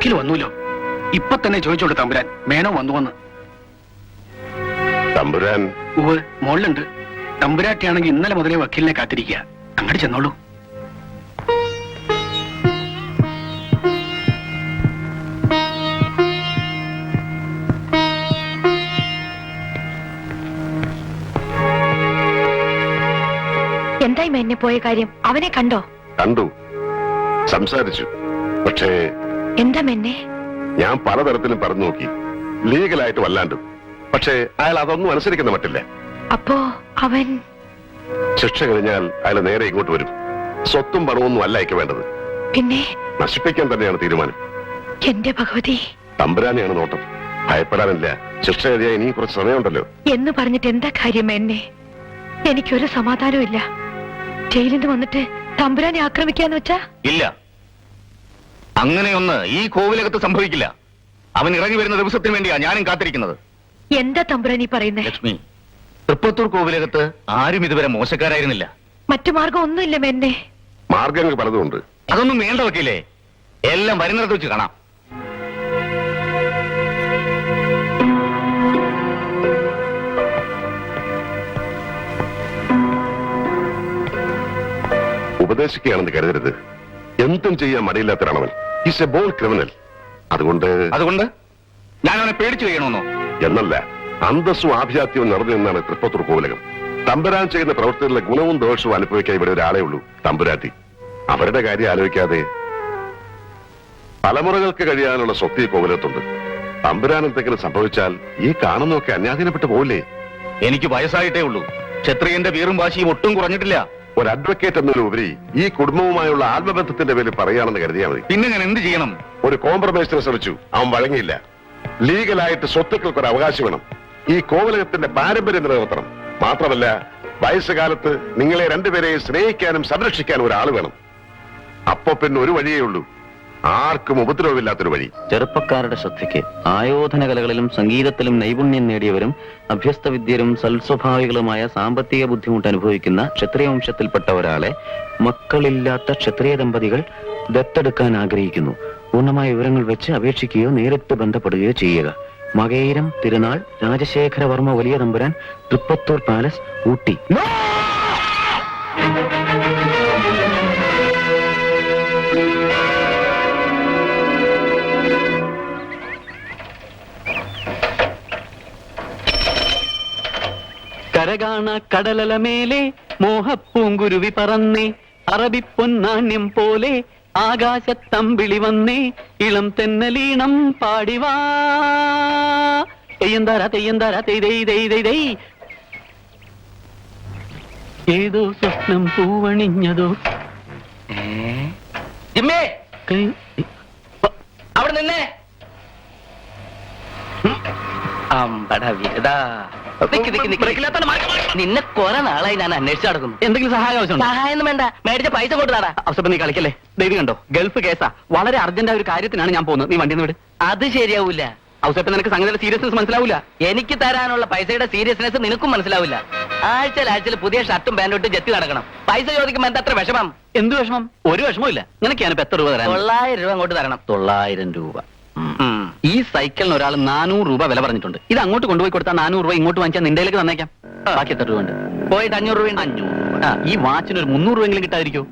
വക്കീൽ വന്നൂലോ. ഇപ്പൊ തന്നെ ചോദിച്ചോളൂ തമ്പുരാൻ, മേനോ വന്നുവന്ന്. തമ്പുരാൻ ഉവ് മോളിലുണ്ട്. തമ്പുരാട്ടിയാണെങ്കിൽ ഇന്നലെ മുതലേ വക്കീലിനെ കാത്തിരിക്കുക. അങ്ങോട്ട് ചെന്നോളൂ. എന്തായി എന്നെ പോയ കാര്യം? അവനെ കണ്ടോ? കണ്ടു, സംസാരിച്ചു. പക്ഷേ എന്താ മെന്നെ? ഞാൻ പലതരത്തിലും പറഞ്ഞു നോക്കി, ലീഗലായിട്ട് വല്ലാണ്ടും. പക്ഷേ അയാൾ അതൊന്നും അനുസരിക്കുന്ന മട്ടില്ല. അപ്പോ അവൻ ശിക്ഷ കഴിഞ്ഞാൽ അയാൾ നേരെ ഇങ്ങോട്ട് വരും. സ്വത്തും പണമൊന്നും അല്ല അയക്ക് വേണ്ടത്, പിന്നെ നശിപ്പിക്കാൻ തന്നെയാണ് തീരുമാനം. എന്റെ ഭഗവതി, തമ്പുരാനെയാണ് നോട്ടം. ഭയപ്പെടാനില്ല, ശിക്ഷ കഴിയാൻ ഇനിയും കുറച്ച് സമയമുണ്ടല്ലോ. എന്ന് പറഞ്ഞിട്ട് എന്താ കാര്യം എന്നെ? എനിക്കൊരു സമാധാനവും ഇല്ല. ജയിലിൽ നിന്ന് വന്നിട്ട് തമ്പുരാനെ ആക്രമിക്കാന്ന് വെച്ചാ? ഇല്ല, അങ്ങനെയൊന്ന് ഈ കോവിലകത്ത് സംഭവിക്കില്ല. അവൻ ഇറങ്ങി വരുന്ന ദിവസത്തിന് വേണ്ടിയാ ഞാനും കാത്തിരിക്കുന്നത്. എന്താ തമ്പുരാൻ ഈ പറയുന്നേ? ലക്ഷ്മി, തൃപ്പത്തൂർ കോവിലകത്ത് ആരും ഇതുവരെ മോശക്കാരായിരുന്നില്ല. മറ്റു മാർഗം ഒന്നുമില്ല മെന്നെ. മാർഗങ്ങൾ പലതുമുണ്ട്. അതൊന്നും വേണ്ട വക്കീലേ, എല്ലാം വരുന്നിടത്ത് വെച്ച് കാണാം. ഉപദേശിക്കുകയാണെന്ന് കരുതരുത്. എന്തും ചെയ്യാൻ മടിയില്ലാത്തവരാണവൻ. Is a bold criminal. അതുകൊണ്ട് ഞാൻ അവനെ പേടിച്ചു കഴിയണമെന്നോ? എന്നല്ല, അന്തസ്സും ആഭിജാത്യവും നിറഞ്ഞു നിന്നാണ് തൃപ്പത്തൂർ കോവിലകം. തമ്പുരാൻ ചെയ്യുന്ന പ്രവൃത്തികളിലെ ഗുണവും ദോഷവും അനുഭവിക്കാൻ ഇവിടെ ഒരാളേ ഉള്ളൂ, തമ്പുരാട്ടി. അവരുടെ കാര്യം ആലോചിക്കാതെ തലമുറകൾക്ക് കഴിയാനുള്ള സ്വത്ത് ഈ കോവിലകത്തുണ്ട്. തമ്പുരാൻ എന്തെങ്കിലും സംഭവിച്ചാൽ ഈ കാണുന്നതൊക്കെ അന്യാധീനപ്പെട്ടു പോവില്ലേ? എനിക്ക് വയസ്സായിട്ടേ ഉള്ളൂ. ക്ഷത്രിയന്റെ വീറും വാശിയും ഒട്ടും കുറഞ്ഞിട്ടില്ല. ഒരു അഡ്വക്കേറ്റ് എന്നതിലുപരി ഈ കുടുംബവുമായുള്ള ആത്മബന്ധത്തിന്റെ പേരിൽ പറയുകയാണെന്ന് കരുതിയാൽ മതി. പിന്നെ ഞാൻ എന്ത് ചെയ്യണം? ഒരു കോംപ്രമൈസിന് ശ്രമിച്ചു, അവൻ വഴങ്ങിയില്ല. ലീഗലായിട്ട് സ്വത്തുക്കൾക്ക് ഒരു അവകാശം വേണം. ഈ കോവിലകത്തിന്റെ പാരമ്പര്യം നിലനിർത്തണം. മാത്രമല്ല, വയസ്സുകാലത്ത് നിങ്ങളെ രണ്ടുപേരെയും സ്നേഹിക്കാനും സംരക്ഷിക്കാനും ഒരാൾ വേണം. അപ്പൊ പിന്നെ ഒരു വഴിയേ ഉള്ളൂ, ആർക്കും ഉപദ്രവമില്ലാത്തൊരു വഴി. ചെറുപ്പക്കാരുടെ ശ്രദ്ധയ്ക്ക് ആയോധന കലകളിലും സംഗീതത്തിലും നൈപുണ്യം നേടിയവരും അഭ്യസ്തവിദ്യരും സൽസ്വഭാവികളുമായ സാമ്പത്തിക ബുദ്ധിമുട്ട് അനുഭവിക്കുന്ന ക്ഷത്രിയ വംശത്തിൽപ്പെട്ട ഒരാളെ മക്കളില്ലാത്ത ക്ഷത്രിയ ദമ്പതികൾ ദത്തെടുക്കാൻ ആഗ്രഹിക്കുന്നു. പൂർണ്ണമായ വിവരങ്ങൾ വെച്ച് അപേക്ഷിക്കുകയോ നേരിട്ട് ബന്ധപ്പെടുകയോ ചെയ്യുക. മകയിരം തിരുനാൾ രാജശേഖരവർമ്മ വലിയ തമ്പുരാൻ, തൃപ്പത്തൂർ പാലസ്, ഊട്ടി. കരകാണ കടലമേലെ മോഹപ്പൂങ്കുരുവി പറന്നേ, അറബിപ്പൊന്നാണ്യം പോലെ ആകാശത്തമ്പിളി വന്നേ, ഇളം തെന്നലീണം പാടിവാ. തെയ്യന്താര തെയ്യന്താര തെയ്. ഏതോ സ്വപ്നം പൂവണിഞ്ഞതോ. അവിടെ നിന്നേ. നിന്നെ കുറെ നാളായി ഞാൻ അന്വേഷിച്ചു നടക്കുന്നു. എന്തെങ്കിലും സഹായം ആവശ്യമുണ്ടോ? സഹായം വേണ്ട, മേടിച്ച പൈസ കൊടുത്താടാ. അവസരം നീ കളിക്കല്ലേ. ദേവി കണ്ടോ, ഗൾഫ് കേസാ. വളരെ അർജന്റായ ഒരു കാര്യത്തിനാണ് ഞാൻ പോകുന്നത്. നീ വണ്ടി വിട്. അത് ശരിയാവൂല. ഔസേപ്പ്, നിനക്ക് സംഗതിയുടെ സീരിയസ്നെസ് മനസ്സിലാവൂല. എനിക്ക് തരാനുള്ള പൈസയുടെ സീരിയസ്നെസ് നിനക്കും മനസ്സിലാവില്ല. ആഴ്ചയിൽ പുതിയ ഷർട്ടും പാന്റും ഇട്ട് ജെത്തി നടക്കണം. പൈസ ചോദിക്കുമ്പോ എന്താ അത്ര വിഷമം? എന്ത് വിഷമം? ഒരു വിഷമവും ഇല്ല. നിനക്ക് ഞാനിപ്പോ എത്ര രൂപ തരാം? 900 രൂപ അങ്ങോട്ട് തരണം. 900 രൂപ. ഈ സൈക്കിളിന് ഒരാൾ 400 രൂപ വില പറഞ്ഞിട്ടുണ്ട്. ഇത് അങ്ങോട്ട് കൊണ്ടുപോയി കൊടുത്താൽ 400 രൂപ ഇങ്ങോട്ട് വാങ്ങിച്ചാൽ നിന്റെയിലേക്ക് തന്നേക്കാം. ബാക്കി എത്ര രൂപ ഉണ്ട്? പോയിട്ട് 500 രൂപ. 500. ഈ വാച്ചിന് ഒരു 300 രൂപയെങ്കിലും കിട്ടാതിരിക്കോ?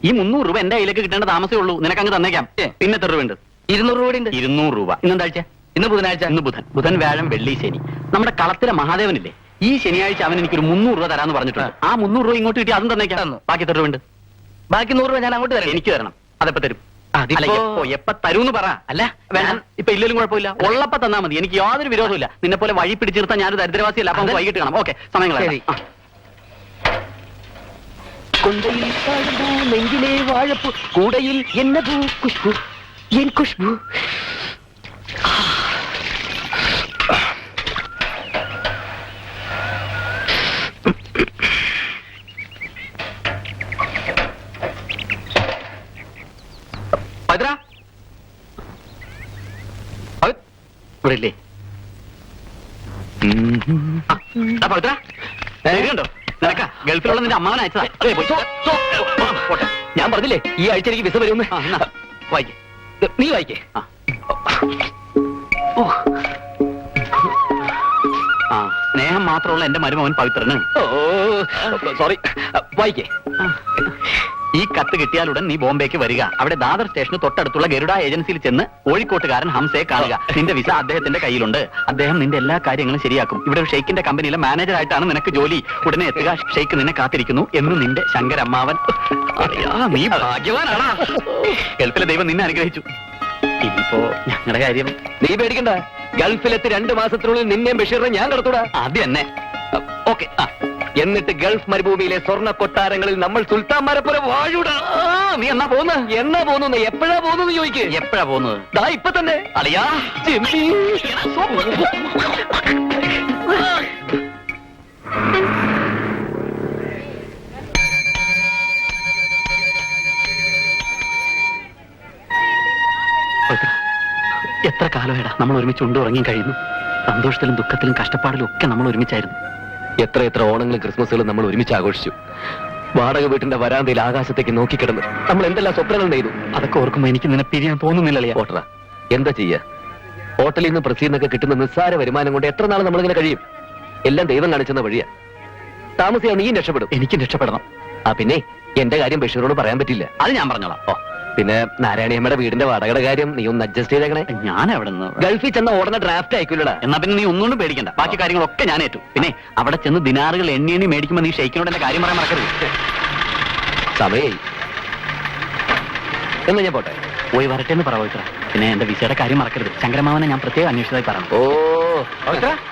ഈ 300 രൂപ എന്റെ കയ്യിലേക്ക് കിട്ടേണ്ട താമസമേ ഉള്ളൂ. നിനക്ക് അങ്ങ് തന്നേക്കാം. പിന്നെ എത്ര രൂപ ഉണ്ട്? 200 രൂപ ഉണ്ട്. 200 രൂപ. ഇന്നെന്താഴ്ച? ഇന്ന് ബുധനാഴ്ച. ഇന്ന് ബുധൻ, വ്യാഴം, വെള്ളി, ശനി. നമ്മുടെ കളത്തിലെ മഹാദേവനില്ലേ, ഈ ശനിയാഴ്ച അവൻ എനിക്കൊരു 300 രൂപ തരാന്ന് പറഞ്ഞിട്ടുണ്ട്. ആ 300 രൂപ ഇങ്ങോട്ട് കിട്ടി, അതും തന്നേക്കാം. ബാക്കി എത്ര രൂപ ഉണ്ട്? ബാക്കി 100 രൂപ ഞാൻ അങ്ങോട്ട് തരാം. എനിക്ക് തരണം. അതെപ്പോ തരും? എപ്പ തരൂന്ന് പറ. അല്ല വേണം, ഇപ്പൊ ഇല്ലെങ്കിലും കുഴപ്പമില്ല. ഉള്ളപ്പ തന്നാ മതി. എനിക്ക് യാതൊരു വിരോധമില്ല. നിന്നെ പോലെ വഴി പിടിച്ചിരുത്താൻ ഞാനൊരു ദരിദ്രവാസിയല്ല. അപ്പൊ വൈകിട്ട് കാണാം. ഓക്കെ, സമയങ്ങളായി. നെഞ്ചിലെ വാഴപ്പൂ കൂടയിൽ എന്നതൂ ഖുശ്ബു, എൻ ഖുശ്ബു. ഇവിടില്ലേ? കണ്ടോ, നിനക്കാ ഗൾഫിലുള്ള നിന്റെ അമ്മാവൻ അയച്ചതാ. ഞാൻ പറഞ്ഞില്ലേ ഈ ആഴ്ച എനിക്ക് വിസ വരുമെന്ന്. വായിക്കേ. നീ വായിക്കേ. ആ സ്നേഹം മാത്രമുള്ള എന്റെ മരുമവൻ പവിത്രന്. സോറി, വായിക്കേ. ഈ കത്ത് കിട്ടിയാലുടൻ നീ ബോംബെക്ക് വരിക. അവിടെ ദാദർ സ്റ്റേഷന് തൊട്ടടുത്തുള്ള ഗരുഡ ഏജൻസിയിൽ ചെന്ന് കോഴിക്കോട്ടുകാരൻ ഹംസയെ കാണുക. നിന്റെ വിസ അദ്ദേഹത്തിന്റെ കയ്യിലുണ്ട്. അദ്ദേഹം നിന്റെ എല്ലാ കാര്യങ്ങളും ശരിയാക്കും. ഇവിടെ ഒരു ഷെയ്ക്കിന്റെ കമ്പനിയിലെ മാനേജറായിട്ടാണ് നിനക്ക് ജോലി. ഉടനെ എത്തുക. ഷെയ്ക്ക് നിന്നെ കാത്തിരിക്കുന്നു എന്ന് നിന്റെ ശങ്കരമ്മാവൻ. നീ ഭാഗ്യവാനാണാ. ഗൾഫിലെ ദൈവം നിന്നെ അനുഗ്രഹിച്ചു. ഇനിയിപ്പോ ഞങ്ങളുടെ കാര്യം നീ പേടിക്കണ്ട. ഗൾഫിലെത്തി 2 മാസത്തിനുള്ളിൽ നിന്നെയും ബഷീറിനെ ഞാൻ കടത്തൂടാ. അത് തന്നെ. ഓക്കെ. എന്നിട്ട് ഗൾഫ് മരുഭൂമിയിലെ സ്വർണ്ണ കൊട്ടാരങ്ങളിൽ നമ്മൾ സുൽത്താൻമാരെ പോലെ വാഴൂടാ. നീ എന്നാ പോകുന്നത്? എന്നാ പോകുന്നു? എപ്പോഴാ പോകുന്നു ചോദിക്കേ. എപ്പോഴാ പോകുന്നത്? ദാ ഇപ്പൊ തന്നെ. അളിയാ ജിമ്മി. എത്ര കാലമായിടാ നമ്മൾ ഒരുമിച്ച് ഉറങ്ങി കഴിയുന്നു. സന്തോഷത്തിലും ദുഃഖത്തിലും കഷ്ടപ്പാടിലും ഒക്കെ നമ്മൾ ഒരുമിച്ചായിരുന്നു. എത്ര ഓണങ്ങളും ക്രിസ്മസുകളും നമ്മൾ ഒരുമിച്ച് ആഘോഷിച്ചു. വാടക വീട്ടിന്റെ വരാന്തയിൽ ആകാശത്തേക്ക് നോക്കിക്കിടന്ന് നമ്മൾ എന്തെല്ലാം സ്വപ്നങ്ങൾ നെയ്തു. അതൊക്കെ ഓർക്കുമ്പോ എനിക്ക് നിന്നെ പിരിയാൻ തോന്നുന്നില്ല. ഓട്ടറ, എന്താ ചെയ്യാ? ഹോട്ടലിൽ നിന്ന് പ്രസീന്നൊക്കെ കിട്ടുന്ന നിസ്സാര വരുമാനം കൊണ്ട് എത്ര നാൾ നമ്മളിങ്ങനെ കഴിയും? എല്ലാം ദൈവം കാണിച്ചെന്ന വഴിയാ. താമസിയാ നീയും രക്ഷപ്പെടും. എനിക്കും രക്ഷപ്പെടണം. പിന്നെ എന്റെ കാര്യം ബഷീറിനോട് പറയാൻ പറ്റില്ല. അത് ഞാൻ പറഞ്ഞോളാം. പിന്നെ നാരായണിയമ്മയുടെ വീടിന്റെ വാടകയുടെ കാര്യം നീ ഒന്ന് അഡ്ജസ്റ്റ് ചെയ്തേക്കണേ. ഞാൻ എവിടെ നിന്ന്? ഗൾഫിൽ ചെന്ന ഓടുന്ന ഡ്രാഫ്റ്റ് അയക്കൂലടാ. എന്നാ പിന്നെ നീ ഒന്നുകൊണ്ടും പേടിക്കണ്ട. ബാക്കി കാര്യങ്ങളൊക്കെ ഞാൻ ഏറ്റു. പിന്നെ അവിടെ ചെന്ന് ദിനാറുകൾ എണ്ണി മേടിക്കുമ്പോ നീ ഷെയ്ക്കിനോട് എന്റെ കാര്യം പറയാൻ മറക്കരുത്. സമയായി. എന്നാ ഞാൻ പോട്ടെ. പോയി വരട്ടെ എന്ന് പറ പവിത്ര. പിന്നെ എന്റെ വിസയുടെ കാര്യം മറക്കരുത്. ശങ്കരമാവനെ ഞാൻ പ്രത്യേകം അന്വേഷിച്ചതായി പറഞ്ഞു.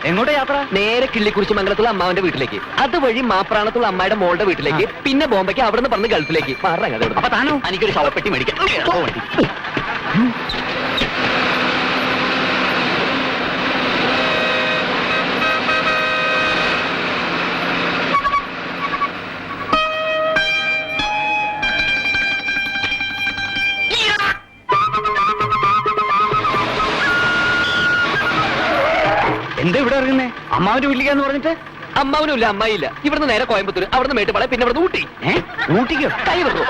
എങ്ങോട്ട് യാത്ര? നേരെ കിള്ളിക്കുറിച്ച് മംഗലത്തുള്ള അമ്മാവന്റെ വീട്ടിലേക്ക്, അതുവഴി മാപ്രാണത്തുള്ള അമ്മയുടെ മോളുടെ വീട്ടിലേക്ക്, പിന്നെ ബോംബെക്ക്, അവിടെ നിന്ന് പറഞ്ഞ് ഗൾഫിലേക്ക്. അപ്പൊ താനോ? എനിക്കൊരു ശവപ്പെട്ടി മേടിക്കാം. എന്താ ഇവിടെ ഇറങ്ങുന്നേ? അമ്മാവന്റെ വീട്ടിലേക്കാന്ന് പറഞ്ഞിട്ട്? അമ്മാവനും ഇല്ല, അമ്മായില്ല. ഇവിടുന്ന് നേരെ കോയമ്പത്തൂർ, അവിടുന്ന് മേട്ടുപാളയം, പിന്നെ ഇവിടുന്ന് ഊട്ടി. ഊട്ടിക്കോ? കൈ വിടുന്നു.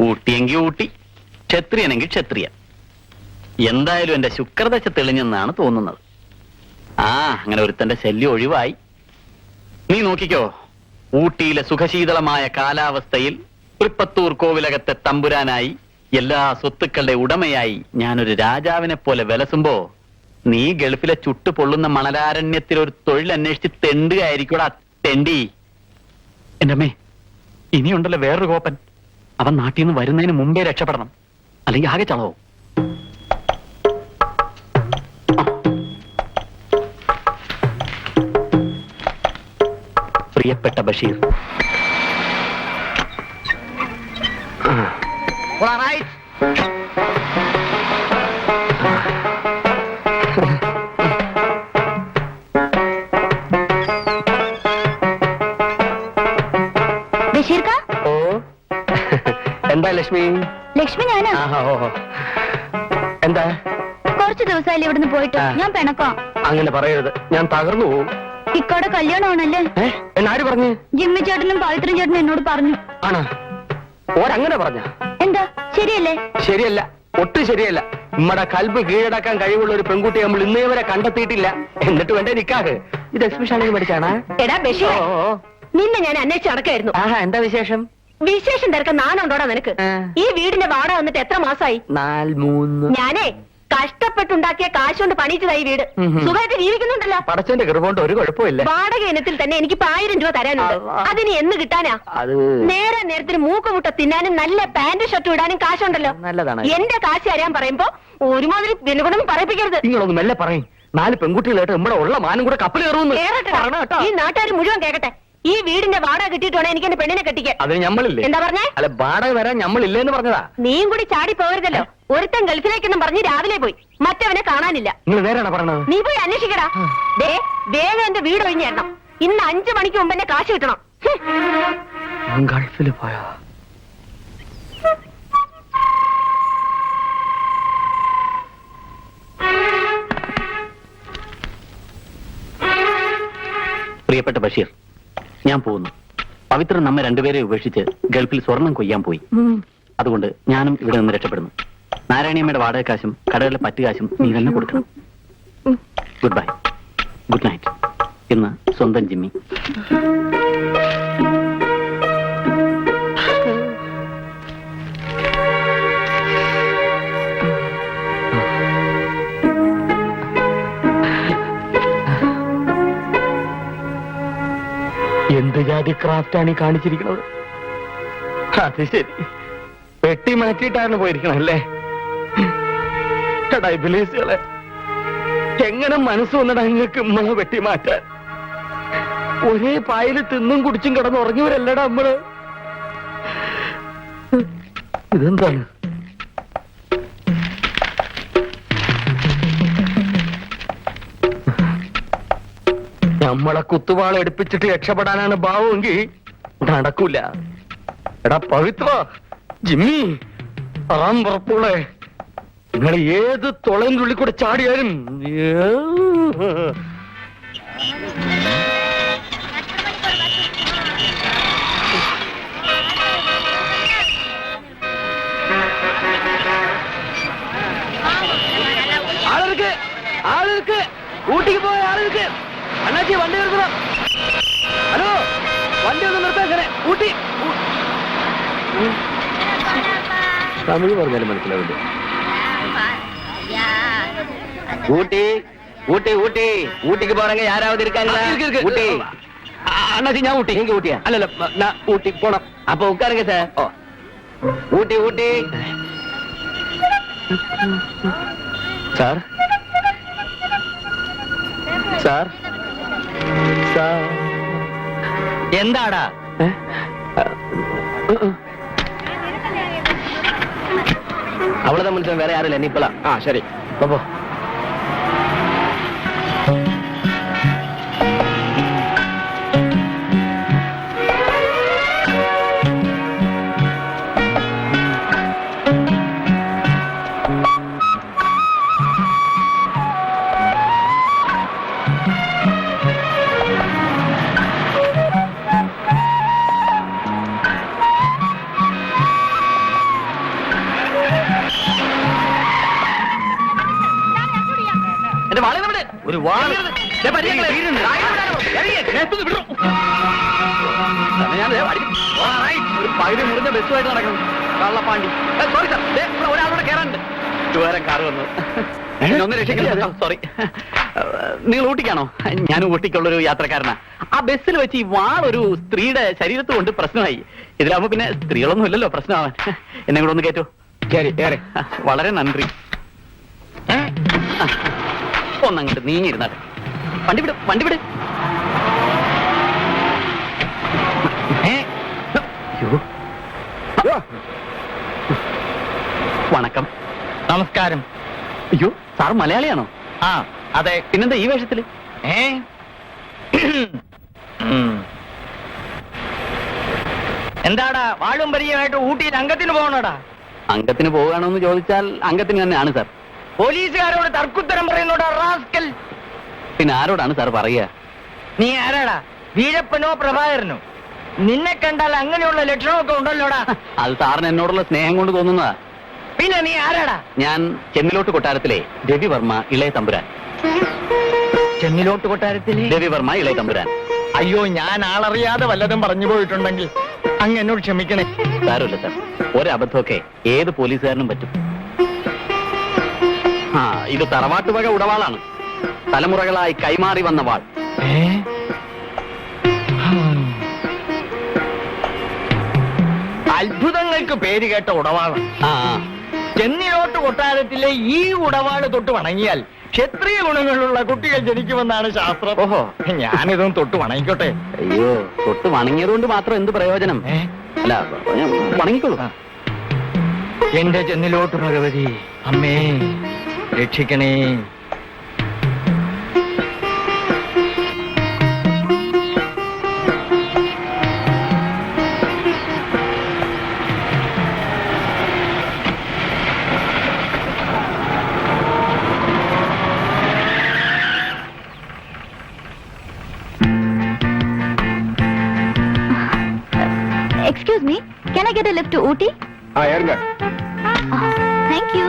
ഊട്ടിയെങ്കിൽ ഊട്ടി, ക്ഷത്രിയനെങ്കിൽ ക്ഷത്രിയൻ. എന്തായാലും എന്റെ ശുക്രദശ തെളിഞ്ഞെന്നാണ് തോന്നുന്നത്. അങ്ങനെ ഒരുത്തന്റെ ശല്യം ഒഴിവായി. നീ നോക്കിക്കോ, ഊട്ടിയിലെ സുഖശീതളമായ കാലാവസ്ഥയിൽ തൃപ്പത്തൂർ കോവിലകത്തെ തമ്പുരാനായി, എല്ലാ സ്വത്തുക്കളുടെ ഉടമയായി ഞാനൊരു രാജാവിനെ പോലെ വിലസുമ്പോ നീ ഗൾഫിലെ ചുട്ടു പൊള്ളുന്ന മണലാരണ്യത്തിൽ ഒരു തൊഴിൽ അന്വേഷിച്ച് തെണ്ടുകയായിരിക്കൂടാ തെണ്ടി. എന്റെ അമ്മേ, ഇനിയുണ്ടല്ലോ വേറൊരു കോപ്പൻ. അവൻ നാട്ടിൽ നിന്ന് വരുന്നതിന് മുമ്പേ രക്ഷപ്പെടണം, അല്ലെങ്കിൽ ആകെ ചളവോ. പ്രിയപ്പെട്ട ബഷീർ, ബഷീർക്ക? ഓ, എന്താ ലക്ഷ്മി? ലക്ഷ്മി ഞാനാ. എന്താ? കുറച്ച് ദിവസമായില്ലേ ഇവിടുന്ന് പോയിട്ട്. ഞാൻ പിണക്കാം. അങ്ങനെ പറയരുത്, ഞാൻ തകർന്നു പോവും. ഇക്കോടെ കല്യാണമാണല്ലേ? എന്നാര് പറഞ്ഞു? ജിമ്മി ചേട്ടനും പവിത്രൻ ചേട്ടനും എന്നോട് പറഞ്ഞു. ആണോ? ഓരങ്ങനെ പറഞ്ഞ? എന്താ, ശരിയല്ലേ? ശരിയല്ല, ഒട്ടും ശരിയല്ല. നമ്മുടെ കൽബ് കീഴടക്കാൻ കഴിവുള്ള ഒരു പെൺകുട്ടിയെ നമ്മൾ ഇന്നേ വരെ കണ്ടെത്തിയിട്ടില്ല. എന്നിട്ട് വേണ്ടേ നിക്കാഹ്? ഇത് എക്സ്ബിഷനിൽ പഠിച്ചാണ്. എടാ ബഷീർ, നിന്നെ ഞാൻ അന്വേഷിച്ച് നടക്കായിരുന്നു. എന്താ വിശേഷം? വിശേഷം തിരക്കാൻ നാനുണ്ടോടാ നിനക്ക്? ഈ വീടിന്റെ വാടക വന്നിട്ട് എത്ര മാസമായി? 4-3. ഞാനേ കഷ്ടപ്പെട്ടുണ്ടാക്കിയ കാശ് കൊണ്ട് പണിയിച്ചതായി വീട്. സുഖമായിട്ട് ജീവിക്കുന്നുണ്ടല്ലോ. പടച്ചന്റെ കൃപകൊണ്ട് ഒരു കുഴപ്പമില്ല. വാടക ഇനത്തിൽ തന്നെ എനിക്ക് 1000 രൂപ തരാനുണ്ട്. അതിന് എന്ന് കിട്ടാനാ? നേരെ നേരത്തിന് മൂക്കുമുട്ട തിന്നാനും നല്ല പാന്റ് ഷർട്ട് ഇടാനും കാശുണ്ടല്ലോ. നല്ലതാണ്. എന്റെ കാശ് തരാൻ പറയുമ്പോ ഒരുമാതിരി വിലകൊണ്ടൊന്നും പറയിപ്പിക്കരുത്. നിങ്ങളൊന്ന് മെല്ലെ പറയും. 4 പെൺകുട്ടികളായിട്ട് നമ്മുടെ ഉള്ള മാനം കൂടെ കപ്പൽ കയറുന്നു. ഈ നാട്ടുകാർ മുഴുവൻ കേക്കട്ടെ. ഈ വീടിന്റെ വാടക കിട്ടിയിട്ടാണ് എനിക്ക് എന്റെ പെണ്ണിനെ കെട്ടിക്കാൻ. അതിന് ഞമ്മളില്ലേ? എന്താ പറഞ്ഞേ? അല്ല, വാടക തരാൻ ഞമ്മളില്ലേന്ന് പറഞ്ഞതാ. നീയും കൂടി ചാടി പോകരുതല്ലോ. ഒരുത്തൻ ഗൾഫിലേക്കെന്നും പറഞ്ഞ് രാവിലെ പോയി, മറ്റവനെ കാണാനില്ല. നിങ്ങൾ നേരാണ് പറഞ്ഞത്. നീ പോയി അന്വേഷിക്കടാ. ദേ, വേഗം എന്റെ വീട് ഒഴിഞ്ഞേരണം. ഇന്ന് 5 മണിക്ക് മുമ്പ് എന്നെ കാശ് കിട്ടണം. ഗൾഫിൽ പോയോ? പ്രിയപ്പെട്ട ബഷീർ, ഞാൻ പോകുന്നു. പവിത്രൻ നമ്മെ രണ്ടുപേരെ ഉപേക്ഷിച്ച് ഗൾഫിൽ സ്വർണം കൊയ്യാൻ പോയി. അതുകൊണ്ട് ഞാനും ഇവിടെ നിന്ന് രക്ഷപ്പെടുന്നു. നാരായണിയമ്മയുടെ വാടകക്കാശും കടകളിലെ പറ്റുകാശും നീ തന്നെ കൊടുക്കണം. Good bye, good night. ഇന്ന് സ്വന്തം ജിമ്മി. എന്ത് ജാതി ക്രാഫ്റ്റാണ് ഈ കാണിച്ചിരിക്കുന്നത്? അത് ശരി, പെട്ടി മാറ്റിയിട്ടാണ് പോയിരിക്കണം അല്ലേ? ഇബിലീസുകളെ, എങ്ങനെ മനസ്സ് വന്നിടാ നിങ്ങൾക്ക് നമ്മളെ വെട്ടി മാറ്റാൻ? ഒരേ പായല് തിന്നും കുടിച്ചും കിടന്ന് ഉറങ്ങിയവരല്ലടാ നമ്മള്. ഇതെന്താണ്? നമ്മളെ കുത്തുവാള എടുപ്പിച്ചിട്ട് രക്ഷപ്പെടാനാണ് ഭാവമെങ്കിൽ നടക്കൂല. എടാ പവിത്ര, ജിമ്മി, പുറപ്പുകളെ, നിങ്ങൾ ഏത് തുളയും തുള്ളി കൂടെ ചാടിയാലും ആളുകൾക്ക് ഊട്ടിക്ക് പോയ ആളുകൾക്ക് അണ്ണാച്ചി വണ്ടി നിർത്തണം. ഹലോ, വണ്ടി ഒന്ന് നിർത്താൻ. ഊട്ടി തമിഴ് പറഞ്ഞാലും മനസ്സിലാവില്ല. ഊട്ടി ഊട്ടി ഊട്ടി ഊട്ടിക്ക് പോണെങ്കിൽ ആരാവത് ഊട്ടി അണ്ണാച്ചി, ഞാൻ ഊട്ടി. എനിക്ക് ഊട്ടിയാ? അല്ലല്ല, ഞാൻ ഊട്ടി പോണം. അപ്പൊ ഉட்காருங்க sir. Ooty Ooty. Sir sir sir എന്താടാ? അവളെ തമ്മിൽ വേറെ ആരില്ല, നീ ഇപ്പളാ. ആ ശരി, പോ. ഒരു വാൾ പകുതി മുറിഞ്ഞ ബസ്സുമായിട്ട് നടക്കണം. കള്ളപ്പാണ്ടി. സോറി സാർ, ഒരാളോടെ കയറാനുണ്ട്. ചുവരം കാറ് വന്നു. ഒന്ന് രക്ഷിക്കണം. സോറി. നിങ്ങൾ ഊട്ടിക്കാണോ? ഞാൻ ഊട്ടിക്കുള്ളൊരു യാത്രക്കാരനാ. ആ ബസ്സിൽ വെച്ച് ഈ വാൾ ഒരു സ്ത്രീയുടെ ശരീരത്ത് കൊണ്ട് പ്രശ്നമായി. ഇതിലാവുമ്പോ പിന്നെ സ്ത്രീകളൊന്നും ഇല്ലല്ലോ പ്രശ്നമാവാൻ. എന്നെ കൂടെ ഒന്ന് കേട്ടോ? വളരെ നന്ദി. ഒന്നങ്ങോട്ട് നീങ്ങിയിരുന്നാട്ടെ. വണ്ടി വിട്, വണ്ടി വിട്. വണക്കം. നമസ്കാരം. അയ്യോ, സാർ മലയാളിയാണോ? ആ അതെ. പിന്നെന്താ ഈ വേഷത്തില്? എന്താടാ വാഴും പരിചയമായിട്ട് ഊട്ടിയിൽ അംഗത്തിന് പോകണോടാ? അംഗത്തിന് പോവുകയാണോ എന്ന് ചോദിച്ചാൽ അംഗത്തിന് തന്നെയാണ് സാർ. പോലീസുകാരോട് തർക്കുത്തരം പറയുന്നോടാ റാസ്കൽ. പിന്നെ ആരോടാണ് സാർ പറയുക? നീ ആരാടാ? വീരപ്പനോ പ്രഭാകരനോ? നിന്നെ കണ്ടാൽ അങ്ങനെയുള്ള ലക്ഷണമൊക്കെ ഉണ്ടല്ലോടാ. അത് സാറിന് എന്നോടുള്ള സ്നേഹം കൊണ്ട് തോന്നുന്നതാ. പിന്നെ നീ ആരാടാ? ഞാൻ ചെന്നിലോട്ട് കൊട്ടാരത്തിലെ രവിവർമ്മ ഇളയ തമ്പുരാൻ. ചെന്നിലോട്ട് കൊട്ടാരത്തിലെ രവിവർമ്മ ഇളയ തമ്പുരാൻ. അയ്യോ, ഞാൻ ആളറിയാതെ വല്ലതും പറഞ്ഞു പോയിട്ടുണ്ടെങ്കിൽ അങ്ങ് എന്നോട് ക്ഷമിക്കണേ. സാരമില്ല സാർ, ഒരബദ്ധമൊക്കെ ഏത് പോലീസുകാരനും പറ്റും. ആ, ഇത് തറവാട്ട് വക ഉടവാളാണ്. തലമുറകളായി കൈമാറി വന്ന വാൾ. അത്ഭുതങ്ങൾക്ക് പേര് കേട്ട ഉടവാള്. ആ, ചെന്നിലോട്ട് കൊട്ടാരത്തിലെ ഈ ഉടവാള് തൊട്ട് വണങ്ങിയാൽ ക്ഷത്രിയ ഗുണങ്ങളുള്ള കുട്ടികൾ ജനിക്കുമെന്നാണ് ശാസ്ത്രം. ഓഹോ, ഞാനിതൊന്നും തൊട്ട് വണങ്ങിക്കോട്ടെ. അയ്യോ, തൊട്ട് വണങ്ങിയതുകൊണ്ട് മാത്രം എന്ത് പ്രയോജനം? അല്ല, വണങ്ങിക്കോളൂ. എന്റെ ചെന്നിലോട്ട് ഭഗവതി അമ്മേ രക്ഷിക്കണേ. Excuse me, can I get a lift to Ooty? ആ ഏറുങ്ക. Thank you.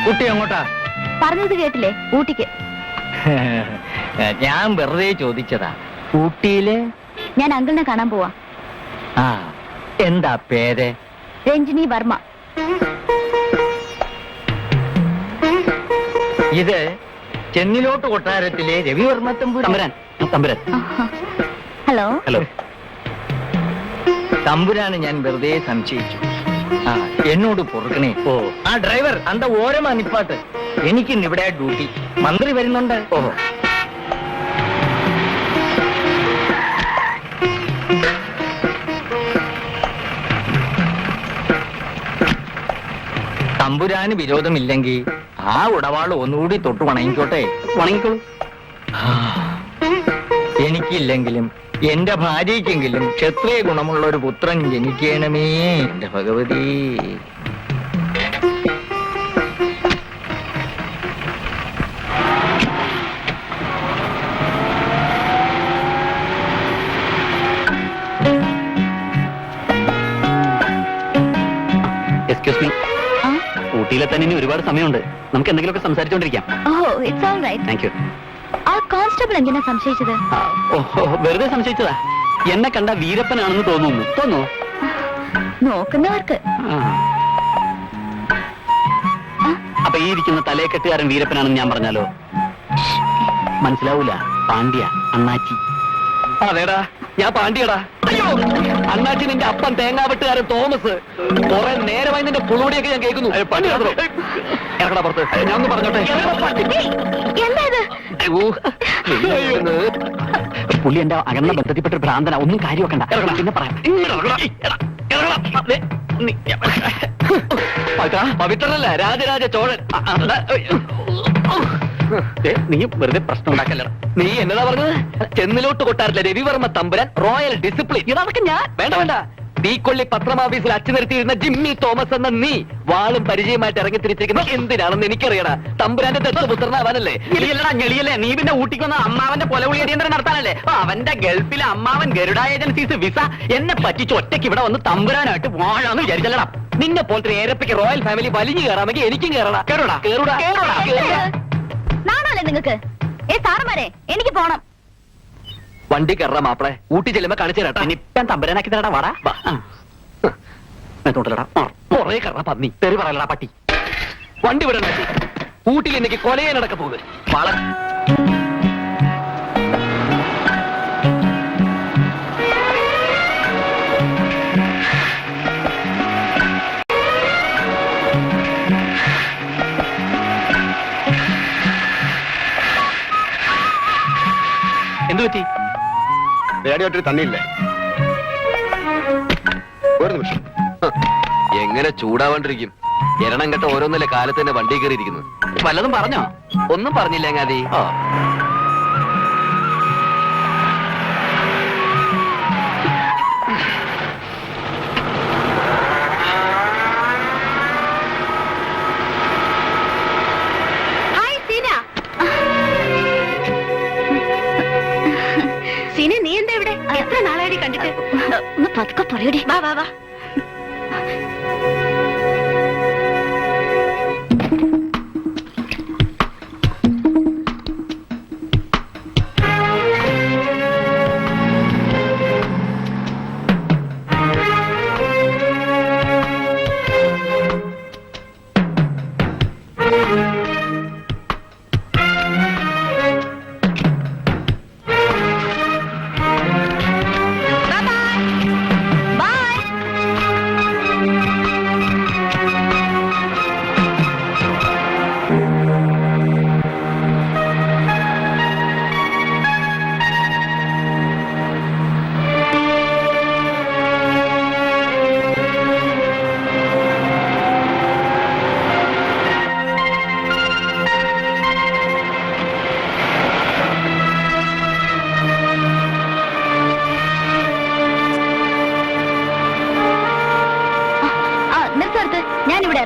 കുട്ടി അങ്ങോട്ടാ? പറഞ്ഞത് കേട്ടില്ലേ? ഊട്ടിക്ക്. ഞാൻ വെറുതെ ചോദിച്ചതാ. ഊട്ടിയില് ഞാൻ അങ്കിളിനെ കാണാൻ പോവാ. ആ, എന്താ പേര്? രഞ്ജിനി വർമ്മ. ഇത് ചെന്നിലോട്ട് കൊട്ടാരത്തിലെ രവിവർമ്മ തമ്പുരാൻ. തമ്പുരാൻ. ഹലോ. ഹലോ. തമ്പുരാന് ഞാൻ വെറുതെ സംശയിച്ചു. ആ, എന്നോട് പൊറുക്കണേ. ഓ. ആ ഡ്രൈവർ അന്ത ഓരമാ നിപ്പാട്ട്. എനിക്കിന്ന് ഇവിടെ ഡ്യൂട്ടി. മന്ത്രി വരുന്നുണ്ട്. ഓഹോ. തമ്പുരാന് വിരോധമില്ലെങ്കിൽ ആ ഉടവാള് ഒന്നുകൂടി തൊട്ട് വണങ്ങിക്കോട്ടെ. വണങ്ങിക്കോളൂ. എനിക്കില്ലെങ്കിലും എന്റെ ഭാര്യയ്ക്കെങ്കിലും ക്ഷത്രിയ ഗുണമുള്ള ഒരു പുത്രൻ ജനിക്കണമേ എന്റെ ഭഗവതി. Excuse me. ഊട്ടിയിലെ തന്നെ ഇനി ഒരുപാട് സമയമുണ്ട്. നമുക്ക് എന്തെങ്കിലുമൊക്കെ സംസാരിച്ചുകൊണ്ടിരിക്കാം. Oh, it's all right. Thank you. ആ കോൺസ്റ്റബിൾ എന്തിനാ സംശയിച്ചത്? വെറുതെ സംശയിച്ചതാ. എന്നെ കണ്ട വീരപ്പനാണെന്ന് തോന്നുന്നു. നോക്കുന്നവർക്ക്. അപ്പൊ ഈ ഇരിക്കുന്ന തലയെക്കെട്ടുകാരൻ വീരപ്പനാണെന്ന് ഞാൻ പറഞ്ഞാലോ? മനസ്സിലാവൂല. പാണ്ഡ്യ, അണ്ണാച്ചി. അതേടാ, ഞാൻ പാണ്ടിയടാ. അയ്യോ, അണ്ണാച്ചി നിന്റെ അപ്പൻ തേങ്ങാവെട്ടുകാരൻ തോമസ്. കുറെ നേരമായി നിന്റെ പുളുടിയൊക്കെ ഞാൻ കേൾക്കുന്നു. ഇറക്കടാ പുറത്ത്. ഞാൻ ഒന്ന് പറഞ്ഞോട്ടെ. എന്താ ഇത്? പുള്ളി എന്റെ അകന്ന ബന്ധത്തിൽപ്പെട്ട ഒരു ഭ്രാന്തന. ഒന്നും കാര്യം വെക്കണ്ട. പിന്നെ പറയാം. പവിത്രനല്ല, രാജരാജ ചോഴൻ. നീ വെറുതെ പ്രശ്നം ഉണ്ടാക്കല്ല. നീ എന്നതാ പറഞ്ഞത്? ചെന്നിലോട്ട് കൊട്ടാരത്തിലെ രവിവർമ്മ തമ്പുരാൻ റോയൽ ഡിസിപ്ലിൻ. ഇതൊക്കെ ഞാൻ വേണ്ട. തീക്കൊള്ളി പത്രം ഓഫീസിൽ അച്ചു നിർത്തിയിരുന്ന ജിമ്മി തോമസ് എന്ന നീ വാളും പരിചയമായിട്ട് ഇറങ്ങി തിരിച്ചിരിക്കുന്ന എന്തിനാണെന്ന് എനിക്കറിയടാ. തമ്പുരാന്റെ ദത്തപുത്രനാവാനല്ലേ? ഞെളിയല്ലേ നീ പിന്നെ ഊട്ടിക്കൊന്ന അമ്മാവന്റെ പൊലവിളി അടിയന്തരം നടത്താനല്ലേ? അവന്റെ ഗൾഫിലെ അമ്മാവൻ ഗരുഡ ഏജൻസീസ് വിസ എന്നെ പറ്റിച്ച് ഒറ്റയ്ക്ക് ഇവിടെ വന്ന് തമ്പുരാനായിട്ട് വാഴാന്ന് വിചാരിച്ചല്ലടാ. നിന്നെ പോലത്തെ ഏരപ്പയ്ക്ക് റോയൽ ഫാമിലി വലിഞ്ഞു കയറാമെങ്കിൽ എനിക്കും കയറടാ. കേറുടാ. നാണല്ലേ നിങ്ങൾക്ക്? സാറുമാരെ, എനിക്ക് പോണം. വണ്ടി കയറാ മാപ്പിളെ. ഊട്ടി ചെല്ലുമ്പോ കാണിച്ചു തരാട്ടാ. ഇനിപ്പം തമ്പുരാനാക്കി തരടാ. വാടാ. കൊറേ കയറാ പന്നി. തെറി പറയലടാ പട്ടി. വണ്ടി വിടണ്ട. ഊട്ടിൽ എനിക്ക് കൊലയെ നടക്ക പോകുന്നത്. എന്തു പറ്റി? റേഡിയോട്ടിൽ തന്നില്ലേ? ഒരു നിമിഷം. എങ്ങനെ ചൂടാവാണ്ടിരിക്കും? എരണം കെട്ട ഓരോന്നല്ലേ കാലത്ത് തന്നെ വണ്ടി കയറിയിരിക്കുന്നു. വല്ലതും പറഞ്ഞോ? ഒന്നും പറഞ്ഞില്ല അങ്ങാതി. സീന, നീ എന്താ ഇവിടെ? എത്ര നാളായി കണ്ടിട്ട്? ഒന്ന് പതുക്കെ പറയടി. വാ വാ വാ.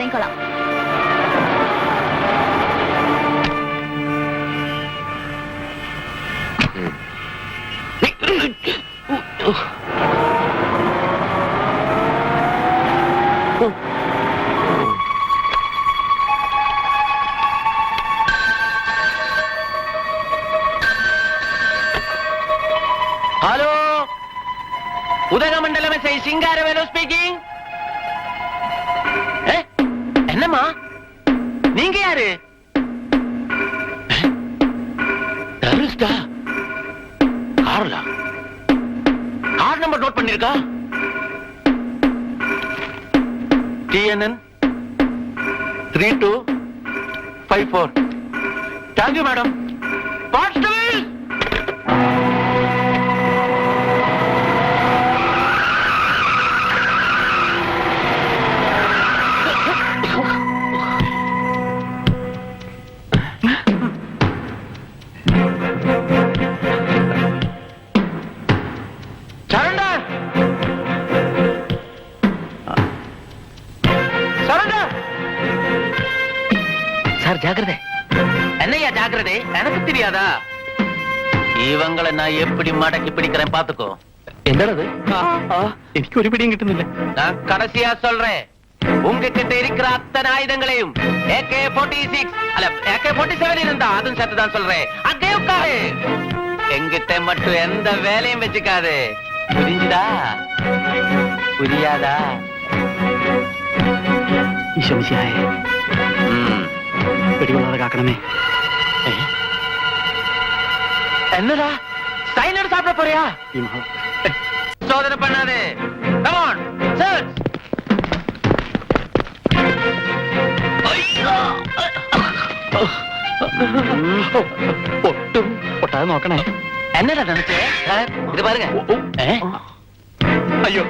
வாங்கிக்கலாம். Hello, Udhagamandalam S I Singaravelu speaking. என்னம்மா நீங்க யாரு? டெரரிஸ்டா? கார்ல கார் நம்பர் நோட் பண்ணிருக்கா? TNN 3254. Thank you madam. Constable sir ஜாக்கிரதை. என்னையா ஜாக்கிரதை? எனக்கு தெரியாதா? இவங்களை நான் எப்படி மடக்கி பிடிக்கிறேன் பாத்துக்கோ. என்னது? எனக்கு ஒரு பிடியும் கிட்டுന്നില്ല. நான் கடைசியா சொல்றேன், உங்ககிட்ட இருக்கிற அத்தனை ஆயுதங்களையும் AK-46 அல்ல AK-47 இருந்தா அதுவும் சேர்த்து தான் சொல்றேன். அங்கே உட்காரு. எங்கிட்ட மட்டும் எந்த வேலையும் வச்சுக்காது. புரிஞ்சுதா? புரியாதா? പിടികൊള്ളാതെ കാക്കണമേ. എന്നതാ സൈനോട് സാപ്പിട പോറിയാ? சோதனை பண்ணாதே. Come on, search. പൊട്ടും പൊട്ടാതെ നോക്കണേ. എന്നതാ നിനച്ചേ? ഇത് പാരുங்க. അയ്യോ,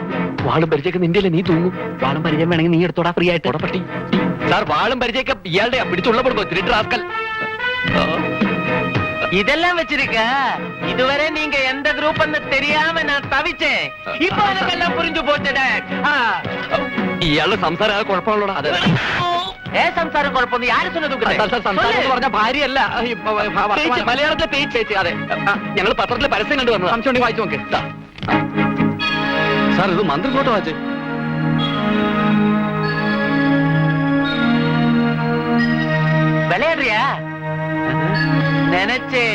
വാളും പരിചയൊക്കെ നിന്റെ നീ തൂങ്ങും. വാളും പരിചയം വേണമെങ്കിൽ നീ എടുത്തോടാ ഫ്രീ ആയിട്ട്. പട്ടി സാർ, വാളും പരിചയൊക്കെ ഇയാളുടെ പിടിച്ചുള്ളപ്പെടുമ്പോ തിരിട്ട് റാസ്കൽ. இதெல்லாம் வச்சிருக்க. இதுவரை நீங்க எந்த குரூப்னு தெரியாம நான் தவிச்சேன். இப்போ எனக்கெல்லாம் புரிஞ்சு போச்சுடே. ഇയാളുടെ സംസാരം കുഴപ്പമുള്ളടാ. അത് സംസാരം കുഴപ്പമൊന്നും ആര് സംസാരം പറഞ്ഞ ഭാര്യയല്ല, മലയാളത്തിലെ പേജ്. അതെ, ഞങ്ങൾ പത്രത്തിലെ പരസ്യം കണ്ടു വന്നത്. സംശയം വായിച്ചു നോക്ക് സാർ. ഇത് മന്ത്രി ഫോട്ടോ വായിച്ചേ. விளையாடுறியா? நினைச்சே,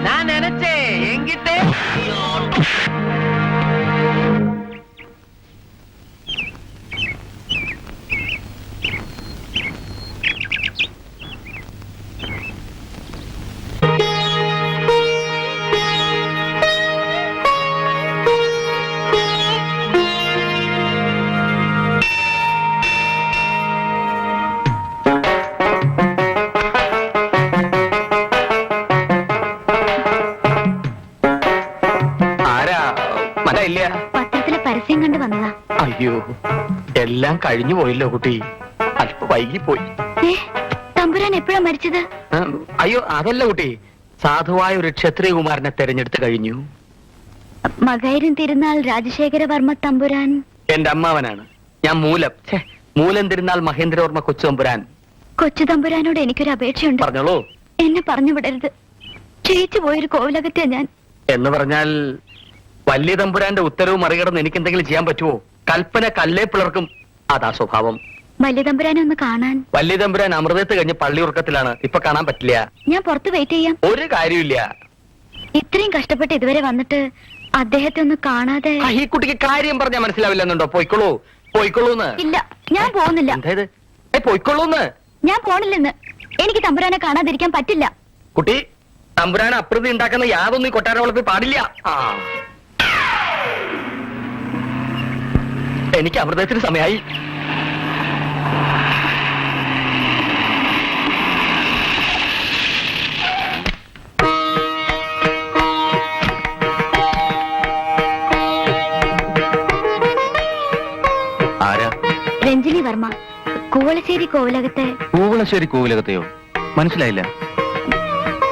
நான் நினைச்சேன் என்கிட்ட. പത്രത്തിലെ പരസ്യം കണ്ട് വന്നതാ. അയ്യോ, എല്ലാം കഴിഞ്ഞു പോയില്ലോ കുട്ടി. അല്പ വൈകിപ്പോയി. തമ്പുരാൻ എപ്പോഴാ മരിച്ചത്? അയ്യോ, അതല്ല കുട്ടി, സാധുവായ ഒരു ക്ഷത്രിയകുമാരനെ തെരഞ്ഞെടുത്ത് കഴിഞ്ഞു. മകൈരൻ തിരുനാൾ രാജശേഖരവർമ്മ തമ്പുരാൻ എന്റെ അമ്മാവനാണ്. ഞാൻ മൂലം തിരുനാൾ മഹേന്ദ്രവർമ്മ കൊച്ചു തമ്പുരാൻ. കൊച്ചു തമ്പുരാനോട് എനിക്കൊരു അപേക്ഷയുണ്ട്. പറഞ്ഞോളൂ. എന്നെ പറഞ്ഞു വിടരുത്. ക്ഷയിച്ചു പോയൊരു കോവിലകത്തെ ഞാൻ. എന്ന് പറഞ്ഞാൽ വലിയ തമ്പുരാന്റെ ഉത്തരവ് മറികടന്ന് എനിക്ക് എന്തെങ്കിലും ചെയ്യാൻ പറ്റുമോ? കൽപ്പന കല്ലേ പിളർക്കും. അതാ സ്വഭാവം. വലിയ തമ്പുരാനെ ഒന്ന് കാണാൻ. വലിയ തമ്പുരാൻ അമൃതത്ത് കഴിഞ്ഞ് പള്ളി ഉറക്കത്തിലാണ്. ഇപ്പൊ കാണാൻ പറ്റില്ല. ഞാൻ പുറത്ത് വെയിറ്റ് ചെയ്യാം. ഒരു കാര്യമില്ല. ഇത്രയും കഷ്ടപ്പെട്ട് ഇതുവരെ വന്നിട്ട് അദ്ദേഹത്തെ ഒന്ന് കാണാതെ. ഈ കുട്ടിക്ക് കാര്യം പറഞ്ഞാൽ മനസ്സിലാവില്ലെന്നുണ്ടോ? പോയിക്കോളൂ, പോയിക്കോളൂന്ന്. ഇല്ല, ഞാൻ പോകുന്നില്ല. അതായത് പോയിക്കോളൂന്ന്. ഞാൻ പോണില്ലെന്ന്. എനിക്ക് തമ്പുരാനെ കാണാതിരിക്കാൻ പറ്റില്ല. കുട്ടി, തമ്പുരാൻ അപ്രതി ഉണ്ടാക്കുന്ന യാതൊന്നും ഈ കൊട്ടാര വളപ്പിൽ പാടില്ല. എനിക്ക് അമൃതത്തിന് സമയമായി. ആരാ? രഞ്ജിനി വർമ്മ, കൂവളശ്ശേരി കോവിലകത്തെ. കൂവളശ്ശേരി കോവിലകത്തെയോ? മനസ്സിലായില്ല.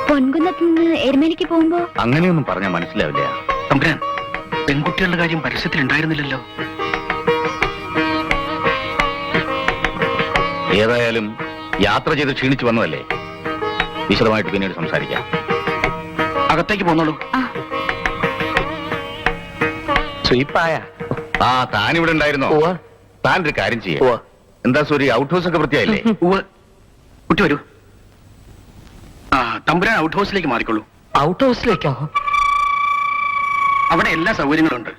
പൊൻകുന്നത്ത് നിന്ന് എരുമേലിക്ക് പോകുമ്പോ. അങ്ങനെയൊന്നും പറഞ്ഞാൽ മനസ്സിലാവില്ല. തമ്പുരാൻ, പെൺകുട്ടികളുടെ കാര്യം പരസ്യത്തിൽ ഉണ്ടായിരുന്നില്ലല്ലോ. ഏതായാലും യാത്ര ചെയ്ത് ക്ഷീണിച്ചു വന്നതല്ലേ, വിശദമായിട്ട് പിന്നീട് സംസാരിക്കാം. അകത്തേക്ക് പോന്നോളൂ. സ്വീപ്പായ ആ, താൻ ഇവിടെ ഉണ്ടായിരുന്നോ? താൻ ഒരു കാര്യം ചെയ്യ. എന്താ സൂരി, ഔട്ട് ഹൗസ് ഒക്കെ വൃത്തിയായില്ലേ? കുട്ടി വരൂ. തമ്പുരാൻ ഔട്ട് ഹൗസിലേക്ക് മാറിക്കൊള്ളൂ. ഔട്ട് ഹൗസിലേക്കോ? അവിടെ എല്ലാ സൗകര്യങ്ങളും ഉണ്ട്.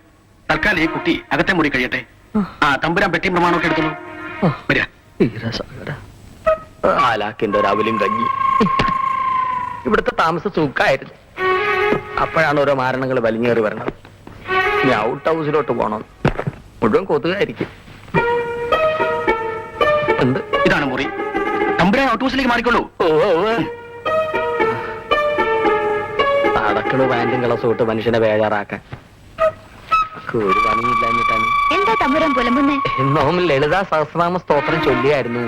തൽക്കാലം ഈ കുട്ടി അകത്തെ മുറി കഴിയട്ടെ. തമ്പുരാൻ പെട്ടിയും പ്രമാണമൊക്കെ എടുത്തോളൂ. വരിക. ആലാക്കിന്റെ ഒരു അവലും കഞ്ഞി. ഇവിടുത്തെ താമസം സുഖമായിരുന്നു. അപ്പോഴാണ് ഓരോ മാരണങ്ങൾ വലിഞ്ഞേറി വരണത്. ഇനി ഔട്ട് ഹൗസിലോട്ട് പോണം. മുഴുവൻ കൊതുകായിരിക്കും. എന്ത്? ഇതാണ് മുറി. തമ്പുരാൻ ഔട്ട് ഹൗസിലേക്ക് മാറിക്കൊള്ളൂ. നടക്കണു പാൻറ്റും കളസും ഇട്ട് മനുഷ്യനെ ബേജാറാക്കാൻ. ഒരു പണിയില്ലാഞ്ഞിട്ടാണ്. എന്താ തമ്പുരാൻ പുലമ്പുന്നേ? ഇന്നോം ലളിതാ സഹസ്രനാമ സ്തോത്രം ചൊല്ലിയായിരുന്നു.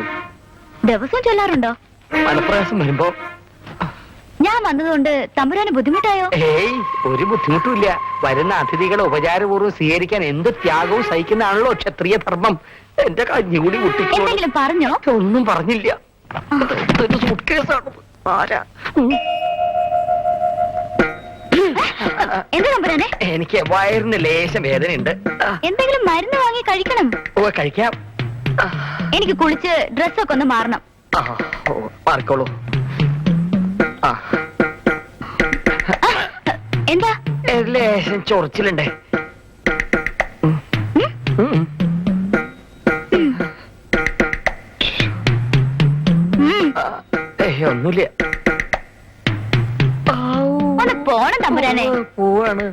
ദിവസം ചൊല്ലാറുണ്ടോ? മനപ്രയാസം വരുമ്പോ. ഞാൻ വന്നതുകൊണ്ട് തമ്പുരാന് ബുദ്ധിമുട്ടായോ? ഏയ്, ഒരു ബുദ്ധിമുട്ടുമില്ല. വരുന്ന അതിഥികളെ ഉപചാരപൂർവ്വം സ്വീകരിക്കാൻ എന്ത് ത്യാഗവും സഹിക്കുന്നതാണല്ലോ ക്ഷത്രിയ ധർമ്മം. എന്റെ കഞ്ഞുകൂടി കുട്ടിക്ക് എന്തെങ്കിലും പറഞ്ഞോ? ഒന്നും പറഞ്ഞില്ല. ഒരു സൂട്ട്കേസാണ്. ആരാ? എന്താ തമ്പുരാനെ? എനിക്ക് വയറിന് ലേശം വേദനയുണ്ട്. എന്തെങ്കിലും മരുന്ന് വാങ്ങി കഴിക്കണം. ഓ, കഴിക്കാം. എനിക്ക് കുളിച്ച് ഡ്രസ്സൊക്കെ ഒന്ന് മാറണം. മാറിക്കോളൂ. എന്താ? ലേശം ചൊറിച്ചിലുണ്ടേ. ഒന്നുമില്ല. ഒന്ന് പോണം തമ്പുരാനെ. പോവാണ്.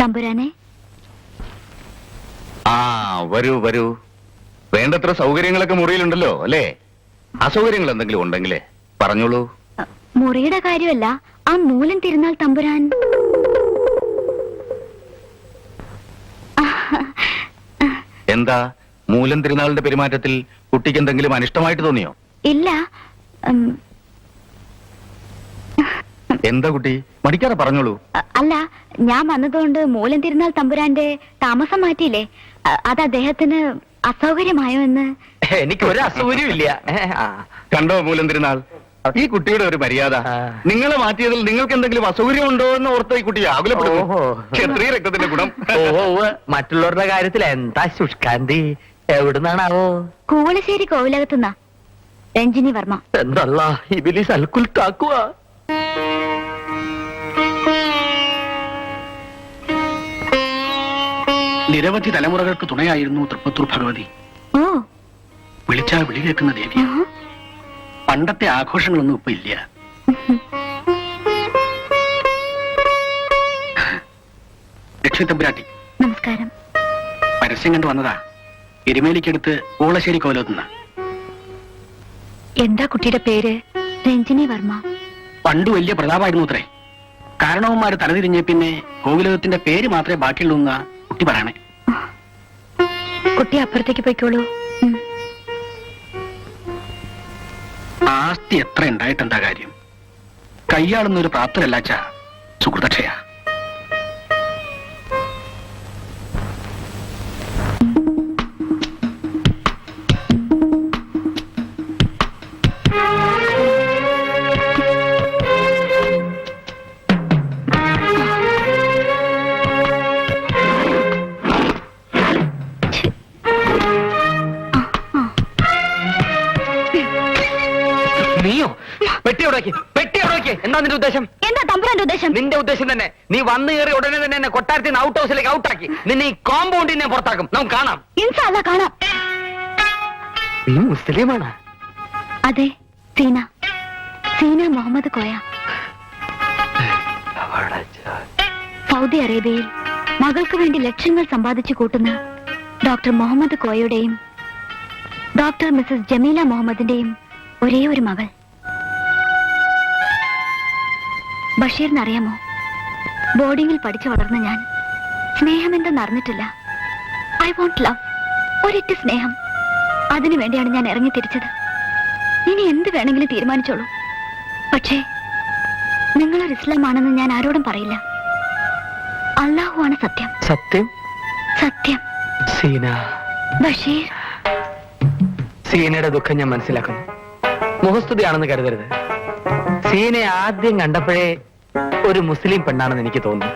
തമ്പുരാനെ. വരൂ വരൂ. വേണ്ടത്ര സൗകര്യങ്ങളൊക്കെ മുറിയിലുണ്ടല്ലോ അല്ലേ? അസൗകര്യങ്ങൾ എന്തെങ്കിലും ഉണ്ടെങ്കിലേ പറഞ്ഞോളൂ. മുറിയുടെ കാര്യമല്ല, ആ മൂലം തിരുനാൾ തമ്പുരാൻ. എന്താ, മൂലം തിരുനാളിന്റെ പെരുമാറ്റത്തിൽ കുട്ടിക്ക് എന്തെങ്കിലും അനിഷ്ടമായിട്ട് തോന്നിയോ? ഇല്ല. എന്താ കുട്ടി, മടിക്കാതെ പറഞ്ഞോളൂ. അല്ല, ഞാൻ വന്നതുകൊണ്ട് മൂലം തിരുനാൾ തമ്പുരാന്റെ താമസം മാറ്റിയില്ലേ, അത് അദ്ദേഹത്തിന് അസൗകര്യമായോ എന്ന്. എനിക്കൊരു അസൗകര്യമില്ല. കണ്ടോ മൂലം തിരുനാൾ, ഈ കുട്ടിയുടെ ഒരു മര്യാദ. നിങ്ങളെ മാറ്റിയതിൽ നിങ്ങൾക്ക് എന്തെങ്കിലും അസൗകര്യം ഉണ്ടോ എന്ന് ഓർത്ത ഈ കുട്ടി ആകുലപ്പെടുന്നു. ക്ഷത്രിയ രക്തത്തിന്റെ ഗുണം. മറ്റുള്ളവരുടെ കാര്യത്തിൽ എന്താ ശുഷ്കാന്തി? എവിടുന്നാണാവോ? കൂവളശ്ശേരി കോവിലകത്തുനിന്നാ. രഞ്ജിനി വർമ്മ. എന്തല്ല ഇബിലി സൽക്കുൽ താക്കുക. നിരവധി തലമുറകൾക്ക് തുണയായിരുന്നു തൃപ്പത്തൂർ ഭഗവതി. ഓ, വിളിച്ചാ വിളി കേൾക്കുന്ന ദേവിയ. പണ്ടത്തെ ആഘോഷങ്ങളൊന്നും ഇപ്പൊ ഇല്ല. ലക്ഷ്മി തമ്പുരാട്ടി. നമസ്കാരം. പരസ്യം കണ്ടു വന്നതാ. എരുമേലിക്കടുത്ത് ഓളശ്ശേരി കോലോത്തുന്ന. എന്താ കുട്ടിയുടെ പേര്? രഞ്ജിനി വർമ്മ. പണ്ട് വലിയ പ്രതാപമായിരുന്നു അത്രേ. കാരണവന്മാര് തലതിരിഞ്ഞ പിന്നെ കോവിലകത്തിന്റെ പേര് മാത്രമേ ബാക്കിയുള്ളൂ എന്നാ കുട്ടി പറയണേ. കുട്ടി അപ്പുറത്തേക്ക് പോയിക്കോളൂ. ആസ്തി എത്ര ഉണ്ടായിട്ടെന്താ കാര്യം? കൈയാളുന്ന ഒരു പ്രാപ്തരല്ലാച്ച സുഹൃതക്ഷയാ. നീയോ? പെട്ടിയോടാക്കി എന്താ നിന്റെ ഉദ്ദേശം? എന്താ തമ്പുരാന്റെ ഉദ്ദേശം? നിന്റെ ഉദ്ദേശം തന്നെ. നീ വന്നു കയറി ഉടനെ തന്നെ എന്നെ കൊട്ടാരത്തിൽ നിന്ന് ഔട്ട് ഹൗസിലേക്ക് ഔട്ടാക്കി. നിന്നെ ഈ കോമ്പൗണ്ടിൽ ഞാൻ പുറത്താക്കും. നമുക്ക് കാണാം. ഇൻഷാ കാണാം. നീ മുസ്ലിമാണ്? അതെ, സീന മുഹമ്മദ് കോയ. സൗദി അറേബ്യയിൽ മകൾക്ക് വേണ്ടി ലക്ഷങ്ങൾ സമ്പാദിച്ചു കൂട്ടുന്ന ഡോക്ടർ മുഹമ്മദ് കോയയുടെയും ഡോക്ടർ മിസസ് ജമീല മുഹമ്മദിന്റെയും ഒരേ ഒരു മകൾ. ബഷീറിനറിയാമോ, ബോർഡിങ്ങിൽ പഠിച്ചു വളർന്ന ഞാൻ സ്നേഹമെന്തെന്ന് അറിഞ്ഞിട്ടില്ല. ഐ വോണ്ട് ലവ്, ഒരിറ്റ് സ്നേഹം. അതിനു വേണ്ടിയാണ് ഞാൻ ഇറങ്ങി തിരിച്ചത്. ഇനി എന്ത് വേണമെങ്കിലും തീരുമാനിച്ചോളൂ. പക്ഷേ നിങ്ങളൊരു ഇസ്ലാമാണെന്ന് ഞാൻ ആരോടും പറയില്ല. അല്ലാഹുവാണ് സത്യം. സത്യം? സത്യം. സീന. ബഷീർ. സീനയുടെ ദുഃഖം ഞാൻ മനസ്സിലാക്കുന്നു. മുഖസ്തുതിയാണെന്ന് കരുതരുത്. സീനയെ ആദ്യം കണ്ടപ്പോഴേ ഒരു മുസ്ലിം പെണ്ണാണെന്ന് എനിക്ക് തോന്നുന്നു.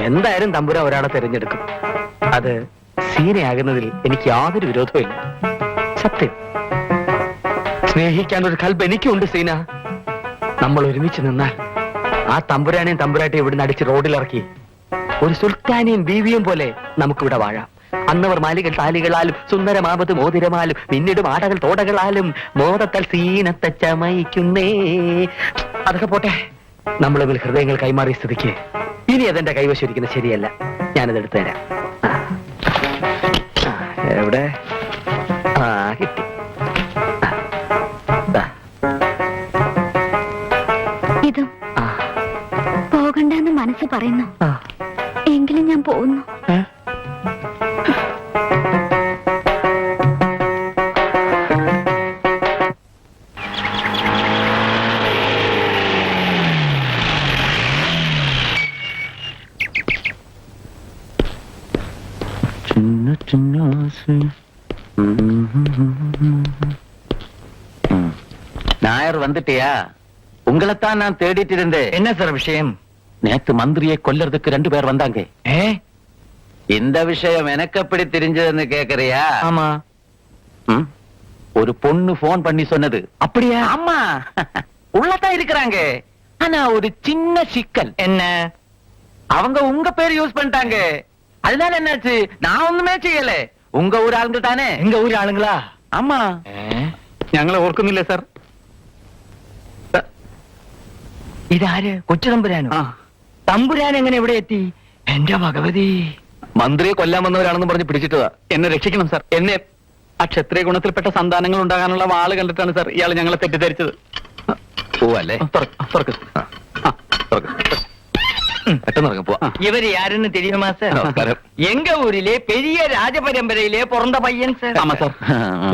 എന്തായാലും തമ്പുര ഒരാളെ തിരഞ്ഞെടുക്കും. അത് സീനയാകുന്നതിൽ എനിക്ക് യാതൊരു വിരോധവും ഇല്ല. സത്യം. സ്നേഹിക്കാൻ ഒരു കൽബ് എനിക്കുണ്ട് സീന. നമ്മൾ ഒരുമിച്ച് നിന്നാൽ ആ തമ്പുരാനെയും തമ്പുരാട്ടിയും ഇവിടുന്ന് അടിച്ച് റോഡിലിറക്കി ഒരു സുൽത്താനെയും ബീവിയും പോലെ നമുക്കിവിടെ വാഴാം. അന്നവർ മാലികൾ താലികളാലും സുന്ദരമാപത് മോതിരമാലും പിന്നീടും ആടകൾ തോടകളാലും മോദത്താൽ സീനത്തെ ചമയിക്കുന്നേ. അതൊക്കെ പോട്ടെ. നമ്മൾ തമ്മിൽ ഹൃദയങ്ങൾ കൈമാറിയ സ്ഥിതിക്ക് ഇനി അതെന്റെ കൈവശം ഇരിക്കുന്നത് ശരിയല്ല. ഞാനത് എടുത്തു തരാം. എവിടെ? കിട്ടി. ഇതും പോകണ്ടെന്ന് മനസ്സ് പറയുന്നു. എങ്കിലും ഞാൻ പോകുന്നു. நாயர் வந்துட்டியா? உங்களைத்தான் நான் தேடிட்டு இருந்தேன். என்ன சார் விஷயம்? நேத்து மந்திரியை கொல்லறதுக்கு 2 பேர் வந்தாங்க. இந்த விஷயம் எனக்கு எப்படி தெரிஞ்சதுன்னு கேக்குறியா? ஆமா. ஒரு பொண்ணு போன் பண்ணி சொன்னது. அப்படியா? ஆமா. உள்ளதான் இருக்கிறாங்க. ஆனா ஒரு சின்ன சிக்கல். என்ன? அவங்க உங்க பேர் யூஸ் பண்ணிட்டாங்க. அதனால என்னாச்சு? நான் ஒண்ணுமே செய்யல. உங்க ஊர் ஆளுங்க தானே? எங்க ஊர் ஆளுங்களா? ஆமா. ഞങ്ങളെ ഓർക്കുന്നില്ല സാർ. ഇതാര്? കൊച്ചു തമ്പുരാനോ? തമ്പുരാൻ എങ്ങനെ എവിടെ എത്തി? എന്റെ ഭഗവതി. മന്ത്രിയെ കൊല്ലാൻ വന്നവരാണെന്ന് പറഞ്ഞ് പിടിച്ചിട്ടതാ. എന്നെ രക്ഷിക്കണം സാർ. എന്നെ ആ ക്ഷത്രിയ ഗുണത്തിൽപ്പെട്ട സന്താനങ്ങൾ ഉണ്ടാകാനുള്ള വാള് കണ്ടിട്ടാണ് സാർ ഇയാൾ ഞങ്ങളെ തെറ്റിദ്ധരിച്ചത്. പോവല്ലേ? തുറക്ക്. പെട്ടെന്ന് ഇറങ്ങി പോവാ. இவர் யாருன்னு தெரியுமா சார்? நமஸ்காரம். எங்க ஊரிலே பெரிய ராஜ பரம்பரையிலே பிறந்த பையன் சார். ஆமா சார்.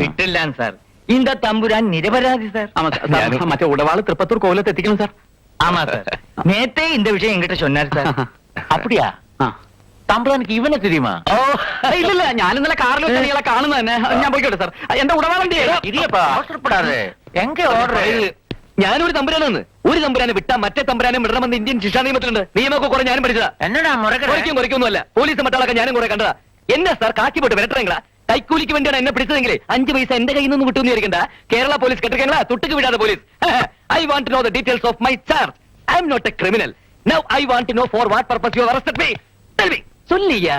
വിട്ടില്ലാൻ സാർ. இந்த തമ്പുരാൻ നിരപരാധി സാർ. ஆமா சார். മറ്റേ ഉടവാള് തൃപ്പത്തൂർ കോവിലത്ത് എത്തിക്കണം സാർ. ஆமா சார். நேத்தே இந்த விஷயம் என்கிட்ட சொன்னார் சார். அப்படியா? തമ്പുരാനിക്ക് ഇവനെ தெரியுமா? ഓ ഇല്ലില്ല, ഞാൻ ഇന്നലെ കാറിൽ നിങ്ങളെ കാണുന്ന തന്നെ. ഞാൻ പോയിക്കോട്ടെ സാർ. എന്റെ ഉടവാളുണ്ട്. അവസരപ്പെടാതെ എങ്ക ഓർഡർ? ഞാനൊരു തമ്പുരാനെന്ന്. ഒരു തമ്പുരാനെ വിട്ടാ മറ്റേ തമ്പുരാനെ വിടണമെന്ന് ഇന്ത്യൻ ശിക്ഷാ നിയമത്തിലുണ്ട്. നിയമമൊക്കെ കുറെ ഞാനും പഠിച്ചതാ. എന്നടാ കുറയ്ക്കൊന്നുമല്ല. പോലീസ് മറ്റാളൊക്കെ ഞാനും കുറെ കണ്ടതാ. എന്നാ സാർ കാക്കി പോട്ട് വരട്ടെങ്കിലാ? കൈക്കൂലിക്ക് വേണ്ടിയാണ് എന്നെ പിടിച്ചതെങ്കിൽ 5 പൈസ എന്റെ കയ്യിൽ നിന്ന് വിട്ടു വിചാരിക്കണ്ട. കേരള പോലീസ് കെട്ടിക്കങ്ങളാ തൊട്ടുക്ക് വിടാതെ police. I want to know the details of my charge. I am not a criminal. Now I want to know for what purpose you have arrested me. Tell me. சொல்லியா?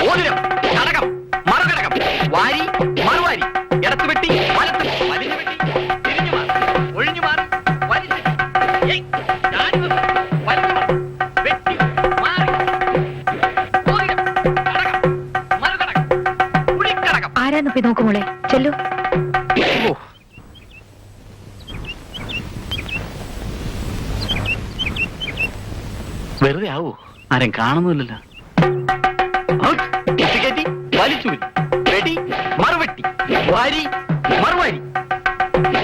ഓതിരം, കടകം, മറുകടകം, വാരി, മറുവാരി, ഇടത്ത് വെട്ടി, വലത്ത്, വലിഞ്ഞു വെട്ടി, തിരിഞ്ഞു മാറി, ഒഴിഞ്ഞു മാറി. ആരാന്ന് പോയി നോക്കുമോളെ, ചെല്ലു. വെറുതെ ആവൂ, ആരും കാണുന്നില്ലല്ലോ. വലിച്ചു വെടി മറുവെട്ടി വാരി മറുവാരി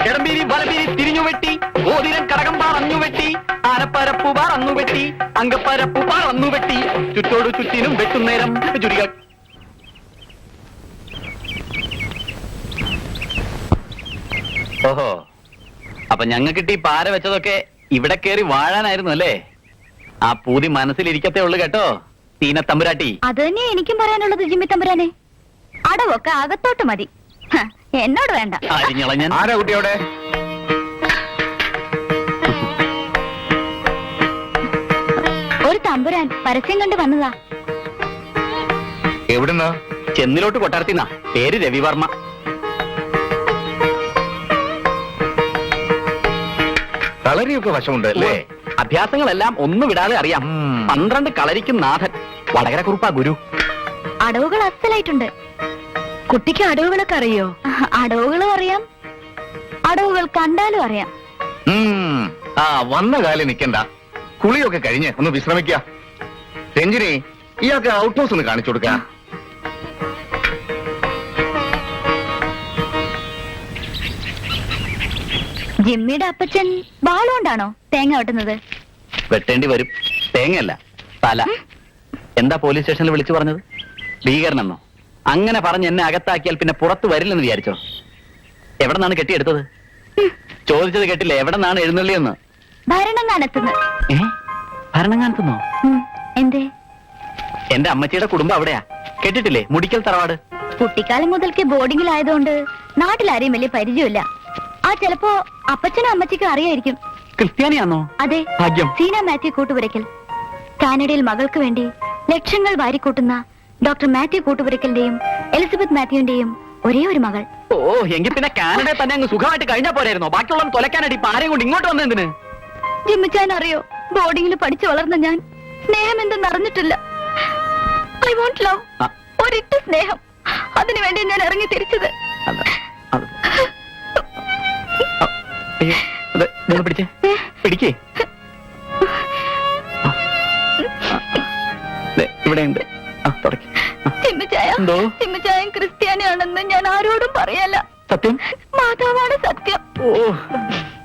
ഇടംപീരി വലപീരി തിരിഞ്ഞു വെട്ടി ഓതിരം കടകം പറന്നു വെട്ടി ആനപ്പരപ്പു പറന്നു വെട്ടി അങ്കപ്പരപ്പു പറന്നു വെട്ടി ചുറ്റോട് ചുറ്റിനും വെട്ടുന്നേരം ചുരിക. ഓഹോ, അപ്പൊ ഞങ്ങൾക്കിട്ട് ഈ പാര വെച്ചതൊക്കെ ഇവിടെ കേറി വാഴാനായിരുന്നു അല്ലേ? ആ പൂതി മനസ്സിലിരിക്കത്തേ ഉള്ളു കേട്ടോ തീന തമ്പുരാട്ടി. അത് തന്നെ എനിക്കും പറയാനുള്ളത് ജിമ്മി തമ്പുരാനെ. അടവൊക്കെ അകത്തോട്ട് മതി, എന്നോട് വേണ്ട. അരിഞ്ഞളഞ്ഞൻ ആരാ കുട്ടി അവിടെ? ഒരു തമ്പുരാൻ പരസ്യം കണ്ട് വന്നതാ. എവിടുന്നാ? ചെന്നിലോട്ട് കൊട്ടാരത്തിന്നാ, പേര് രവിവർമ്മ. കളരിയൊക്കെ വശമുണ്ട് അല്ലേ? അഭ്യാസങ്ങളെല്ലാം ഒന്നു വിടാതെ അറിയാം. 12 കളരിക്കും നാഥൻ. വടകര കുറുപ്പാ ഗുരു. അടവുകൾ അസലായിട്ടുണ്ട്. കുട്ടിക്ക് അടവുകളൊക്കെ അറിയോ? അടവുകളും അറിയാം, അടവുകൾ കണ്ടാലും അറിയാം. ആ വന്ന കാലം നിക്കണ്ട, കുളിയൊക്കെ കഴിഞ്ഞ് ഒന്ന് വിശ്രമിക്ക. രഞ്ജിനി, ഇയാൾക്ക് ഔട്ട് ഹൗസ് ഒന്ന് കാണിച്ചു കൊടുക്ക. ജിമ്മിയുടെ അപ്പച്ചൻ വാളുകൊണ്ടാണോ തേങ്ങ വെട്ടുന്നത്? വെട്ടേണ്ടി വരും. തേങ്ങയല്ല, തല. എന്താ പോലീസ് സ്റ്റേഷനിൽ വിളിച്ചു പറഞ്ഞത്? ഭീകരനെന്നോ? അങ്ങനെ പറഞ്ഞ് എന്നെ അകത്താക്കിയാൽ പിന്നെ പുറത്തു വരില്ലെന്ന് വിചാരിച്ചോ? എവിടെ നിന്നാണ് കെട്ടിയെടുത്തത്? ചോദിച്ചത് കേട്ടില്ലേ, എവിടെ നിന്നാണ് എഴുന്നള്ളിയെന്ന്? ഭരണങ്ങാനത്തുനിന്ന്. ഭരണങ്ങാനത്തുന്നോ? എന്തേ? എന്റെ അമ്മച്ചിയുടെ കുടുംബം അവിടെയാ. കേട്ടിട്ടില്ലേ, മുടിക്കൽ തറവാട്? കുട്ടിക്കാലം മുതൽക്ക് ബോർഡിങ്ങിലായതുകൊണ്ട് നാട്ടിലാരെയും വലിയ പരിചയമില്ല. ആ ചിലപ്പോ അപ്പച്ചനും അമ്മച്ചിക്കും അറിയായിരിക്കും. ക്രിസ്ത്യാനിയാണോ? അതെ, ഭാഗ്യം. സീന മാത്യു കൂട്ടുപുരയ്ക്കൽ. കാനഡയിൽ മകൾക്ക് വേണ്ടി ലക്ഷങ്ങൾ വാരിക്കൂട്ടുന്ന ഡോക്ടർ മാത്യു കൂട്ടുപുരയ്ക്കലിന്റെയും എലിസബത്ത് മാത്യുവിന്റെയും ഒരേ ഒരു മകൾ. ഓ, എങ്കിൽ പിന്നെ കാനഡയിൽ തന്നെ അങ്ങ് സുഖമായിട്ട് കഴിഞ്ഞാ പോരായിരുന്നോ? ബാക്കിയുള്ള തൊലക്കാനായിട്ട് ഇപ്പൊ ആരെയും കൊണ്ട് ഇങ്ങോട്ട് വന്നെന്തിന്? ജിമ്മിച്ചാൻ അറിയോ, ബോർഡിങ്ങിൽ പഠിച്ചു വളർന്ന ഞാൻ സ്നേഹം എന്തെന്ന് അറിഞ്ഞിട്ടില്ല. I won't love. ഒരിട്ട് സ്നേഹം, അതിനുവേണ്ടി ഞാൻ ഇറങ്ങി തിരിച്ചത്. പിടിച്ചേ, പിടിക്കേ. ഇവിടെ ഉണ്ട്. എന്തോ? ജിമ്മിച്ചായൻ ക്രിസ്ത്യാനിയാണെന്ന് ഞാൻ ആരോടും പറയല്ല. സത്യം? മാതാവാണ് സത്യം. ഓ,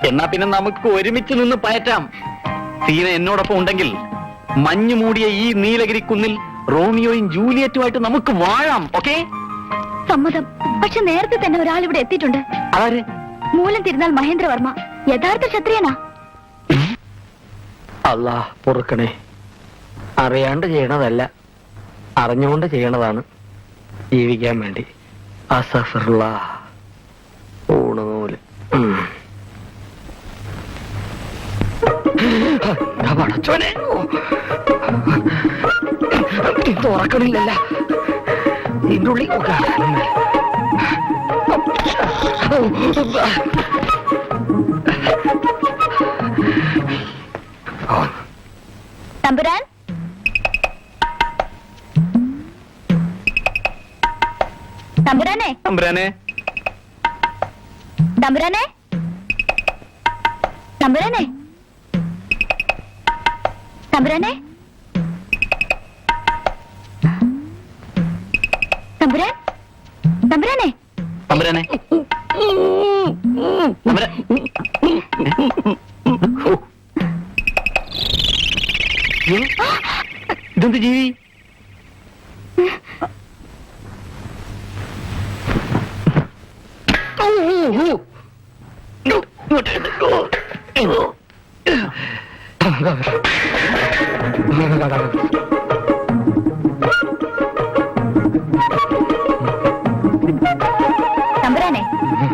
എന്നാ പിന്നെ നമുക്ക് ഒരുമിച്ച് നിന്ന് പയറ്റാം. സീന എന്നോടൊപ്പം ഉണ്ടെങ്കിൽ മഞ്ഞു മൂടിയ ഈ നീലഗിരി കുന്നിൽ റോമിയോയും ജൂലിയറ്റുമായിട്ട് നമുക്ക് വാഴാം. ഓക്കെ? സമ്മതം. പക്ഷെ നേരത്തെ തന്നെ ഒരാൾ ഇവിടെ എത്തിയിട്ടുണ്ട്. അതാര്? മൂലം തിരുനാൾ മഹേന്ദ്രവർമ്മ. യഥാർത്ഥ ക്ഷത്രിയനാ. അല്ലാ പൊറുക്കണേ, അറിയാണ്ട് ചെയ്യണതല്ല, അറിഞ്ഞുകൊണ്ട് ചെയ്യണതാണ് ജീവിക്കാൻ വേണ്ടി. അസഫറുള്ള ഊണുനൂല്. പടച്ചോനെ, തുറക്കണില്ലല്ല ഇതിന്റെ ഉള്ളിൽ. തമ്പുരാൻ, തമ്പുരാനെ, തമ്പുരാനെ, തമ്പുരാനെ, തമ്പുരാനെ, തമ്പുരാനെ, തമ്പുരാൻ, തമ്പുരാനെ, തമ്പുരാനെ, ഇതെന്ത് ജീവി? തമ്പുരാനെ,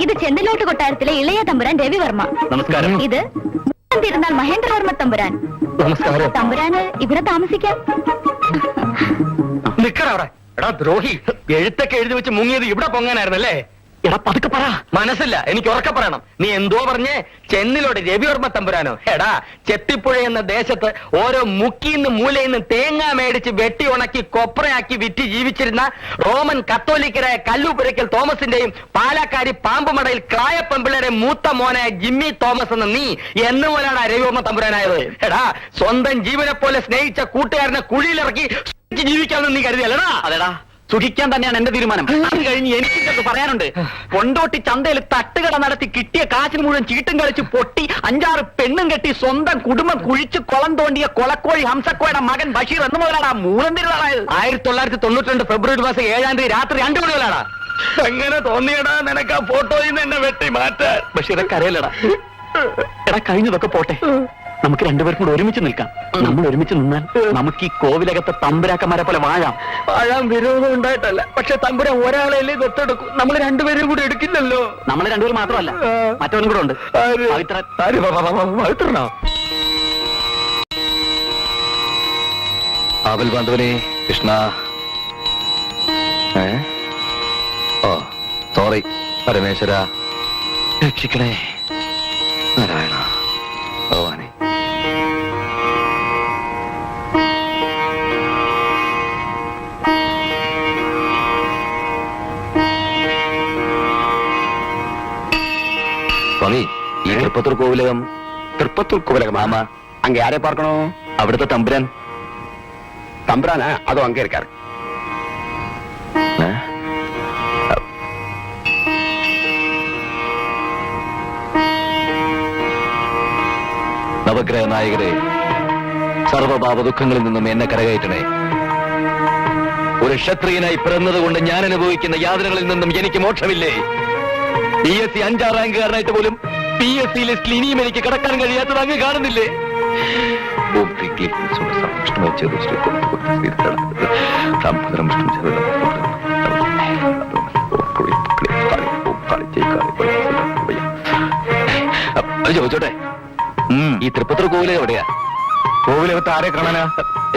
ഇത് ചെന്തലോട്ട് കൊട്ടാരത്തിലെ ഇളയ തമ്പുരാൻ രവിവർമ്മ. നമസ്കാരം. ഇത് തിരുനാൾ മഹേന്ദ്രവർമ്മ തമ്പുരാൻ. നമസ്കാരം. തമ്പുരാന് ഇവിടെ താമസിക്കാം. നിക്കറ അവിടെ. എടാ ദ്രോഹി, എഴുത്തൊക്കെ എഴുതി വെച്ച് മുങ്ങിയത് ഇവിടെ പൊങ്ങാനായിരുന്നല്ലേ? എടാ പതുക്കെ പറ. മനസ്സില്ല, എനിക്ക് ഉറക്കെ പറയണം. നീ എന്തോ പറഞ്ഞേ? ചെന്നിലോട് രവിവർമ്മ തമ്പുരാനോ? എടാ, ചെത്തിപ്പുഴ എന്ന ദേശത്ത് ഓരോ മുക്കിന്ന് മൂലയിന്ന് തേങ്ങ മേടിച്ച് വെട്ടി ഉണക്കി കൊപ്രയാക്കി വിറ്റ് ജീവിച്ചിരുന്ന റോമൻ കത്തോലിക്കരായ കല്ലൂപുരയ്ക്കൽ തോമസിന്റെയും പാലക്കാരി പാമ്പുമടയിൽ ക്രായപ്പെമ്പിളയുടെ മൂത്ത മോനായ ജിമ്മി തോമസ് എന്ന നീ എന്ന് പോലാണ് രവിവർമ്മ തമ്പുരാനായത്? എടാ, സ്വന്തം ജീവനെ പോലെ സ്നേഹിച്ച കൂട്ടുകാരനെ കുഴിയിലിറക്കി ജീവിക്കാമെന്ന് നീ കരുതിയല്ലടാ? അതെടാ, സുഖിക്കാൻ തന്നെയാണ് എന്റെ തീരുമാനം. അത് കഴിഞ്ഞ് എനിക്കിതൊക്കെ പറയാനുണ്ട്. കൊണ്ടോട്ടി ചന്തയിൽ തട്ടുകട നടത്തി കിട്ടിയ കാശിന് മുഴുവൻ ചീട്ടും കളിച്ച് പൊട്ടി 5-6 പെണ്ണും കെട്ടി സ്വന്തം കുടുംബം കുഴിച്ച് കുളം തോണ്ടിയ കൊളക്കോഴി ഹംസക്കോയുടെ മകൻ ബഷീർ എന്ന് മുതലാടാ മൂലന്തിരുന്നാളായത്. 1992 ഫെബ്രുവരി മാസം 7-ാം തീയതി രാത്രി 2 മണി മുതലാടാ. എങ്ങനെ തോന്നിയടാ നിനക്ക് ആ ഫോട്ടോയിൽ നിന്ന് എന്നെ വെട്ടി മാറ്റാൻ? ബഷീറെ കരയിലടാ. എടാ, കഴിഞ്ഞതൊക്കെ പോട്ടെ, നമുക്ക് രണ്ടുപേർക്കും കൂടെ ഒരുമിച്ച് നിൽക്കാം. നമ്മൾ ഒരുമിച്ച് നിന്നാൽ നമുക്ക് ഈ കോവിലകത്തെ തമ്പുരാക്കന്മാരെ പോലെ വാഴാം. വിരോധം ഉണ്ടായിട്ടല്ല, പക്ഷെ തമ്പുരാൻ ഒരാളെയല്ലേ ദത്തെടുക്കും. നമ്മൾ രണ്ടുപേരും കൂടെ എടുക്കില്ലല്ലോ. നമ്മൾ രണ്ടുപേരും മാത്രമല്ല, മറ്റവനും കൂടെ ഉണ്ട്. പവിത്രനോ? ആവൽ ബാന്ധവനെ കൃഷ്ണ. ഓ സോറി പരമേശ്വര, രക്ഷിക്കണേ നാരായണ ഭഗവാനെ. സ്വാമി, ഈ തൃപ്പത്തൂർ കോവിലകം. திருப்பத்தூர் கோவிலகம். ஆமா. அங்க யாரை பார்க்கணும்? അവിടുത്തെ തമ്പുരാൻ. தம்புரானா? அதோ அங்கே இருக்காரு. ഏ? നവഗ്രഹ നായകരെ, സർവപാപ ദുഃഖങ്ങളിൽ നിന്നും എന്നെ കരകയറ്റണേ. ഒരു ക്ഷത്രിയനായി പിറന്നതുകൊണ്ട് ഞാൻ അനുഭവിക്കുന്ന യാതനകളിൽ നിന്നും എനിക്ക് മോക്ഷമില്ലേ? PSC 5-6 റാങ്കുകാരനായിട്ട് പോലും PSC ലിസ്റ്റിൽ ഇനിയും എനിക്ക് കടക്കാൻ കഴിയാത്തത് അങ്ങ് കാണുന്നില്ലേ? ചോദിച്ചോട്ടെ, ഈ തൃപ്പത്തൂർ കോവിലകം എവിടെയാ? கோவிலகத்தை ആരെ കാണാനാ?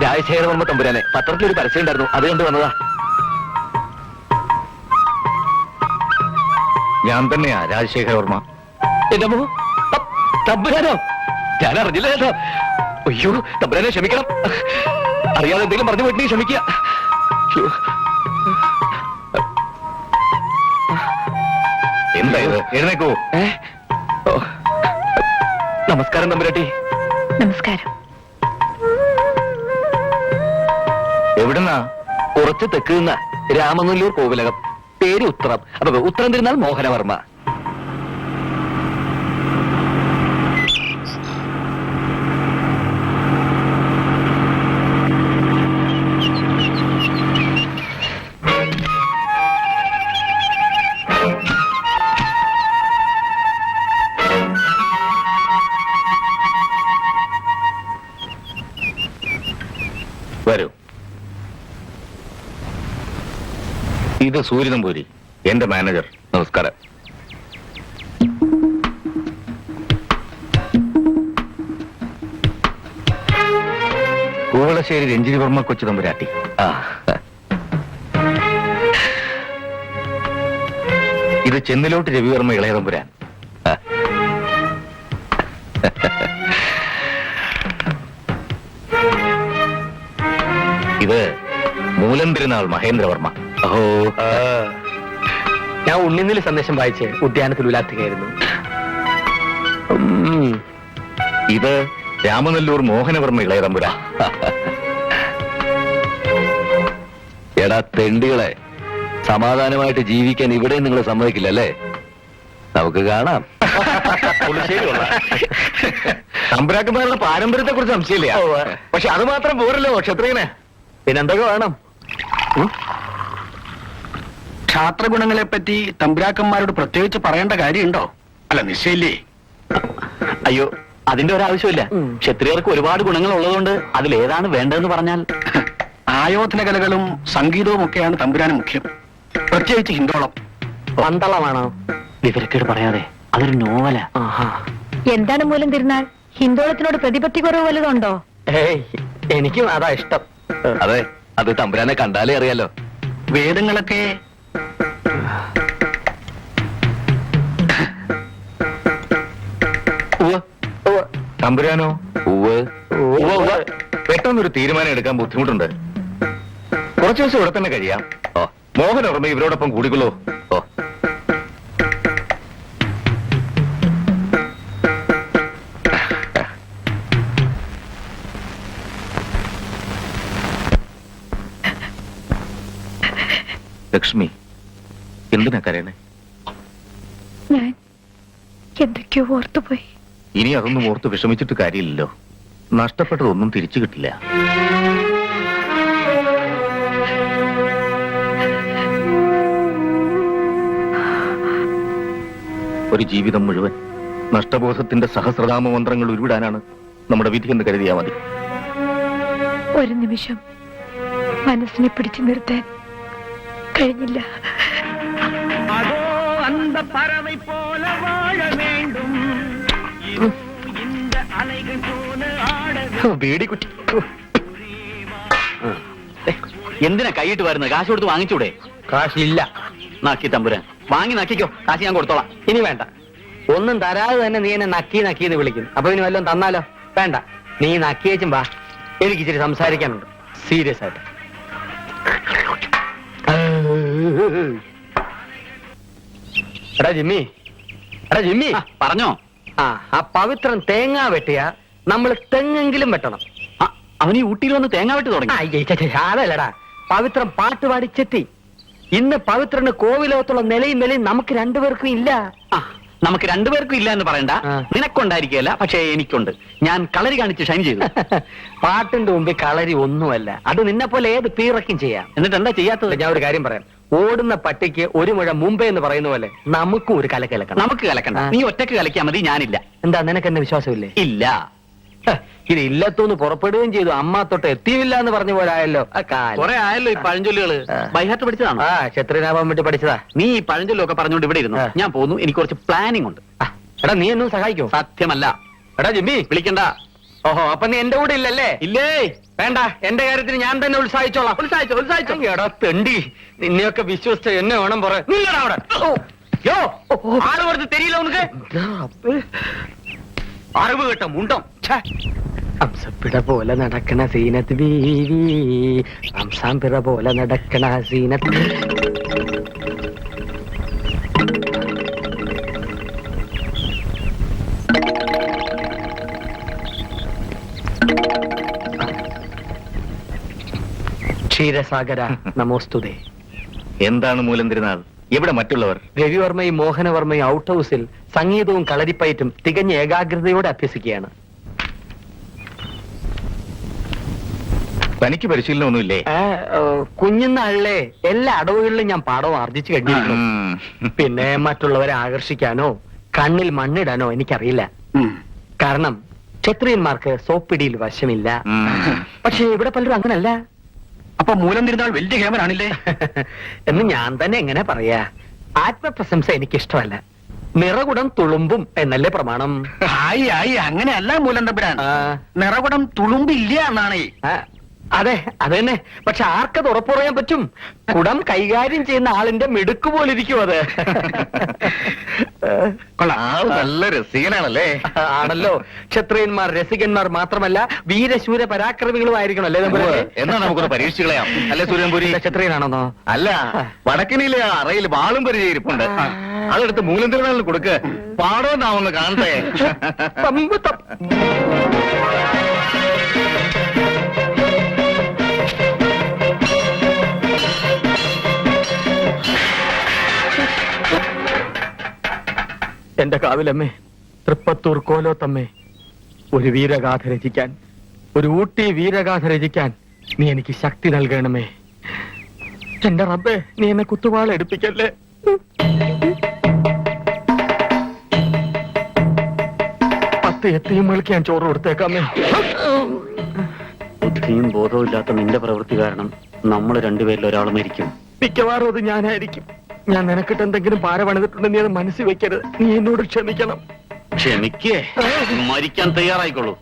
രാജശേഖരവർമ്മ തമ്പുരാനെ. പത്രത്തിൽ ഒരു പരസ്യം ഉണ്ടായിരുന്നു, അത് കണ്ടു വന്നതാ. ഞാൻ തന്നെയാ രാജശേഖരവർമ്മ. എന്റെ മോ തമ്പുരാനോ? ഞാൻ അറിഞ്ഞില്ല കേട്ടോ. അയ്യോ തമ്പുരാനെ, ക്ഷമിക്കണം. അറിയാതെ എന്തെങ്കിലും പറഞ്ഞു പോയിട്ട് ക്ഷമിക്കുക. എന്താ ഇത്? എഴുന്നേക്കൂ. നമസ്കാരം തമ്പുരാട്ടി. നമസ്കാരം. എവിടുന്നാ? കുറച്ച് തെക്ക് നിന്ന രാമനല്ലൂർ കോവിലകം. പേര് ഉത്രം. അപ്പൊ ഉത്രം തിരുനാൾ മോഹനവർമ്മ. വരൂ. ഇത് സൂര്യനമ്പൂരി, എന്റെ മാനേജർ. നമസ്കാരം. കൂവളശ്ശേരി രഞ്ജിനിവർമ്മ കൊച്ചു തമ്പുരാട്ടി. ആ, ഇത് ചെന്നിലോട്ട് രവിവർമ്മ ഇളയ തമ്പുരാൻ. ഇത് മൂലം തിരുനാൾ മഹേന്ദ്രവർമ്മ. ഓ, ഞാൻ ഉണ്ണിന്നിൽ സന്ദേശം വായിച്ച് ഉദ്യാനത്തിൽ ഉലാത്തുകയായിരുന്നു. ഇത് രാമനല്ലൂർ മോഹനവർമ്മ ഇളയ തമ്പുരാൻ. എടാ തെണ്ടികളെ, സമാധാനമായിട്ട് ജീവിക്കാൻ ഇവിടെ നിങ്ങൾ സമ്മതിക്കില്ല അല്ലേ? നമുക്ക് കാണാം. തമ്പുരാക്കന്മാരുടെ പാരമ്പര്യത്തെ കുറിച്ച് സംശയമില്ല. പക്ഷെ അത് മാത്രം പോരല്ലോ ക്ഷത്രിയന്. പിന്നെന്തൊക്കെ വേണം? ക്ഷാത്രഗുണങ്ങളെ പറ്റി തമ്പുരാക്കന്മാരോട് പ്രത്യേകിച്ച് പറയേണ്ട കാര്യമുണ്ടോ? അല്ല, നിശ്ചയില്ലേ? അയ്യോ, അതിന്റെ ഒരാവശ്യമില്ല. ക്ഷത്രിയർക്ക് ഒരുപാട് ഗുണങ്ങൾ ഉള്ളതുകൊണ്ട് അതിലേതാണ് വേണ്ടതെന്ന് പറഞ്ഞാൽ. ആയോധന കലകളും സംഗീതവും ഒക്കെയാണ് തമ്പുരാന് മുഖ്യം, പ്രത്യേകിച്ച് ഹിന്ദോളം. പന്തളമാണോ? വിവരക്കേട് പറയാതെ, അതൊരു നോവല. എന്താണ് മൂലം തിരുനാൾ? ഹിന്ദോളത്തിനോട് പ്രതിപത്തി കുറവ് വല്ലതുണ്ടോ? ഏയ്, എനിക്കും അതാ ഇഷ്ടം. അതെ, അത് തമ്പുരാനെ കണ്ടാലേ അറിയാലോ. വേദങ്ങളൊക്കെ തമ്പുരാനോ? ഉവ് പെട്ടെന്നൊരു തീരുമാനം എടുക്കാൻ ബുദ്ധിമുട്ടുണ്ട്. കുറച്ചു ദിവസം ഇവിടെ തന്നെ കഴിയാം. ഓ മോഹനോർമ്മ ഇവരോടൊപ്പം കൂടിക്കൊള്ളൂ. ഓ ലക്ഷ്മി, എന്തിനാ കരയണേ? ഞാൻ എന്തൊക്കെയോ ഓർത്തുപോയി. ഇനി അതൊന്നും ഓർത്ത് വിഷമിച്ചിട്ട് കാര്യമില്ലല്ലോ. നഷ്ടപ്പെട്ടതൊന്നും തിരിച്ചു കിട്ടില്ല. ഒരു ജീവിതം മുഴുവൻ നഷ്ടബോധത്തിന്റെ സഹസ്രനാമ മന്ത്രങ്ങൾ ഉരുവിടാനാണ് നമ്മുടെ വിധി എന്ന് കരുതിയാ മതി. ഒരു നിമിഷം മനസ്സിനെ പിടിച്ചു നിർത്താൻ കഴിഞ്ഞില്ല. அதோ அந்த பறவை போல வாழ வேண்டும், இந்த அலைகள் போல ஆட പേടിക്കുട്ടി. എന്തിനാ കൈയിട്ട് വരുന്നത്? കാശ് കൊടുത്ത് വാങ്ങിച്ചൂടെ? കാശില്ല. നക്കി തമ്പുരാൻ, വാങ്ങി നക്കിക്കോ, കാശ് ഞാൻ കൊടുത്തോളാം. ഇനി വേണ്ട. ഒന്നും തരാതെ തന്നെ നീ എന്നെ നക്കി നക്കിന്ന് വിളിക്കുന്നു. അപ്പൊ ഇനി വല്ലതും തന്നാലോ? വേണ്ട, നീ നക്കിയേച്ചും വാ, എനിക്ക് ഇച്ചിരി സംസാരിക്കാനുണ്ട്, സീരിയസ് ആയിട്ട്. എടാ ജിമ്മി, എടാ ജിമ്മി, പറഞ്ഞോ. ആ പവിത്രൻ തേങ്ങ വെട്ടിയ നമ്മൾ തെങ്ങെങ്കിലും വെട്ടണം. അവന് ഈ ഊട്ടിയിൽ വന്ന് തേങ്ങ വെട്ടി തുടങ്ങി. അതല്ലടാ, പവിത്രൻ പാട്ട് പാടിച്ചെത്തി. ഇന്ന് പവിത്രന് കോവിലോകത്തുള്ള നിലയും നമുക്ക് രണ്ടുപേർക്കും ഇല്ല. നമുക്ക് രണ്ടുപേർക്കും ഇല്ല എന്ന് പറയണ്ട. നിനക്കൊണ്ടായിരിക്കല്ല, പക്ഷേ എനിക്കുണ്ട്. ഞാൻ കളരി കാണിച്ച് ഷൈൻ ചെയ്തു. പാട്ടിന്റെ മുമ്പിൽ കളരി ഒന്നുമല്ല. അത് നിന്നെ പോലെ ഏത് പീറക്കും ചെയ്യാം. എന്നിട്ട് എന്താ ചെയ്യാത്തത്? ഞാൻ ഒരു കാര്യം പറയാം. ഓടുന്ന പട്ടിക്ക് ഒരു മുഴ മുമ്പേ എന്ന് പറയുന്ന പോലെ നമുക്കും ഒരു കലക്കണം. നമുക്ക് കലക്കണ്ട. നീ ഒറ്റക്ക് കലക്കിയാ മതി, ഞാനില്ല. എന്താ, നിനക്ക് എന്നെ വിശ്വാസമില്ലേ? ഇല്ല. ഇത് ഇല്ലത്തോന്ന് പുറപ്പെടുകയും ചെയ്തു. അമ്മ തൊട്ട് എത്തിയില്ല എന്ന് പറഞ്ഞ പോലെ ആയല്ലോ. കുറെ ആയല്ലോ ഈ പഴഞ്ചൊല്ലുകള്. ബൈഹാർട്ട് പഠിച്ചതാണ്. ക്ഷത്രിയനാവാൻ വേണ്ടി പഠിച്ചതാ. നീ ഈ പഴഞ്ചൊല്ലൊക്കെ പറഞ്ഞുകൊണ്ട് ഇവിടെ ഇരുന്നു. ഞാൻ പോന്നു, എനിക്ക് കുറച്ച് പ്ലാനിങ് ഉണ്ട്. എടാ, നീ എന്നും സഹായിക്കോ? സത്യമല്ല. എടാ ജിമ്മി, വിളിക്കണ്ട. ഓഹോ, അപ്പൊ നീ എന്റെ കൂടെ ഇല്ലല്ലേ? ഇല്ലേ, വേണ്ട. എന്റെ കാര്യത്തിന് ഞാൻ തന്നെ ഉത്സാഹിച്ചോളാം. ഉത്സാഹിച്ചോ. എടാ തെണ്ടി, നിന്നെയൊക്കെ വിശ്വസിച്ച എന്നെ വേണം പറയാൻ. നില്ലടാ അവിടെ. യോ, ആള് കുറച്ച് തെരിയില്ല ഉനക്ക്. അറിവ് കേട്ടോ മുണ്ടം. ഹംസപ്പിട പോലെ നടക്കണ സീനത്ത് ബീവി, ഹംസാമ്പിറ പോലെ നടക്കണ സീനത്ത്. ക്ഷീരസാഗര നമോസ്തുതേ. എന്താണ് മൂലം തിരുനാൾ? എവിടെ മറ്റുള്ളവർ? രവിവർമ്മയും മോഹനവർമ്മയും ഔട്ട് ഹൗസിൽ സംഗീതവും കളരിപ്പയറ്റും തികഞ്ഞ ഏകാഗ്രതയോടെ അഭ്യസിക്കുകയാണ്. തനിക്ക് പരിശീലനമൊന്നുമില്ലേ? കുഞ്ഞുനാളിലെ എല്ലാ അടവുകളിലും ഞാൻ പാഠവും ആർജിച്ചു കഴിഞ്ഞിരുന്നു. പിന്നെ മറ്റുള്ളവരെ ആകർഷിക്കാനോ കണ്ണിൽ മണ്ണിടാനോ എനിക്കറിയില്ല. കാരണം ക്ഷത്രിയന്മാർക്ക് സോപ്പിടിയിൽ വശമില്ല. പക്ഷെ ഇവിടെ പലരും അങ്ങനല്ല. അപ്പൊ മൂലം തിരുന്നാൾ വലിയ ക്യാമറാണില്ലേ? എന്ന് ഞാൻ തന്നെ എങ്ങനെ പറയാ? ആത്മപ്രശംസ എനിക്കിഷ്ടമല്ല. നിറകുടം തുളുമ്പും എന്നല്ലേ പ്രമാണം? അങ്ങനെയല്ല മൂലം തമ്പുരാൻ. നിറകുടം തുളുമ്പില്ല എന്നാണ്. അതെ, അതന്നെ. പക്ഷെ ആർക്കത് ഉറപ്പ് പറയാൻ പറ്റും? കുടം കൈകാര്യം ചെയ്യുന്ന ആളിന്റെ മിടുക്ക് പോലിരിക്കും അത്. നല്ല രസികനാണല്ലേ? ആണല്ലോ. ക്ഷത്രിയന്മാർ രസികന്മാർ മാത്രമല്ല, വീരശൂര പരാക്രമികളും ആയിരിക്കണം അല്ലേ? എന്നാ നമുക്കൊന്ന് പരീക്ഷിച്ചു കളയാം. അല്ലേ സൂര്യൻപുരി? ക്ഷത്രിയനാണെന്നോ? അല്ല, വടക്കനിലെ അറയിൽ വാളും പരിചയിരിപ്പുണ്ട്. അതെടുത്ത് മൂലം തിരുനാളിന് കൊടുക്ക്. പാടോന്നാവുന്ന കാണട്ടെ. എന്റെ കാവിലമ്മേ, തൃപ്പത്തൂർ കോലോത്തമ്മേ, ഒരു വീരഗാഥ രചിക്കാൻ, ഒരു ഊട്ടി വീരഗാഥ രചിക്കാൻ നീ എനിക്ക് ശക്തി നൽകണമേ. എന്റെ റബ്ബേ, നീ എന്നെ കുത്തുവാള എടുപ്പിക്കല്ലേ. എത്തിയും വിളിക്ക് ഞാൻ ചോറ് കൊടുത്തേക്കാമേ. ബുദ്ധിയും ബോധവും ഇല്ലാത്ത നിന്റെ പ്രവൃത്തി കാരണം നമ്മൾ രണ്ടുപേരിൽ ഒരാൾ മരിക്കും. മിക്കവാറും അത് ഞാനായിരിക്കും. ഞാൻ നിനക്കിട്ട് എന്തെങ്കിലും പാര പണിതിട്ടുണ്ടെന്ന് നീ അത് മനസ്സിൽ വെക്കരുത്. നീ എന്നോട് ക്ഷമിക്കണം. ക്ഷമിക്കേ, മരിക്കാൻ തയ്യാറായിക്കോളൂ.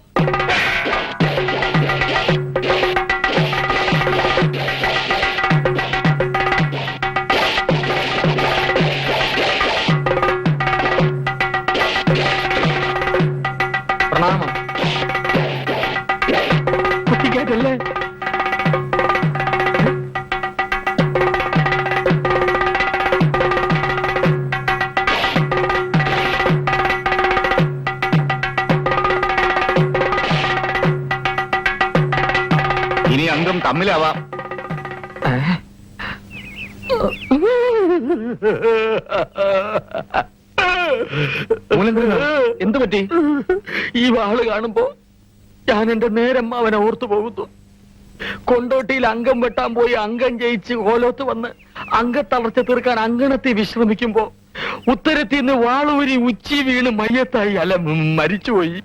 പ്രണാമം. തമ്മിലാവാം. എന്തു പറ്റി? ഈ വാള് കാണുമ്പോ ഞാൻ എന്റെ നേരം അവനെ ഓർത്തു പോകുന്നു. കൊണ്ടോട്ടിയിൽ അംഗം വെട്ടാൻ പോയി അംഗം ജയിച്ച് കോലോത്ത് വന്ന് അംഗത്തളർച്ച തീർക്കാൻ അങ്കണത്തിൽ വിശ്രമിക്കുമ്പോ ഉത്തരത്തിൽ നിന്ന് വാളൂരി ഉച്ചി വീണ് മയ്യത്തായി അല്ല മരിച്ചുപോയി.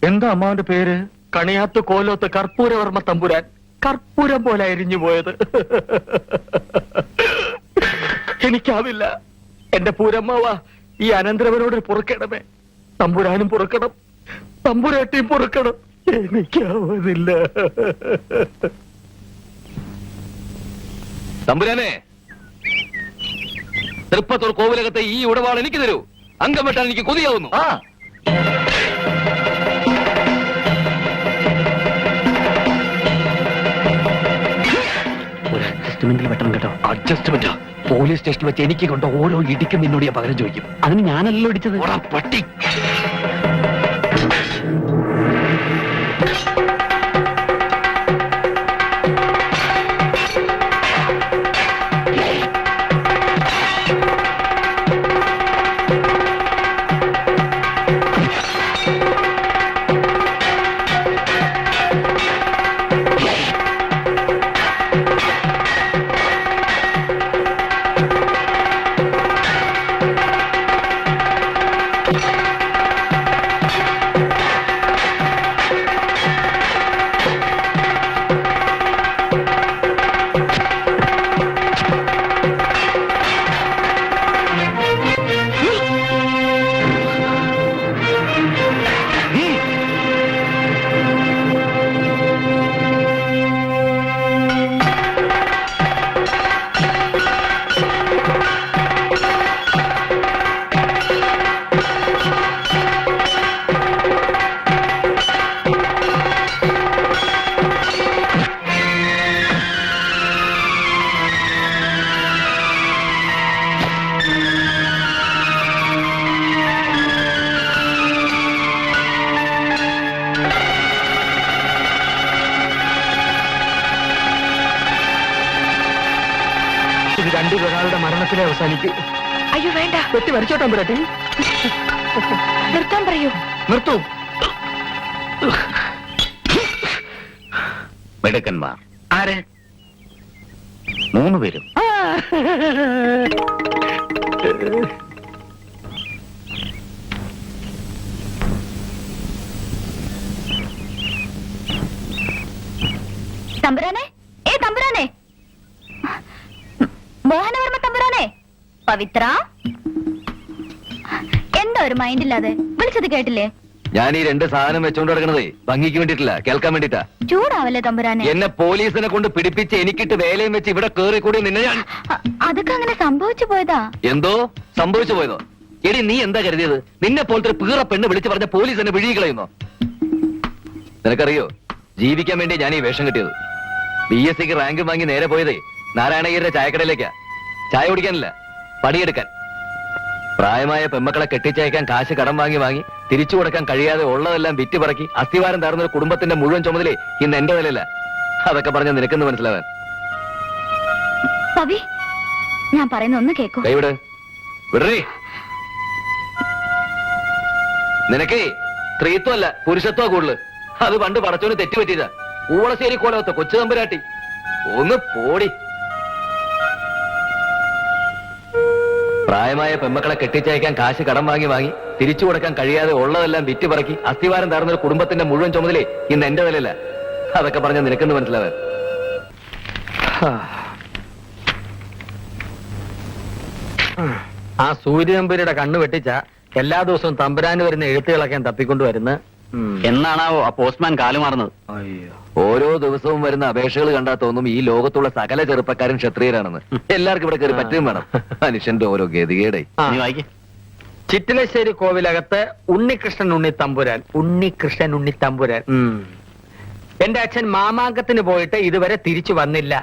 എന്താ അമ്മാവന്റെ പേര്? കണിയാത്ത് കോലോത്ത് കർപ്പൂരവർമ്മ തമ്പുരാൻ. കർപ്പൂരം പോലെ അരിഞ്ഞു പോയത്. എനിക്കാവില്ല. എന്റെ പൂരമ്മാവ, ഈ അനന്തരവനോട് പൊറുക്കണമേ. തമ്പുരാനും പൊറുക്കണം, തമ്പുരാട്ടിയും പൊറുക്കണം. എനിക്കാവുന്നില്ല. തമ്പുരാനെ, തൃപ്പത്തൂർ കോവിലകത്തെ ഈ ഉടവാൾ എനിക്ക് തരൂ. അംഗം വെട്ടാൻ എനിക്ക് കൊതിയാവുന്നു. ആ അഡ്ജസ്റ്റ്മെന്റിൽ വെട്ടണം കേട്ടോ. അഡ്ജസ്റ്റ്മെന്റ് പോലീസ് സ്റ്റേഷനിൽ വെച്ച് എനിക്ക് കൊണ്ട് ഓരോ ഇടിക്കും നിന്നോട് ഞാൻ പകരം ചോദിക്കും. അതിന് ഞാനല്ലോ ഇടിച്ചത്. ഓടാ പട്ടി. ഇത് രണ്ടുപേരാളുടെ മരണത്തിലെ അവസാനിക്കൂ. അയ്യോ വേണ്ട, വെട്ടി മരിച്ചോട്ടാൻ പറ്റി. നിർത്താൻ പറയൂ. നിർത്തൂ. മിടുക്കന്മാർ ആരെ? 3 പേരും. തമ്പുരാനെ, തമ്പുരാനെ, മോഹനവർമ്മ തമ്പുരാനെ, പവിത്ര, എന്താ ഒരു മൈൻഡ് ഇല്ലാതെ? വിളിച്ചത് കേട്ടില്ലേ? ഞാൻ ഈ 2 സാധനം വെച്ചോണ്ട് കിടക്കണതേ ഭംഗിക്ക് വേണ്ടിട്ടില്ല, കേൾക്കാൻ വേണ്ടിട്ടാ. ചൂടാവല്ലേ തമ്പുരാനെ? എന്നെ പോലീസിനെ കൊണ്ട് പിടിപ്പിച്ച് എനിക്കിട്ട് വേലയും വെച്ച് ഇവിടെ കേറി കൂടി നിന്നെ ഞാൻ അതൊക്കെ അങ്ങനെ സംഭവിച്ചു പോയതാ. എന്തോ സംഭവിച്ചു പോയതോ? എടി നീ എന്താ കരുതിയത്? നിന്നെ പോലത്തെ ഒരു പീറ പെണ്ണ് വിളിച്ചു പറഞ്ഞ പോലീസ് എന്നെ വിഴുകി കളയുന്നോ? നിനക്കറിയോ, ജീവിക്കാൻ വേണ്ടി ഞാൻ ഈ വേഷം കിട്ടിയത്. BSc റാങ്ക് വാങ്ങി നേരെ പോയതേ നാരായണഗിരിയുടെ ചായക്കടയിലേക്കാ. ചായ കുടിക്കാനില്ല, പണിയെടുക്കാൻ. പ്രായമായ പെമ്മക്കളെ കെട്ടിച്ചയക്കാൻ കാശ് കടം വാങ്ങി തിരിച്ചു കൊടുക്കാൻ കഴിയാതെ ഉള്ളതെല്ലാം വിറ്റുപറക്കി അസ്ഥിവാരം തകർന്ന ഒരു കുടുംബത്തിന്റെ മുഴുവൻ ചുമതലേ ഇന്ന് എന്റെ നിലയില്ല. അതൊക്കെ പറഞ്ഞ നിനക്കെന്ന് മനസ്സിലാവാൻ. പവി, ഞാൻ പറയുന്ന ഒന്ന് കേക്കോ? കൈവിട്, വിടറേ. നിനക്കേ സ്ത്രീത്വമല്ല പുരുഷത്വ കൂടുതൽ. അത് പണ്ട് പടച്ചോന് തെറ്റുപറ്റിയതാ. ഊളശ്ശേരി കോലത്തെ കൊച്ചു തമ്പുരാട്ടി. ഒന്ന് പോടി. പ്രായമായ പെമ്മക്കളെ കെട്ടിച്ചയക്കാൻ കാശ് കടം വാങ്ങി തിരിച്ചു കൊടുക്കാൻ കഴിയാതെ ഉള്ളതെല്ലാം വിറ്റുപറക്കി അസ്ഥിവാരം തകർന്ന ഒരു കുടുംബത്തിന്റെ മുഴുവൻ ചുമതലേ ഇന്ന് എന്റെ നിലയില്ല. അതൊക്കെ പറഞ്ഞ നിനക്കെന്ന് മനസ്സിലാവാൻ. ആ സൂര്യനമ്പൂരിയുടെ കണ്ണ് വെട്ടിച്ച എല്ലാ ദിവസവും തമ്പുരാന് വരുന്ന എഴുത്തുകളൊക്കെ തപ്പിക്കൊണ്ട് വരുന്ന എന്നാണാവോ ആ പോസ്റ്റ്മാൻ കാലുമാറുന്നത്? ഓരോ ദിവസവും വരുന്ന അപേക്ഷകൾ കണ്ടാൽ തോന്നും ഈ ലോകത്തുള്ള സകല ചെറുപ്പക്കാരും ക്ഷത്രിയരാണെന്ന്. എല്ലാവർക്കും ഇവിടെ കയറി പറ്റുകയും വേണം. മനുഷ്യന്റെ ഓരോ ഗതികേടെ. നീ വായിക്കേ. ചിറ്റിലശ്ശേരി കോവിലകത്ത് ഉണ്ണികൃഷ്ണൻ ഉണ്ണിത്തമ്പുരാൻ. എന്റെ അച്ഛൻ മാമാങ്കത്തിന് പോയിട്ട് ഇതുവരെ തിരിച്ചു വന്നില്ല.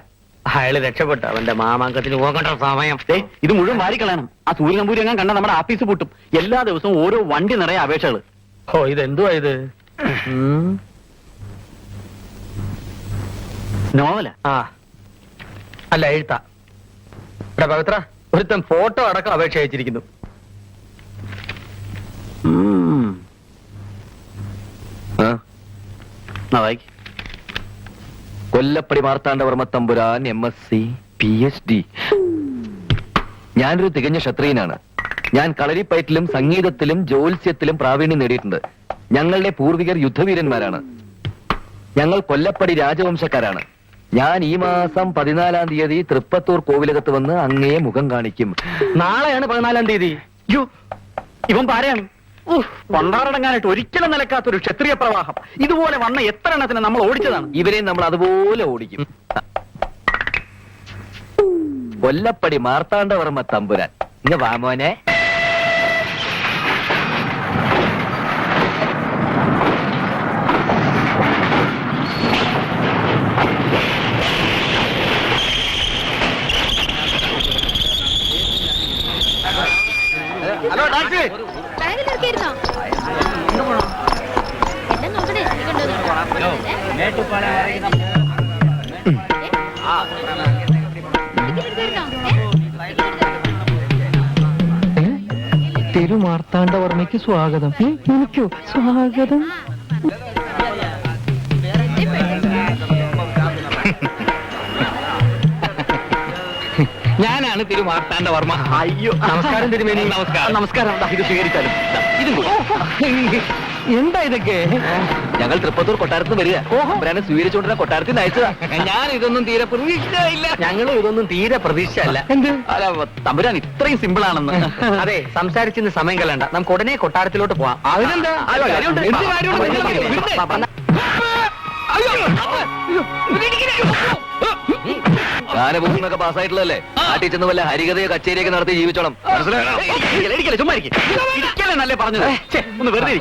അയാള് രക്ഷപ്പെട്ടു. അവന്റെ മാമാങ്കത്തിന് പോകേണ്ട സമയം. ഇത് മുഴുവൻ വാരിക്കളയണം. ആ സൂര്യനമ്പൂരി എങ്ങാൻ കണ്ട നമ്മുടെ ആഫീസ് പൂട്ടും. എല്ലാ ദിവസവും ഓരോ വണ്ടി നിറയെ അപേക്ഷകൾ. ഓ, ഇതെന്തുവാ ഇത്? നോവല അല്ല എഴുത്ത പവിത്ര ഒരുത്തൻ ഫോട്ടോ അടക്കം അപേക്ഷ അയച്ചിരിക്കുന്നു. കൊല്ലപ്പടി മാർത്താണ്ഡവർമ്മ തമ്പുരാൻ MSc PhD. ഞാനൊരു തികഞ്ഞ ക്ഷത്രിയനാണ്. ഞാൻ കളരിപ്പയറ്റിലും സംഗീതത്തിലും ജ്യോത്സ്യത്തിലും പ്രാവീണ്യം നേടിയിട്ടുണ്ട്. ഞങ്ങളുടെ പൂർവികർ യുദ്ധവീരന്മാരാണ്. ഞങ്ങൾ കൊല്ലപ്പടി രാജവംശക്കാരാണ്. ഞാൻ ഈ മാസം 14-ാം തീയതി തൃപ്പത്തൂർ കോവിലകത്ത് വന്ന് അങ്ങയെ മുഖം കാണിക്കും. നാളെയാണ് 14-ാം തീയതി. ഇവൻ പാരയാണ്. കൊണ്ടാടങ്ങാനായിട്ട് ഒരിക്കലും നിലക്കാത്തൊരു ക്ഷത്രിയ പ്രവാഹം. ഇതുപോലെ വന്ന എത്ര എണ്ണത്തിന് നമ്മൾ ഓടിച്ചതാണ്. ഇവരെയും നമ്മൾ അതുപോലെ ഓടിക്കും. കൊല്ലപ്പടി മാർത്താണ്ഡവർമ്മ തമ്പുരാൻ. ഇങ്ങ് വാ മോനെ. Hello taxi. തിരുമാർത്താണ്ഡവർമ്മയ്ക്ക് സ്വാഗതം. എനിക്കോ സ്വാഗതം? ഞാനാണ് തിരുമാർത്താണ്ഡവർമ്മ. അയ്യോ നമസ്കാരം തിരുമേനി. നമസ്കാരം. നമസ്കാരം. ഇത് സ്വീകരിച്ചാലും എന്താ ഇതൊക്കെ? ഞങ്ങൾ തൃപ്പത്തൂർ കൊട്ടാരത്തിന് വരിക. തമ്പുരാനെ സ്വീകരിച്ചുകൊണ്ടിരുന്ന കൊട്ടാരത്തിൽ അയച്ചതാ. ഞാൻ ഇതൊന്നും തീരെ പ്രതീക്ഷയില്ല. ഞങ്ങളും ഇതൊന്നും തീരെ പ്രതീക്ഷയല്ല. എന്ത്? അല്ല, തമ്പുരാൻ ഇത്രയും സിമ്പിൾ ആണെന്ന്. അതെ, സംസാരിച്ചിന്ന് സമയം കളയണ്ട. നമുക്ക് ഉടനെ കൊട്ടാരത്തിലോട്ട് പോവാം. അതിനെന്താ? എന്ത് കാര്യമുണ്ട്? ഗാനഭൂഷണൊക്കെ പാസ്സായിട്ടുള്ളതല്ലേ? നാട്ടിൽ ചെന്ന് വല്ല ഹരികഥയോ കച്ചേരിയൊക്കെ നടത്തി ജീവിച്ചോണം. നല്ലേ പറഞ്ഞത്. ഒന്ന് വെറുതെ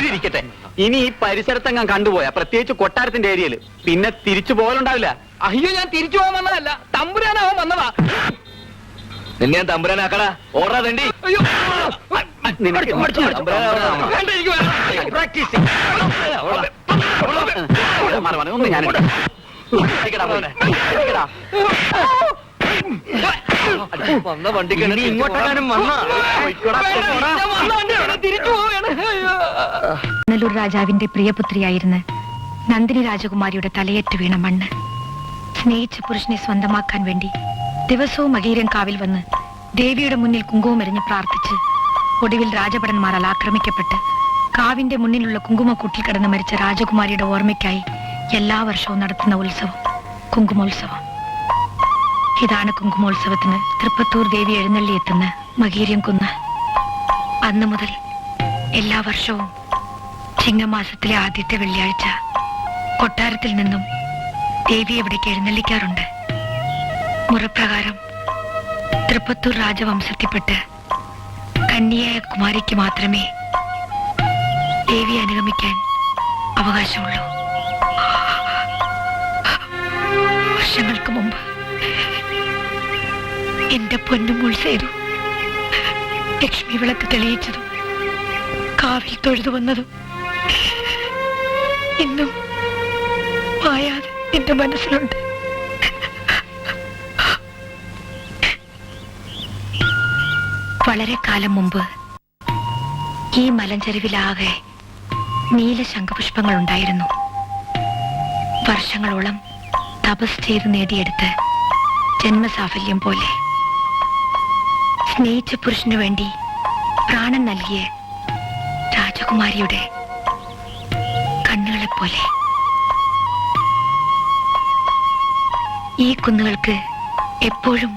ഇരിക്കട്ടെ. ഇനി ഈ പരിസരത്തെങ്ങാൻ കണ്ടുപോയാ, പ്രത്യേകിച്ച് കൊട്ടാരത്തിന്റെ ഏരിയയിൽ, പിന്നെ തിരിച്ചു പോകലുണ്ടാവില്ല. അയ്യോ, ഞാൻ തിരിച്ചു പോകാൻ വന്നതല്ല, തമ്പുരാനാവാൻ വന്നതാ. നിന്നെ ഞാൻ തമ്പുരാനാക്കടാ. ഓർഡാ തണ്ടി. ഒന്ന് ഞാൻ വന്ന വണ്ടിക്ക് ഇങ്ങോട്ടെങ്ങാനും നല്ലൂർ രാജാവിന്റെ പ്രിയപുത്രിയായിരുന്ന നന്ദിനി രാജകുമാരിയുടെ തലയേറ്റ് വീണ മണ്ണ് സ്നേഹിച്ച പുരുഷനെ സ്വന്തമാക്കാൻ വേണ്ടി ദിവസവും മകീരൻ കാവിൽ വന്ന് ദേവിയുടെ മുന്നിൽ കുങ്കുമമെറിഞ്ഞ് പ്രാർത്ഥിച്ച് ഒടുവിൽ രാജഭടന്മാരാൽ ആക്രമിക്കപ്പെട്ട് കാവിന്റെ മുന്നിലുള്ള കുങ്കുമക്കൂട്ടിൽ കിടന്ന് മരിച്ച രാജകുമാരിയുടെ ഓർമ്മയ്ക്കായി എല്ലാ വർഷവും നടത്തുന്ന ഉത്സവം കുങ്കുമോത്സവം. ഇതാണ് കുങ്കുമോത്സവത്തിന് തൃപ്പത്തൂർ ദേവി എഴുന്നള്ളിയെത്തുന്ന മകീര്യം കുന്ന്. അന്നു മുതൽ എല്ലാ വർഷവും ചിങ്ങമാസത്തിലെ ആദ്യത്തെ വെള്ളിയാഴ്ച കൊട്ടാരത്തിൽ നിന്നും ദേവി ഇവിടേക്ക് എഴുന്നള്ളിക്കാറുണ്ട്. മുറപ്രകാരം തൃപ്പത്തൂർ രാജവംശത്തിൽപ്പെട്ട് കന്യയായ കുമാരിക്ക് മാത്രമേ ദേവിയെ അനുഗമിക്കാൻ അവകാശമുള്ളൂ. വർഷങ്ങൾക്ക് മുമ്പ് എന്റെ പൊന്നുമോൾ സേതു ലക്ഷ്മി വിളക്ക് തെളിയിച്ചതും കാവിൽ തൊഴുതു വന്നതും ഇന്നും മായാതെ എന്റെ മനസ്സിലുണ്ട്. വളരെ കാലം മുമ്പ് ഈ മലഞ്ചെരുവിലാകെ നീല ശംഖുപുഷ്പങ്ങൾ ഉണ്ടായിരുന്നു. വർഷങ്ങളോളം തപസ് ചെയ്ത് നേടിയെടുത്ത് ജന്മസാഫല്യം പോലെ സ്നേഹിച്ച പുരുഷനു വേണ്ടി പ്രാണൻ നൽകിയ രാജകുമാരിയുടെ കണ്ണുകളെപ്പോലെ ഈ കുന്നുകൾക്ക് എപ്പോഴും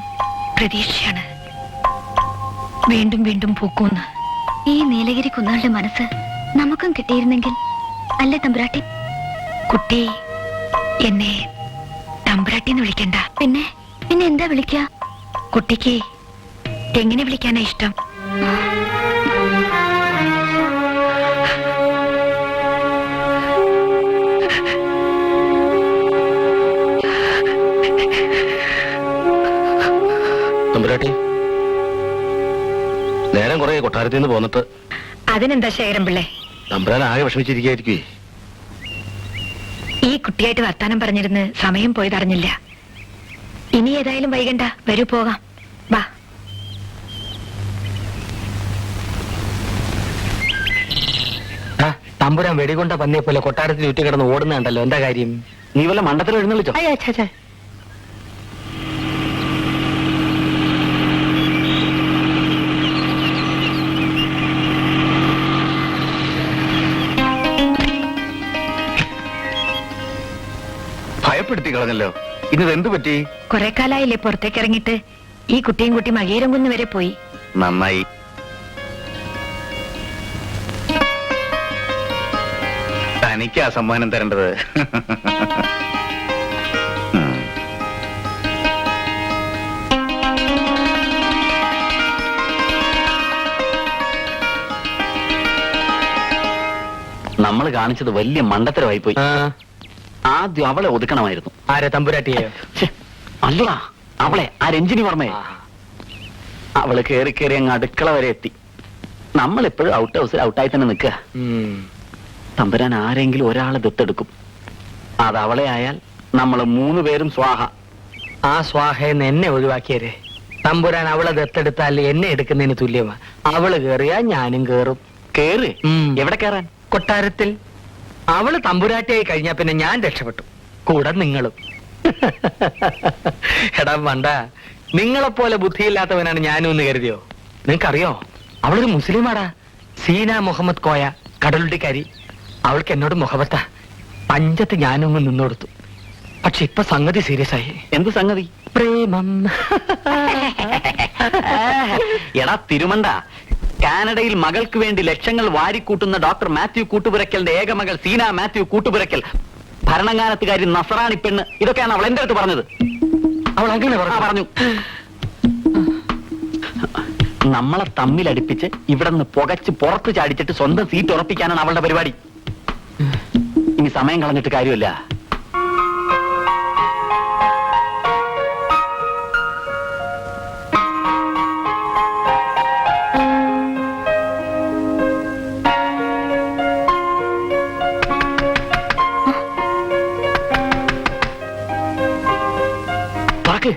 പ്രതീക്ഷയാണ്. വീണ്ടും വീണ്ടും പൂക്കൂന്ന്. ഈ നീലഗിരി കുന്നുകളുടെ മനസ്സ് നമുക്കും കിട്ടിയിരുന്നെങ്കിൽ അല്ലേ തമ്പുരാട്ടി? കുട്ടി എന്നെ തമ്പുരാട്ടിന്ന് വിളിക്കണ്ട. പിന്നെ പിന്നെ എന്താ വിളിക്ക? കുട്ടിക്ക് എങ്ങനെ വിളിക്കാനാ ഇഷ്ടം? തമ്പുരാട്ടി, നേരം കുറെ കൊട്ടാരത്തിൽ നിന്ന് പോന്നിട്ട്. അതിനെന്താ ശേഖരം പിള്ളേ? തമ്പുരാൻ ആകെ വിഷമിച്ചിരിക്കുകയായിരിക്കേ. ഈ കുട്ടിയായിട്ട് വർത്താനം പറഞ്ഞിരുന്ന് സമയം പോയതറിഞ്ഞില്ല. ഇനി ഏതായാലും വൈകണ്ട, വരൂ പോകാം. വാ. തമ്പുരാൻ വെടികൊണ്ട പന്നിയെ പോലെ കൊട്ടാരത്തിൽ ചുറ്റി കിടന്ന് ഓടുന്നുണ്ടല്ലോ, എന്താ കാര്യം? നീ വല്ല മണ്ടത്തിൽ എഴുന്നള്ളിച്ചോ? അയ്യോ ചേ. ഭയപ്പെടുത്തി കളഞ്ഞല്ലോ. ഇന്നത് എന്തു പറ്റി? കുറെ കാലായില്ലേ പുറത്തേക്ക് ഇറങ്ങിയിട്ട്. ഈ കുട്ടിയും കുട്ടി മകേരംകുന്ന് വരെ പോയി. നന്നായി. തനിക്കാ സമ്മാനം തരേണ്ടത്. നമ്മൾ കാണിച്ചത് വലിയ മണ്ടത്തരമായി പോയി. ആദ്യം അവളെ ഒതുക്കണമായിരുന്നു. ആരെ, തമ്പുരാട്ടിയെ? ഛെ, അല്ലടാ, അവളെ, ആ രഞ്ജിനി വർമ്മയെ. അവള് കേറി കേറി അങ്ങ് അടുക്കള വരെ എത്തി. നമ്മളെപ്പോഴും ഔട്ട് ഹൗസിൽ ഔട്ടായി തന്നെ നിൽക്കുക. തമ്പുരാൻ ആരെങ്കിലും ഒരാളെ ദത്തെടുക്കും. അത് അവളെ ആയാൽ നമ്മള് 3 പേരും സ്വാഹ. ആ സ്വാഹയെന്ന് എന്നെ ഒഴിവാക്കിയരെ. തമ്പുരാൻ അവളെ ദത്തെടുത്താൽ എന്നെ എടുക്കുന്നതിന് തുല്യമാ. അവള് കേറിയാ ഞാനും കേറും. കേറ്? എവിടെ കേറാൻ? കൊട്ടാരത്തിൽ. അവള് തമ്പുരാട്ടിയായി കഴിഞ്ഞാ പിന്നെ ഞാൻ രക്ഷപ്പെട്ടു, കൂടെ നിങ്ങളും. എടാ വണ്ട, നിങ്ങളെപ്പോലെ ബുദ്ധിയില്ലാത്തവനാണ് ഞാനും എന്ന് കരുതിയോ? നിങ്ങൾക്കറിയോ, അവളൊരു മുസ്ലിമാടാ. സീന മുഹമ്മദ് കോയ, കടലുണ്ടിക്കാരി. അവൾക്ക് എന്നോട് മുഹബത്താ. പഞ്ചത്ത് ഞാനും നിന്നോടുത്തു. പക്ഷെ ഇപ്പൊ സംഗതി സീരിയസ് ആയി. എന്ത് സംഗതി? പ്രേമം. എടാ തിരുമണ്ട, കാനഡയിൽ മകൾക്ക് വേണ്ടി ലക്ഷങ്ങൾ വാരിക്കൂട്ടുന്ന ഡോക്ടർ മാത്യു കൂട്ടുപുരക്കലിന്റെ ഏകമകൾ സീന മാത്യു കൂട്ടുപുരക്കൽ, ഭരണങ്ങാനത്തുകാരി നസറാണി പെണ്ണ്, ഇതൊക്കെയാണ് അവൾ എന്റെ അടുത്ത് പറഞ്ഞത്. അവൾ അങ്ങനെ പറഞ്ഞു. നമ്മളെ തമ്മിലടിപ്പിച്ച് ഇവിടെ നിന്ന് പുകച്ച് പുറത്ത് ചാടിച്ചിട്ട് സ്വന്തം സീറ്റ് ഉറപ്പിക്കാനാണ് അവളുടെ പരിപാടി. ഇനി സമയം കളഞ്ഞിട്ട് കാര്യമില്ല. തുറക്ക്,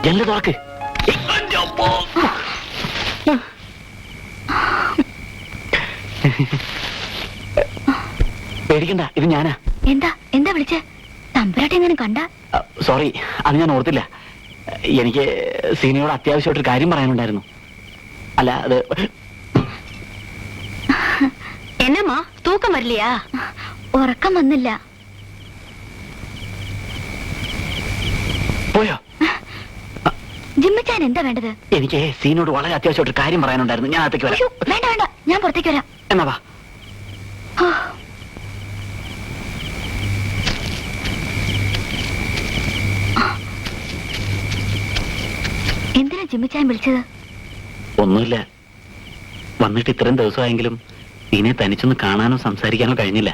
ജനല് തുറക്ക്. പേടിക്കണ്ട, ഇത് ഞാനാ. എന്താ വിളിച്ചേ? തമ്പുരാട്ടി എങ്ങനെ കണ്ട? സോറി, അത് ഞാൻ ഓർത്തില്ല. എനിക്ക് സീനിയോട് അത്യാവശ്യമായിട്ടൊരു കാര്യം പറയാനുണ്ടായിരുന്നു. അല്ല, അത് എന്നമ്മാ തൂക്കം വരില്ലയാ? ഉറക്കം വന്നില്ല. പോയോ? ജിമ്മിച്ചാൻ എന്താ വേണ്ടത്? എനിക്ക് സീനോട് വളരെ അത്യാവശ്യമായിട്ടൊരു കാര്യം പറയാനുണ്ടായിരുന്നു. ഞാൻ അകത്തേക്ക് വരാം. അയ്യോ, വേണ്ട, ഞാൻ പുറത്തേക്ക് വരാം. എന്നാ വാ. ഓ. എന്തിനാ ജിമ്മിച്ചാൻ വിളിച്ചത്? ഒന്നുമില്ല, വന്നിട്ട് ഇത്രയും ദിവസമായെങ്കിലും സീനെ തനിച്ചൊന്ന് കാണാനോ സംസാരിക്കാനോ കഴിഞ്ഞില്ല.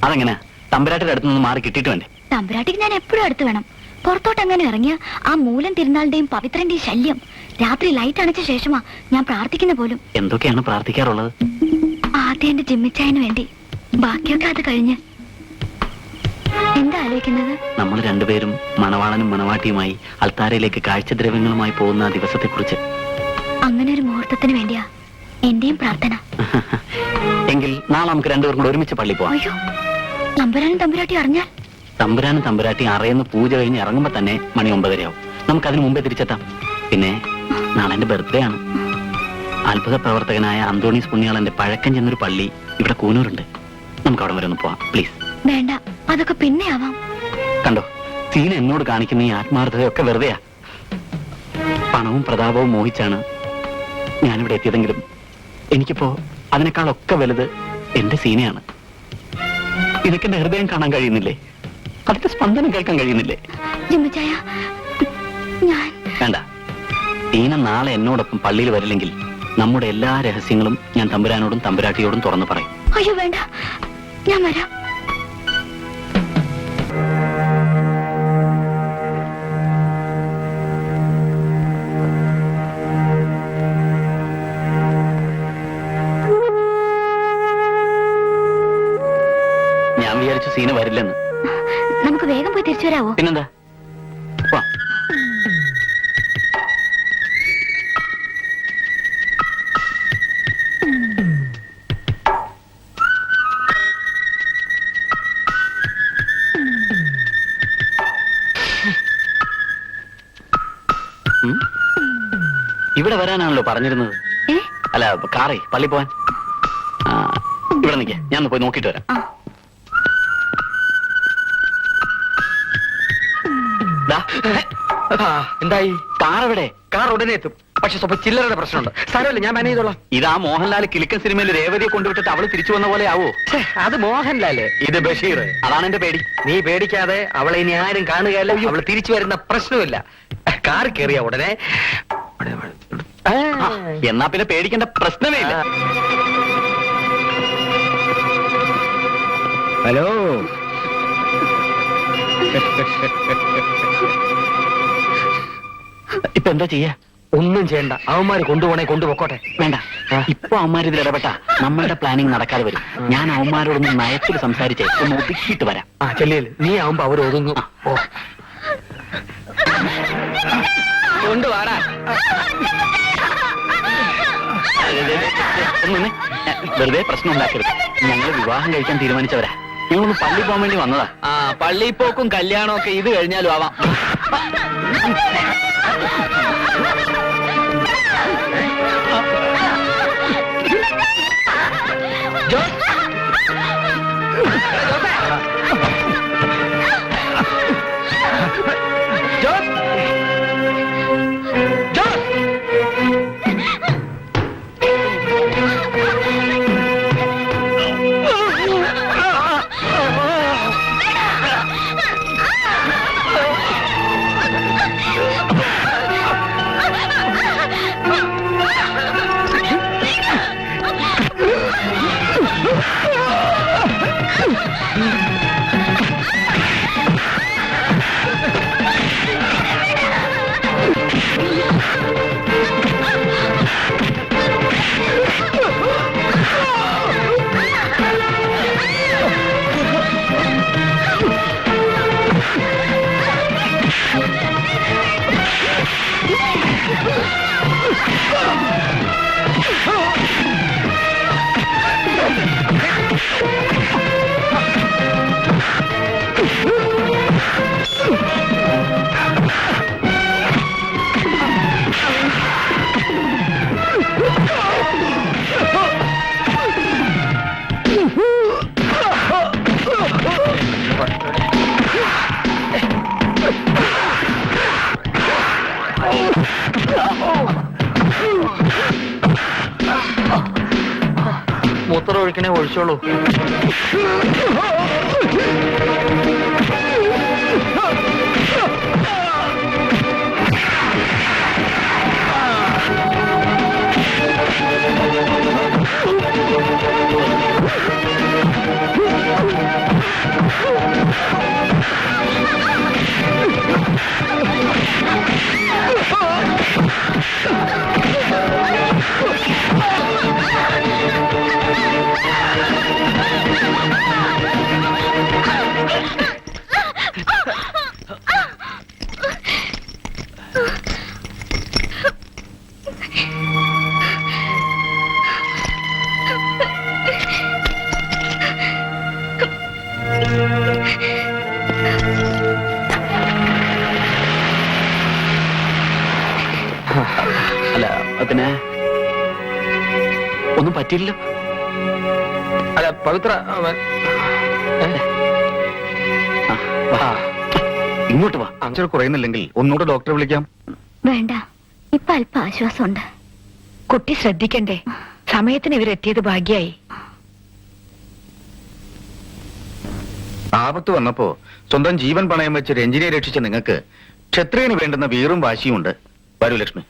അതെങ്ങനെ? തമ്പുരാട്ടിയുടെ അടുത്ത് നിന്ന് മാറി കിട്ടിയിട്ട് വേണ്ടേ? തമ്പുരാട്ടിക്ക് ഞാൻ എപ്പോഴും അടുത്ത് വേണം. പുറത്തോട്ട് അങ്ങനെ ഇറങ്ങിയ ആ മൂലം തിരുനാളിന്റെയും പവിത്രന്റെയും ശല്യം. രാത്രി ലൈറ്റ് അണച്ച ശേഷമാ ഞാൻ പ്രാർത്ഥിക്കുന്ന പോലും. എന്തൊക്കെയാണ് പ്രാർത്ഥിക്കാറുള്ളത്? ആദ്യം എന്റെ ജിമ്മിച്ചായന് വേണ്ടി, ബാക്കിയൊക്കെ അത് കഴിഞ്ഞ്. എന്താ ആലോചിക്കുന്നത്? നമ്മൾ രണ്ടുപേരും മണവാളനും മണവാട്ടിയുമായി അൾത്താരയിലേക്ക് കാഴ്ചദ്രവ്യങ്ങളുമായി പോകുന്ന ആ ദിവസത്തെക്കുറിച്ച്. അങ്ങനെ ഒരു മുഹൂർത്തത്തിന് വേണ്ടിയാ എന്റെയും പ്രാർത്ഥന. എങ്കിൽ നാളെ നമുക്ക് രണ്ടുപേർക്കും കൂടെ ഒരുമിച്ച് പള്ളി പോവാം. അയ്യോ, തമ്പുരാനും തമ്പുരാട്ടി അറിഞ്ഞാൽ? തമ്പുരാനും തമ്പുരാട്ടി അറയുന്ന പൂജ കഴിഞ്ഞ് ഇറങ്ങുമ്പോ തന്നെ മണി 9:30 ആവും. നമുക്ക് അതിന് മുമ്പേ തിരിച്ചെത്താം. പിന്നെ നാളെ എന്റെ ബർത്ത്ഡേ ആണ്. അത്ഭുത പ്രവർത്തകനായ അന്തോണീസ് പുണ്യാളന്റെ പഴക്കം ചെന്നൊരു പള്ളി ഇവിടെ കൂനൂരുണ്ട്. നമുക്ക് അവിടെ വരെ ഒന്ന് പോവാം, പ്ലീസ്. വേണ്ട, അതൊക്കെ പിന്നെ ആവാം. കണ്ടോ, സീന എന്നോട് കാണിക്കുന്ന ഈ ആത്മാർത്ഥതയൊക്കെ വെറുതെയാ. പണവും പ്രതാപവും മോഹിച്ചാണ് ഞാനിവിടെ എത്തിയതെങ്കിലും എനിക്കിപ്പോ അതിനേക്കാളൊക്കെ വലുത് എന്റെ സീനയാണ്. ഇതൊക്കെ എന്റെ ഹൃദയം കാണാൻ കഴിയുന്നില്ലേ? അതിന്റെ സ്പന്ദനം കേൾക്കാൻ കഴിയുന്നില്ലേ? ജിമ്മിച്ചായ, ഞാൻ വേണ്ട, സീന നാളെ എന്നോടൊപ്പം പള്ളിയിൽ വരില്ലെങ്കിൽ നമ്മുടെ എല്ലാ രഹസ്യങ്ങളും ഞാൻ തമ്പുരാനോടും തമ്പുരാട്ടിയോടും തുറന്നു പറയും. അയ്യോ വേണ്ട, ഞാൻ വരാം. ഞാൻ വിചാരിച്ചു സീന വരില്ലെന്ന്. നമുക്ക് വേഗം പോയി തിരിച്ചു വരാവോ? പിന്നെന്താ? വാ. ഉം? ഇവിടെ വരാനാണല്ലോ പറഞ്ഞിരുന്നത്. ഏ? അല്ല, കാറേ പള്ളി പോവാൻ. ആ, ഇവിടെ നിൽക്കേ, ഞാൻ ഒന്ന് പോയി നോക്കിയിട്ട് വരാം. ആ. ദാ, എന്തായി? കാർ എവിടെ? കാർ ഉടനെ എത്തും. പക്ഷെ സ്വപ്പം ചില്ലറയുടെ പ്രശ്നമുണ്ട്. സാരമില്ല, ഞാൻ മാനേജ് ചെയ്തോളാം. ഇതാ മോഹൻലാൽ കിലുക്കൻ സിനിമയിൽ രേവതിയെ കൊണ്ടുവിട്ടിട്ട് അവള് തിരിച്ചു വന്ന പോലെ ആവോ? ഛേ, അത് മോഹൻലാല്, ഇത് ബഷീർ. അതാണ് എന്റെ പേടി. നീ പേടിക്കാതെ, അവളെ ഇനി ആരും കാണുകയല്ല. അവള് തിരിച്ചു വരുന്ന പ്രശ്നമില്ല. കാർ കയറിയ ഉടനെ ആ, എന്നാ പിന്നെ പേടിക്കേണ്ട പ്രശ്നമേ ഇല്ല. ഹലോ. ഇപ്പൊ എന്താ ചെയ്യാ? ഒന്നും ചെയ്യണ്ട, അവന്മാര് കൊണ്ടുപോണേ കൊണ്ടുപോക്കോട്ടെ. വേണ്ട, ഇപ്പൊ അവന്മാർ ഇതിൽ ഇടപെട്ട നമ്മളുടെ പ്ലാനിങ് നടക്കാതെ വരും. ഞാൻ അവന്മാരോടൊന്ന് നയത്തിൽ സംസാരിച്ചേ ഒന്ന് ഒതുക്കിയിട്ട് വരാം. ആ ചെല്ലിയല്ലേ, നീ ആവുമ്പോ അവർ ഒതുങ്ങും. ഓ, കൊണ്ടുവാടാ. ഒന്ന് നിന്നെ. വെറുതെ പ്രശ്നം ഉണ്ടാക്കരുത്. ഞങ്ങൾ വിവാഹം കഴിക്കാൻ തീരുമാനിച്ചവരാ. ഞങ്ങളൊന്ന് പള്ളി പോകാൻ വേണ്ടി വന്നതാ. ആ പള്ളിപ്പോക്കും കല്യാണവും ഒക്കെ ഇത് കഴിഞ്ഞാലും ആവാം. മൂത്രം ഒഴിക്കണേ ഒഴിച്ചോളൂ. അല്ല, പിന്നെ ഒന്നും പറ്റില്ലല്ലോ. അല്ല പവിത്ര, വാ, ഇങ്ങോട്ട് വാ. അഞ്ചൽ കുറയുന്നില്ലെങ്കിൽ ഒന്നുകൂടെ ഡോക്ടറെ വിളിക്കാം. വേണ്ട, ഇപ്പൊ അല്പം ആശ്വാസമുണ്ട്. കുട്ടി ശ്രദ്ധിക്കണ്ടേ? സമയത്തിന് ഇവരെത്തിയത് ഭാഗ്യായി. ആപത്ത് വന്നപ്പോ സ്വന്തം ജീവൻ പണയം വെച്ച് രഞ്ജിനിയെ രക്ഷിച്ച നിങ്ങൾക്ക് ക്ഷത്രിയന് വേണ്ടുന്ന വീറും വാശിയുമുണ്ട്. വരൂ ലക്ഷ്മി.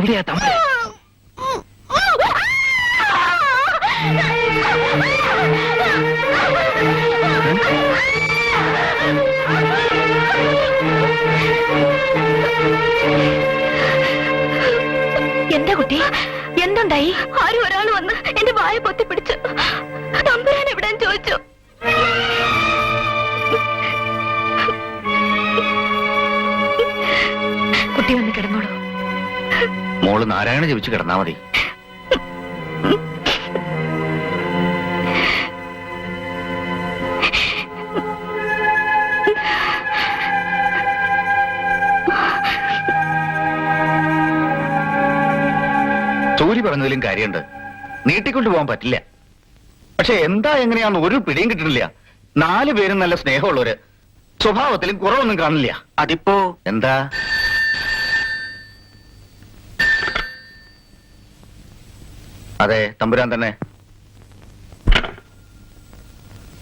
എവിടെയാ തമ്പുരാൻ? എന്താ കുട്ടി, എന്തുണ്ടായി? ആരും ഒരാൾ വന്ന് എന്റെ വായ പൊത്തി പിടിച്ചു. തമ്പുരാൻ എവിടെയെന്ന് ചോദിച്ചു. കുട്ടി വന്ന് കിടന്നോളൂ. മോള് നാരായണ ജപിച്ച് കിടന്നാ മതി. സൂര്യ പറഞ്ഞതിലും കാര്യമുണ്ട്. നീട്ടിക്കൊണ്ടു പോകാൻ പറ്റില്ല. പക്ഷെ എന്താ എങ്ങനെയാന്ന് ഒരു പിടിയും കിട്ടണില്ല. 4 പേരും നല്ല സ്നേഹമുള്ളവര്, സ്വഭാവത്തിലും കുറവൊന്നും കാണില്ല. അതിപ്പോ എന്താ? അതെ, തമ്പുരാൻ തന്നെ.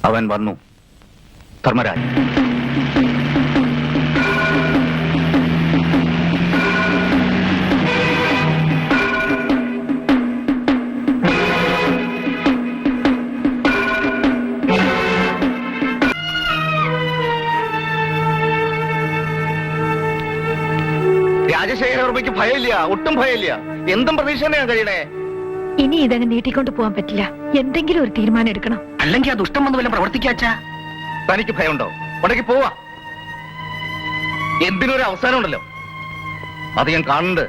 അവൻ വന്നു, ധർമ്മരാജ്. രാജശേഖരവർമ്മയ്ക്ക് ഭയമില്ല, ഒട്ടും ഭയമില്ല. എന്തും പ്രതീക്ഷ തന്നെയാ കഴിയണേ. ഇനി ഇതങ്ങ് നീട്ടിക്കൊണ്ട് പോകാൻ പറ്റില്ല. എന്തെങ്കിലും ഒരു തീരുമാനം എടുക്കണം. അല്ലെങ്കിൽ ആ ദുഷ്ടം വന്ന് വല്ല പ്രവർത്തിക്കാച്ചാ? തനിക്ക് ഭയമുണ്ടോ? ഉടക്കി പോവാ. എന്തിനൊരു അവസാനം ഉണ്ടല്ലോ, അത് ഞാൻ കാണുന്നുണ്ട്.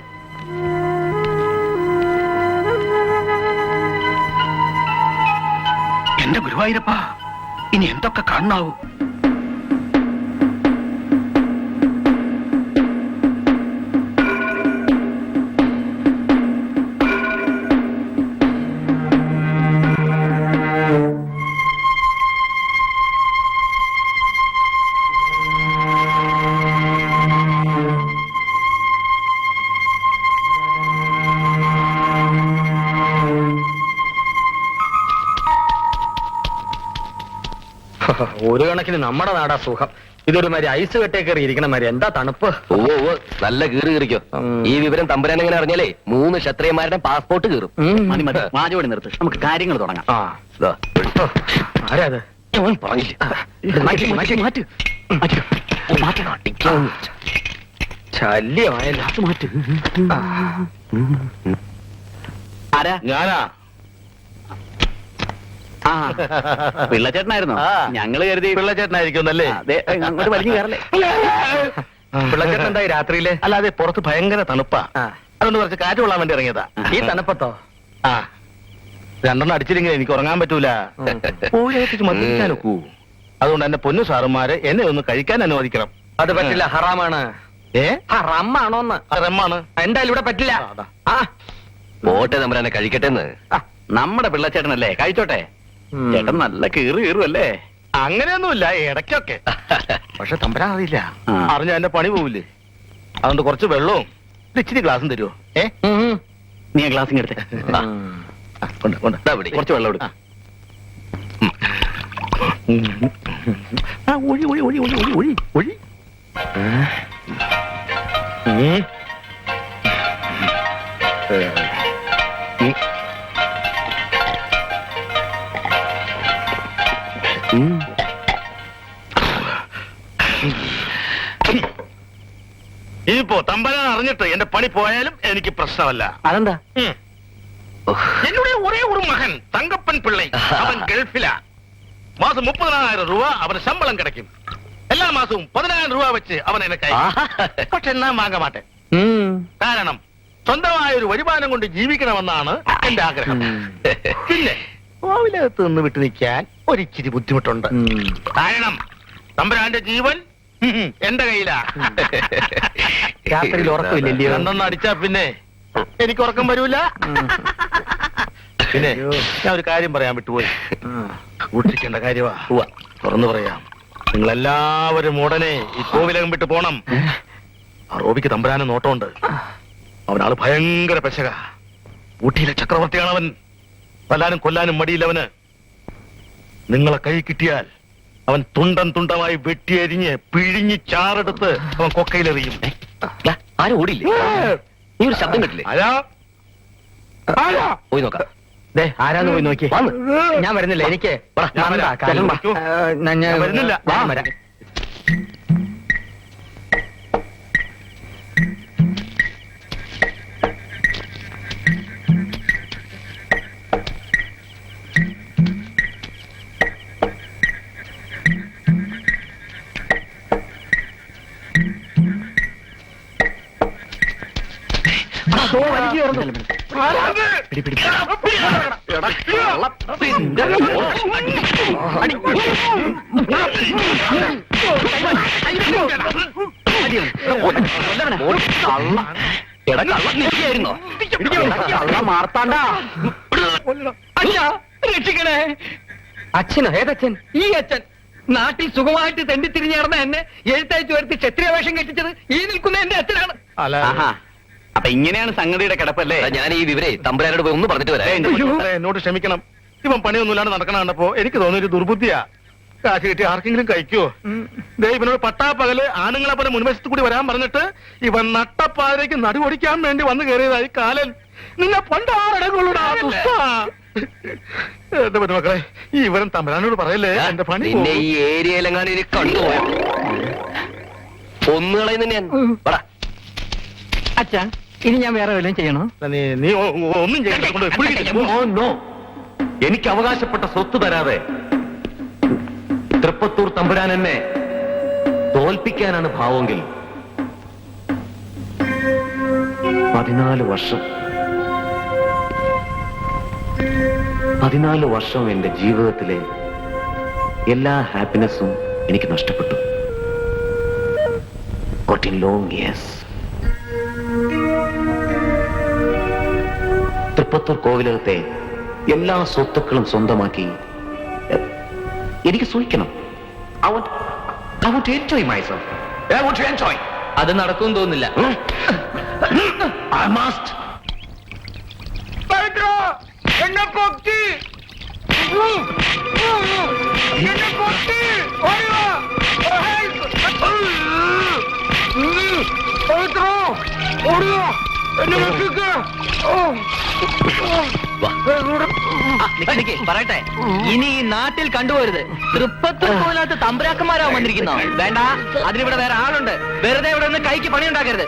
എന്റെ ഗുരുവായൂരപ്പാ, ഇനി എന്തൊക്കെ കാണാവൂ. ഒരു കണക്കിന് നമ്മുടെ നാടാ സുഖം. ഇതൊരു മാതിരി ഐസ് കെട്ടേ കയറി ഇരിക്കണ മാതിരി. എന്താ തണുപ്പ്. നല്ല കീറി കീറിക്കോ. ഈ വിവരം തമ്പുരാൻ എങ്ങനെ അറിഞ്ഞാലേ 3 ക്ഷത്രിയന്മാരുടെ പാസ്പോർട്ട് കീറും. മതി മതി, വാചോടി നിർത്ത്. നമുക്ക് കാര്യങ്ങൾ തുടങ്ങാം. ആരാ അത്? ഞാൻ പറഞ്ഞില്ല. ശല്യമായല്ലോ. ആരാ? ഞാനാ. ആ, പിള്ളച്ചേട്ടനായിരുന്നോ? ഞങ്ങള് കരുതി പിള്ളച്ചേട്ടനായിരിക്കും അല്ലേ? അതെ, അങ്ങോട്ട് വലിഞ്ഞു കയറല്ലേ. പിള്ളച്ചേട്ടൻ എന്തായി രാത്രിയില്? അല്ലാതെ പുറത്ത് ഭയങ്കര തണുപ്പാ. അതുകൊണ്ട് കുറച്ച് കാറ്റ് കൊള്ളാൻ വേണ്ടി ഇറങ്ങിയതാ. ഈ തണുപ്പത്തോ? ആ, 2 അടിച്ചില്ലെങ്കിൽ എനിക്ക് ഉറങ്ങാൻ പറ്റൂല. മദ്യപിക്കാനൊക്കൂ. അതുകൊണ്ട് എന്റെ പൊന്നു സാറുമാര് എന്നെ ഒന്ന് കഴിക്കാൻ അനുവദിക്കണം. അത് പറ്റില്ല, ഹറാമാണ്. ഹറാമാണോന്ന്? റമ്മാണ്. എന്തായാലും ഇവിടെ പറ്റില്ല. പോട്ടെ തമ്പുരാനെ, കഴിക്കട്ടെന്ന്. നമ്മുടെ പിള്ളച്ചേട്ടനല്ലേ, കഴിച്ചോട്ടെ. ചേട്ടൻ നല്ല കീറ് കീറുമല്ലേ. അങ്ങനെയൊന്നുമില്ല, ഇടയ്ക്കൊക്കെ. പക്ഷെ തമ്പരാൻ അറിയില്ല. ആ. അറിഞ്ഞ എന്റെ പണി പോവില്ലേ. അതുകൊണ്ട് കുറച്ച് വെള്ളവും ഇച്ചിരി ഗ്ലാസും തരുമോ? നീ ഗ്ലാസ് എടുത്തേ. കുറച്ച് വെള്ളം എടുക്കാം. ഒഴി ഒഴി ഒഴി ഒഴി ഒഴി ഒഴി ഒഴി. ഇനിയിപ്പോ തമ്പരാൻ അറിഞ്ഞിട്ട് എന്റെ പണി പോയാലും എനിക്ക് പ്രശ്നമല്ല. അതെന്താ? என்னுடைய ஒரே ஒரு மகன் தங்கப்பன் பிள்ளை. அவன் கல்ஃபிலா. மாசம் 30,000 ரூபாய் அவன் சம்பளம் கிடைக்கும். எல்லா மாசமும் 10,000 ரூபாய் வச்சு அவன் எனக்கு പക്ഷെ ഞാൻ വാങ്ങ മാട്ടേ. കാരണം സ്വന്തമായ ഒരു വരുമാനം കൊണ്ട് ജീവിക്കണമെന്നാണ് എന്റെ ആഗ്രഹം. പിന്നെ കോവിലകത്ത് നിന്ന് വിട്ടു നിൽക്കാൻ ഒരിച്ചിരി ബുദ്ധിമുട്ടുണ്ട്. കാരണം തമ്പുരാന്റെ ജീവൻ എന്റെ കയ്യിലാ. രാത്രിയിൽ ഉറക്കമില്ലല്ലോ. 2 അടിച്ചാ പിന്നെ എനിക്ക് ഉറക്കം വരൂല. പിന്നെ ഞാൻ ഒരു കാര്യം പറയാൻ വിട്ടുപോയി. സൂക്ഷിക്കേണ്ട കാര്യമാ. തുറന്നു പറയാം. നിങ്ങളെല്ലാവരും ഉടനെ ഈ കോവിലകം വിട്ട് പോണം. ആ റോബിക്ക് തമ്പുരാന് നോട്ടമുണ്ട്. അവനാള് ഭയങ്കര പെശക. ഊട്ടിയിലെ ചക്രവർത്തിയാണ് അവൻ. കൊല്ലാനും കൊല്ലാനും മടിയില്ലവന്. നിങ്ങളെ കൈ കിട്ടിയാൽ അവൻ തുണ്ടം തുണ്ടമായി വെട്ടിയരിഞ്ഞ് പിഴിഞ്ഞ് ചാറെടുത്ത് അവൻ കൊക്കയിലെറിയും. ആരും ഓടില്ലേ? നീ ഒരു ശബ്ദം കേട്ടില്ലേ? ആരാ ആരാ പോയി നോക്കാം. ദേ ആരാന്ന് പോയി നോക്കി. വന്ന്. ഞാൻ വരുന്നില്ല, എനിക്ക് ഞാൻ മന്ദാ, വരാം. കാര്യം വാ. വിളിക്കൂ. ഞാൻ വരുന്നില്ല. ഞാൻ വരാം. ആരാത്? പിടി, പിടി. എടാ, കള്ളം. എടാ കള്ളം നിൽക്കുകയായിരുന്നോ? മാർത്താണ്ടാ. അച്ഛാ, രക്ഷിക്കണേ. അച്ഛനോ? ഏതച്ഛൻ? ഈ അച്ഛൻ. നാട്ടിൽ സുഖമായിട്ട് തെണ്ടിത്തിരിഞ്ഞ് നടന്ന എന്നെ എഴുത്തയച്ചു വരുത്തി ക്ഷത്രിയ വേഷം കെട്ടിച്ചത് ഈ നിൽക്കുന്ന എന്റെ അച്ഛനാണ്. അല്ല ആഹാ അപ്പൊ ഇങ്ങനെയാണ് സംഗതിയുടെ കിടപ്പല്ലേ? എടാ, ഞാൻ ഈ വിവരേ തമ്പുരാനോട് പോയി ഒന്ന് പറഞ്ഞിട്ട് വരാം. സാറേ, എന്നോട് ക്ഷമിക്കണം. ഇവൻ പണിയൊന്നുമില്ലാണ്ട് നടക്കണ കണ്ടപ്പോ എനിക്ക് തോന്നിയൊരു ദുർബുദ്ധിയാ. കാശ് കിട്ടി ആർക്കെങ്കിലും കഴിക്കോ? ദേ ഇവനോട് പട്ടാപ്പകല് ആണുങ്ങളെ പോലെ മുൻവശത്ത് കൂടി വരാൻ പറഞ്ഞിട്ട് ഇവൻ നട്ടപ്പാതിലേക്ക് നടുവൊടിക്കാൻ വേണ്ടി വന്നു കയറിയതായി കാലൻ. നിന്നെ പണ്ടാറടങ്ങുള്ളൂടാ ദുഷ്ടാ. എന്റെ മക്കളെ, ഈ ഇവൻ തമ്പരാനോട് പറയല്ലേ, എന്റെ പണി നിന്നെ പോകും. ഈ ഏരിയയിലെങ്ങാനും ഇനി കണ്ടുപോയോ? ഒന്നുകളെ ഞാൻ പറ. അച്ഛാ, ഇനി ഞാൻ വേറെ വല്ലതും ചെയ്യണോ? നീ ഒന്നും ചെയ്യണ്ട. എനിക്ക് അവകാശപ്പെട്ട സ്വത്ത് തരാതെ തൃപ്പത്തൂർ തമ്പുരാൻ എന്നെ തോൽപ്പിക്കാനാണ് ഭാവമെങ്കിൽ 14 വർഷം എന്റെ ജീവിതത്തിലെ എല്ലാ ഹാപ്പിനെസ്സും എനിക്ക് നഷ്ടപ്പെട്ടു. 14 long years. തൃപ്പത്തൂർ കോവിലകത്തെ എല്ലാ സ്വത്തുക്കളും സ്വന്തമാക്കി എനിക്ക് സൂഹിക്കണം. I want to enjoy myself. I want to enjoy. അത് നടക്കും തോന്നില്ല. I must. എന്നെ പൊക്കി എന്നെ പൊക്കി ഓടിവാ. ഓടിവാ, എന്നെ രക്ഷിക്ക്. പറയട്ടെ, ഇനി ഈ നാട്ടിൽ കണ്ടുപോരുത്. തൃപ്പത്തൂർ പോലത്തെ തമ്പുരാക്കന്മാരാവും വന്നിരിക്കുന്നോ? വേണ്ട, അതിനിവിടെ വേറെ ആളുണ്ട്. വെറുതെ ഇവിടെ നിന്ന് കൈക്ക് പണി ഉണ്ടാക്കരുത്.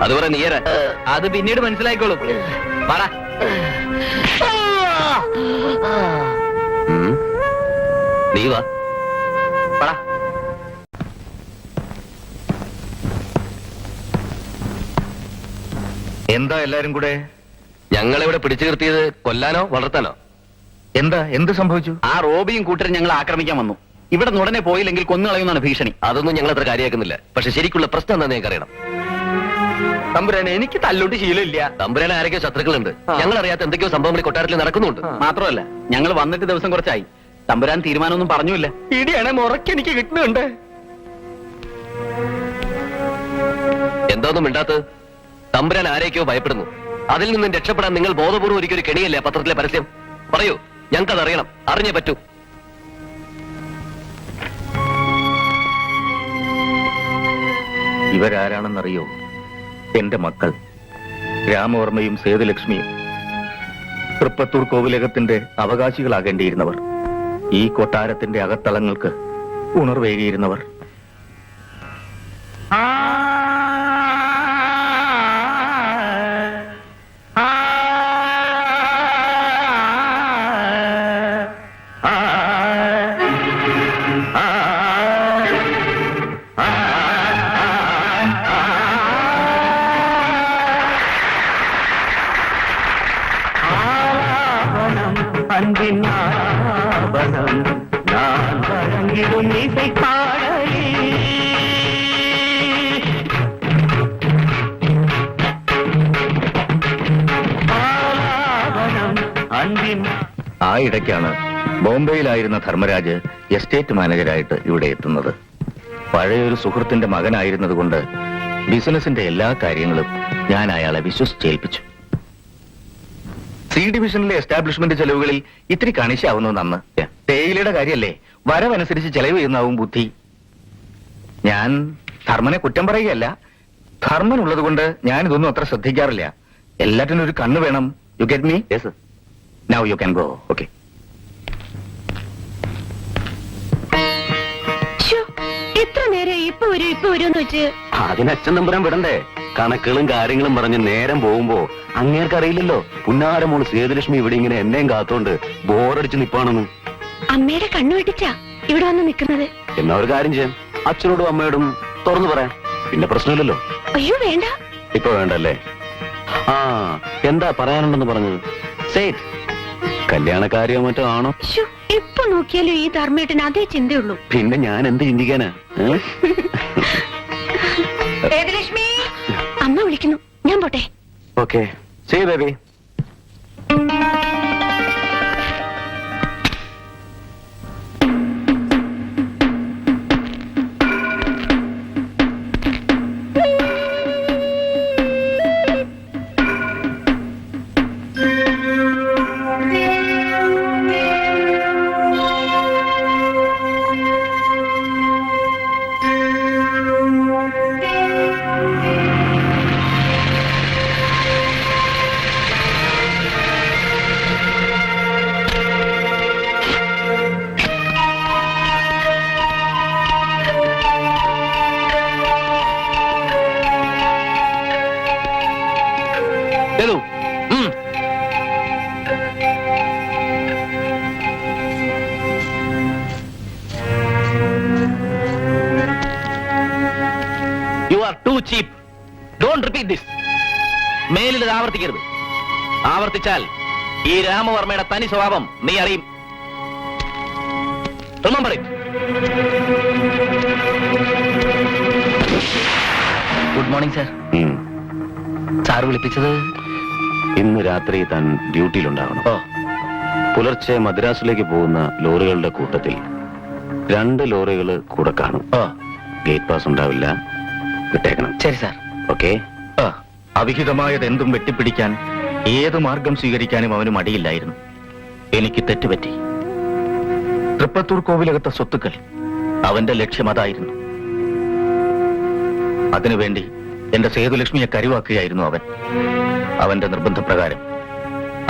അതുപോലെ നീയര അത് പിന്നീട് മനസ്സിലായിക്കോളും. പറ. നീ വാ. പറ. എന്താ എല്ലാരും കൂടെ? ഞങ്ങളിവിടെ പിടിച്ചു നിർത്തിയത് കൊല്ലാനോ വളർത്താനോ? എന്ത് സംഭവിച്ചു? ആ റോബിയും കൂട്ടരും ഞങ്ങൾ ആക്രമിക്കാൻ വന്നു. ഇവിടെ നിന്ന് ഉടനെ പോയില്ലെങ്കിൽ കൊന്നുകളയുന്നാണ് ഭീഷണി. അതൊന്നും ഞങ്ങൾ അത്ര കാര്യമാക്കുന്നില്ല. പക്ഷെ ശരിക്കുള്ള പ്രശ്നം എന്താണെന്ന് ഞങ്ങൾക്ക് അറിയണം. തമ്പുരാനെ, എനിക്ക് തല്ലോട്ട് ശീലമില്ല. തമ്പുരാൻ ആരൊക്കെയോ ശത്രുക്കളുണ്ട്. ഞങ്ങൾ അറിയാത്ത എന്തൊക്കെയോ സംഭവങ്ങൾ ഈ കൊട്ടാരത്തിൽ നടക്കുന്നുണ്ട്. മാത്രമല്ല ഞങ്ങൾ വന്നിട്ട് ദിവസം കുറച്ചായി. തമ്പുരാൻ തീരുമാനമൊന്നും പറഞ്ഞില്ല. ഇടിയാണ് മുറയ്ക്ക് എനിക്ക് കിട്ടുന്നുണ്ട്. എന്തോന്നും മിണ്ടാത്തത്? തമ്പുരാൻ ആരൊക്കെയോ ഭയപ്പെടുന്നു. അതിൽ നിന്നും രക്ഷപ്പെടാൻ നിങ്ങൾ ബോധപൂർവ്വം ഒരിക്കലും കെണിയല്ലേ പത്രത്തിലെ പരസ്യം? പറയൂ, ഞങ്ങൾക്കത് അറിയണം, അറിഞ്ഞേ പറ്റൂ. ഇവരാരാണെന്നറിയോ? എന്റെ മക്കൾ രാമവർമ്മയും സേതുലക്ഷ്മിയും. തൃപ്പത്തൂർ കോവിലകത്തിന്റെ അവകാശികളാകേണ്ടിയിരുന്നവർ. ഈ കൊട്ടാരത്തിന്റെ അകത്തളങ്ങൾക്ക് ഉണർവേകിയിരുന്നവർ. ആ ഇടയ്ക്കാണ് ബോംബെയിലായിരുന്ന ധർമ്മരാജ് എസ്റ്റേറ്റ് മാനേജരായിട്ട് ഇവിടെ എത്തുന്നത്. പഴയൊരു സുഹൃത്തിന്റെ മകനായിരുന്നതുകൊണ്ട് ബിസിനസിന്റെ എല്ലാ കാര്യങ്ങളും ഞാൻ അയാളെ വിശ്വസിച്ചേൽപ്പിച്ചു. സി ഡിവിഷനിലെ എസ്റ്റാബ്ലിഷ്മെന്റ് ചെലവുകളിൽ ഇത്തിരി കണിശാവുന്നത് നന്ന്. തേയിലയുടെ കാര്യല്ലേ, വരവനുസരിച്ച് ചെലവ് ചെയ്യുന്നതാവും ബുദ്ധി. ഞാൻ ധർമ്മനെ കുറ്റം പറയുകയല്ല, ധർമ്മൻ ഉള്ളത് കൊണ്ട് ഞാനിതൊന്നും അത്ര ശ്രദ്ധിക്കാറില്ല. എല്ലാറ്റിനും ഒരു കണ്ണ് വേണം. You get me? Yes sir. Now you can go. Okay. എത്ര നേരം ഇപ്പൊ വരും വെച്ച് അതിന് അച്ഛൻ നമ്പുരാൻ വിടണ്ടേ? കണക്കുകളും കാര്യങ്ങളും പറഞ്ഞ് നേരം പോകുമ്പോ അങ്ങേർക്കറിയില്ലല്ലോ പുന്നാരമോള് സേതുലക്ഷ്മി ഇവിടെ ഇങ്ങനെ എന്നെയും കാത്തോണ്ട് ബോറടിച്ച് നിപ്പാണെന്ന്. അമ്മയുടെ കണ്ണു വെട്ടിച്ചാ ഇവിടെ വന്ന് നിക്കുന്നത്. എന്നാ ഒരു കാര്യം ചെയ്യാം, അച്ഛനോടും അമ്മയോടും തുറന്നു പറയാം, പിന്നെ പ്രശ്നമില്ലല്ലോ. അയ്യോ വേണ്ട. ഇപ്പൊ വേണ്ടല്ലേ? ആ, എന്താ പറയാനുണ്ടെന്ന് പറഞ്ഞത്? സേറ്റ് കല്യാണക്കാരിയോ മറ്റോ ആണോ? എപ്പോ നോക്കിയാലും ഈ ധർമ്മേട്ടന് അതേ ചിന്തയുള്ളൂ. പിന്നെ ഞാൻ എന്ത് ചിന്തിക്കാനാ? സേതുലക്ഷ്മി, അമ്മ വിളിക്കുന്നു, ഞാൻ പോട്ടെ. Okay, see you baby. You are too cheap. Don't repeat this. മേലിൽ ഇത് ആവർത്തിക്കരുത്. ആവർത്തിച്ചാൽ ഈ രാമവർമ്മയുടെ തനി സ്വഭാവം നീ അറിയും. Remember it. Good morning sir. Sir വിളിപ്പിച്ചത്? ഇന്ന് രാത്രി താൻ ഡ്യൂട്ടിയിലുണ്ടാവണം. പുലർച്ചെ മദ്രാസിലേക്ക് പോകുന്ന ലോറികളുടെ കൂട്ടത്തിൽ 2 ലോറികൾ കൂടെ കാണും. ഗേറ്റ് പാസ് ഉണ്ടാവില്ല, വിട്ടേക്കണം. ശരി സാർ. ഓക്കെ. അവിഹിതമായത് എന്തും വെട്ടിപ്പിടിക്കാൻ ഏത് മാർഗം സ്വീകരിക്കാനും അവന് മടിയില്ലായിരുന്നു. എനിക്ക് തെറ്റുപറ്റി. തൃപ്പത്തൂർ കോവിലകത്തെ സ്വത്തുക്കൾ അവന്റെ ലക്ഷ്യം അതായിരുന്നു. അതിനുവേണ്ടി എന്റെ സേതുലക്ഷ്മിയെ കരുവാക്കുകയായിരുന്നു അവൻ. അവന്റെ നിർബന്ധപ്രകാരം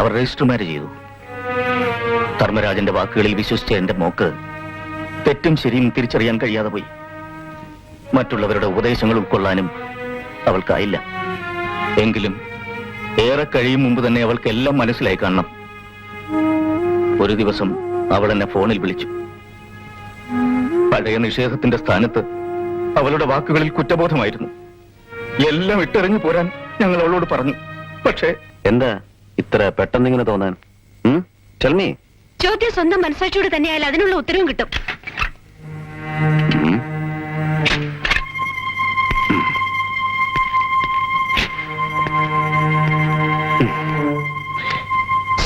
അവർ രജിസ്റ്റർ മാരേജ് ചെയ്തു. ധർമ്മരാജന്റെ വാക്കുകളിൽ വിശ്വസിച്ച എന്റെ മോക്ക് തെറ്റും ശരിയും തിരിച്ചറിയാൻ കഴിയാതെ പോയി. മറ്റുള്ളവരുടെ ഉപദേശങ്ങൾ ഉൾക്കൊള്ളാനും അവൾക്കായില്ല. എങ്കിലും ഏറെ കഴിയും മുമ്പ് തന്നെ അവൾക്ക് എല്ലാം മനസ്സിലായി കാണണം. ഒരു ദിവസം അവൾ എന്നെ ഫോണിൽ വിളിച്ചു. പഴയ നിഷേധത്തിന്റെ സ്ഥാനത്ത് അവളുടെ വാക്കുകളിൽ കുറ്റബോധമായിരുന്നു. എല്ലാം ഇട്ടെറിഞ്ഞു പോരാൻ ഞങ്ങൾ അവളോട് പറഞ്ഞു. പക്ഷേ എന്താ ഇത്ര പെട്ടെന്നിങ്ങനെ തോന്നാൻ? Tell me. ചോദ്യം സ്വന്തം മനസ്സാക്ഷിയോട് തന്നെയായാലും അതിനുള്ള ഉത്തരവും കിട്ടും.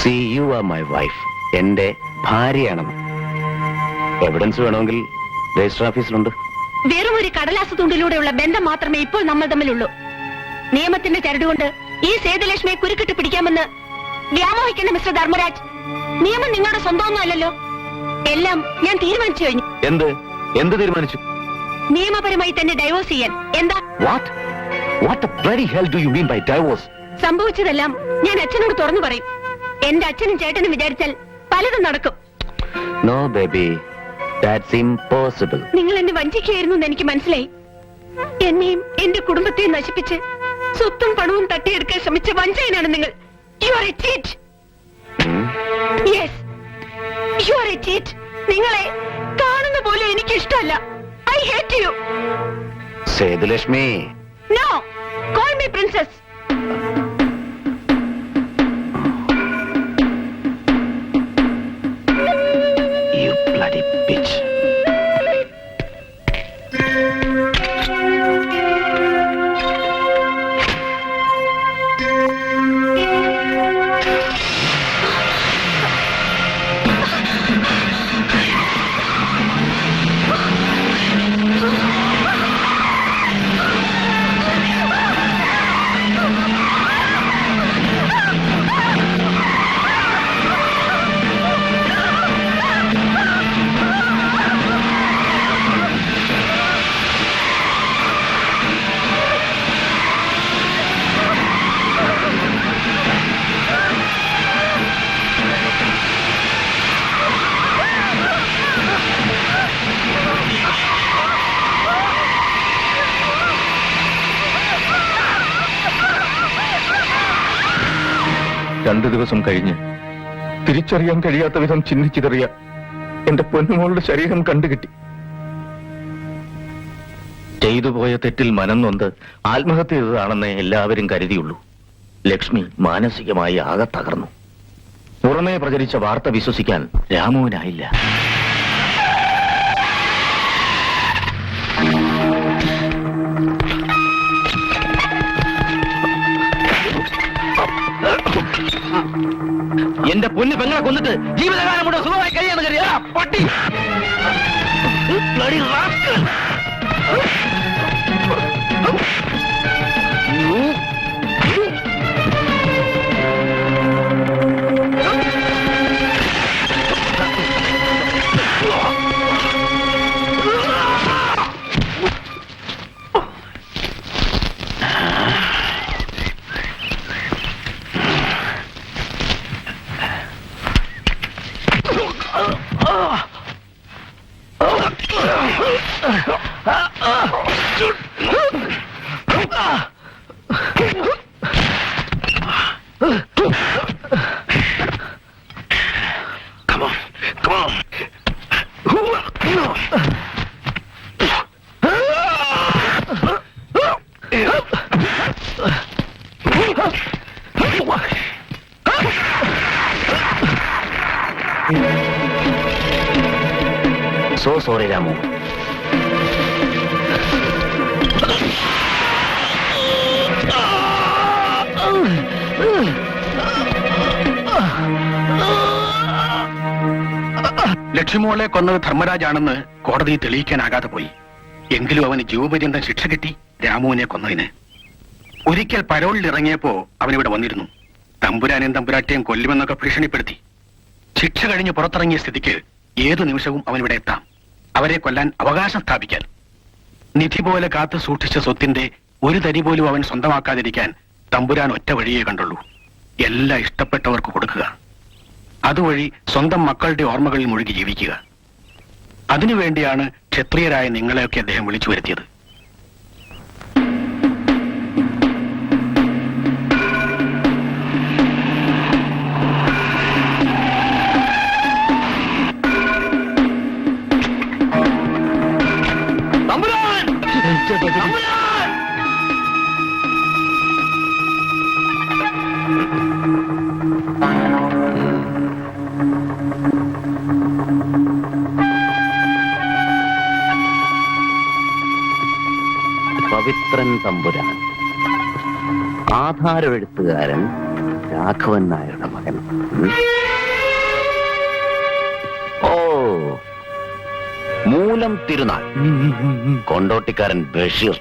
See, you are my wife. എന്റെ ഭാര്യയാണെന്ന് എവിഡൻസ് വേണമെങ്കിൽ രജിസ്റ്റർ ഓഫീസിലുണ്ട്. വെറും ഒരു കടലാസ തുണ്ടിലൂടെയുള്ള ബന്ധം മാത്രമേ ഇപ്പോൾ നമ്മൾ തമ്മിലുള്ളൂ. നിയമത്തിന്റെ ചരടുകൊണ്ട് ഈ സേതുലക്ഷ്മിയെ കുരുക്കിട്ട് പിടിക്കാമെന്ന് വ്യാമോഹിക്കേണ്ട മിസ്റ്റർ ധർമ്മരാജ്. നിയമം നിങ്ങളുടെ സ്വന്തമൊന്നും അല്ലല്ലോ. എല്ലാം ഞാൻ തീരുമാനിച്ചു കഴിഞ്ഞു. എന്ത് തീരുമാനിച്ചു? നിയമപരമായി തന്നെ ഡൈവോഴ്സ് ചെയ്യാൻ. എന്താ? What the bloody hell do you mean by divorce? സംഭവിച്ചതെല്ലാം ഞാൻ അച്ഛനോട് തുറന്നു പറയും. എന്റെ അച്ഛനും ചേട്ടനും വിചാരിച്ചാൽ പലതും നടക്കും. No baby, that's impossible. നിങ്ങൾ എന്നെ വഞ്ചിക്കുകയായിരുന്നു എന്ന് എനിക്ക് മനസ്സിലായി. എന്നെയും എന്റെ കുടുംബത്തെയും നശിപ്പിച്ച് സ്വത്തും പണവും തട്ടിയെടുക്കാൻ ശ്രമിച്ച വഞ്ചകനാണ് നിങ്ങൾ. You are a cheat. Yes, you are a cheat. നിങ്ങളെ കാണുന്ന പോലെ എനിക്ക് ഇഷ്ടമല്ല. I hate you. Sethulakshmi. No, call me princess. You bloody bitch. 2 ദിവസം കഴിഞ്ഞ് തിരിച്ചറിയാൻ കഴിയാത്ത വിധം ചിഹ്നിച്ചിതറിയ എന്റെ പൊന്നുമോളുടെ ശരീരം കണ്ടുകിട്ടി. ചെയ്തുപോയ തെറ്റിൽ മനം നൊന്ത് ആത്മഹത്യ ചെയ്തതാണെന്ന് എല്ലാവരും കരുതിയുള്ളൂ. ലക്ഷ്മി മാനസികമായി ആകെ തകർന്നു. പുറമേ പ്രചരിച്ച വാർത്ത വിശ്വസിക്കാൻ രാമുവിനായില്ല. എന്റെ പൊന്ന് പെങ്ങളെ കൊന്നിട്ട് ജീവിതകാലം മുഴുവൻ സുഖമായി കഴിയാന്ന് കരുതിയാ പട്ടി. Bloody rascal. So sorry, Ramu. ലക്ഷ്മിമോളെ കൊന്നത് ധർമ്മരാജാണെന്ന് കോടതി തെളിയിക്കാനാകാതെ പോയി. എങ്കിലും അവന് ജീവപര്യന്തം ശിക്ഷ കിട്ടി രാമുവിനെ കൊന്നതിന്. ഒരിക്കൽ പരോളിൽ ഇറങ്ങിയപ്പോ അവനിവിടെ വന്നിരുന്നു. തമ്പുരാനെയും തമ്പുരാറ്റെയും കൊല്ലുമെന്നൊക്കെ ഭീഷണിപ്പെടുത്തി. ശിക്ഷ കഴിഞ്ഞ് പുറത്തിറങ്ങിയ സ്ഥിതിക്ക് ഏതു നിമിഷവും അവനിവിടെ എത്താം. അവരെ കൊല്ലാൻ അവകാശം സ്ഥാപിക്കാൻ. നിധി പോലെ കാത്തു സൂക്ഷിച്ച സ്വത്തിന്റെ ഒരു തരി പോലും അവൻ സ്വന്തമാക്കാതിരിക്കാൻ തമ്പുരാൻ ഒറ്റ വഴിയേ കണ്ടുള്ളൂ. എല്ലാം ഇഷ്ടപ്പെട്ടവർക്ക് കൊടുക്കുക. അതുവഴി സ്വന്തം മക്കളുടെ ഓർമ്മകളിൽ മുഴുകി ജീവിക്കുക. അതിനുവേണ്ടിയാണ് ക്ഷത്രിയരായ നിങ്ങളെയൊക്കെ അദ്ദേഹം വിളിച്ചു വരുത്തിയത്. പവിത്രൻ തമ്പുരാൻ, ആധാരമെഴുത്തുകാരൻ രാഘവൻ നായരുടെ മകൻ. ഓ, മൂലം തിരുനാൾ കൊണ്ടോട്ടിക്കാരൻ Basheer.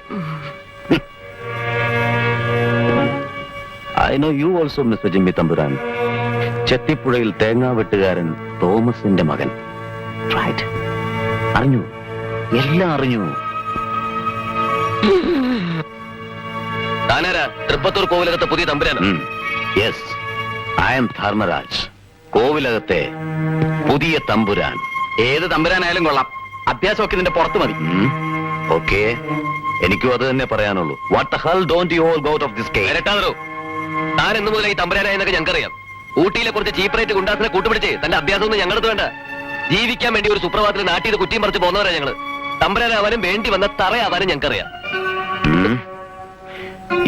I know you also mister Jimmy Thampuran. ചെത്തിപ്പുഴയിൽ തേങ്ങാ വെട്ടുകാരൻ തോമസിന്റെ മകൻ. റൈറ്റ്, അറിഞ്ഞു, എല്ലാം അറിഞ്ഞു. താനാരാ? തൃപ്പത്തൂർ കോവിലകത്തെ പുതിയ തമ്പുരാൻ? യെസ്, ഐ എം ധർമ്മരാജ്, കോവിലകത്തെ പുതിയ തമ്പുരാൻ. ഏത് തമ്പുരാനായാലും കൊള്ളാം, അഭ്യാസമൊക്കെ ഇതിന്റെ പുറത്ത് മതി. ഓക്കെ, എനിക്കും അത് തന്നെ പറയാനുള്ളൂ. What the hell don't you all go out of this case? വരട്ടാതോ, താൻ എന്ന് മുതൽ ഈ തമ്പുരാനായെന്നൊക്കെ ഞങ്ങൾക്കറിയാം. ഊട്ടിയിലെ കുറച്ച് ചീപ്പ് റേറ്റ് ഗുണ്ടാസിനെ കൂട്ടുപിടിച്ച് തന്റെ അഭ്യാസമൊന്നും ഞങ്ങളത് വേണ്ട. ജീവിക്കാൻ വേണ്ടി ഒരു സുപ്രഭാതത്തിൽ നാട്ടിൽ ഇത് കുറ്റിയും പറിച്ച് പോകുന്നവരാ ഞങ്ങള്. തമ്പുരാനാവാനും വേണ്ടി വന്ന തറയാവാനും ഞങ്ങൾക്കറിയാം.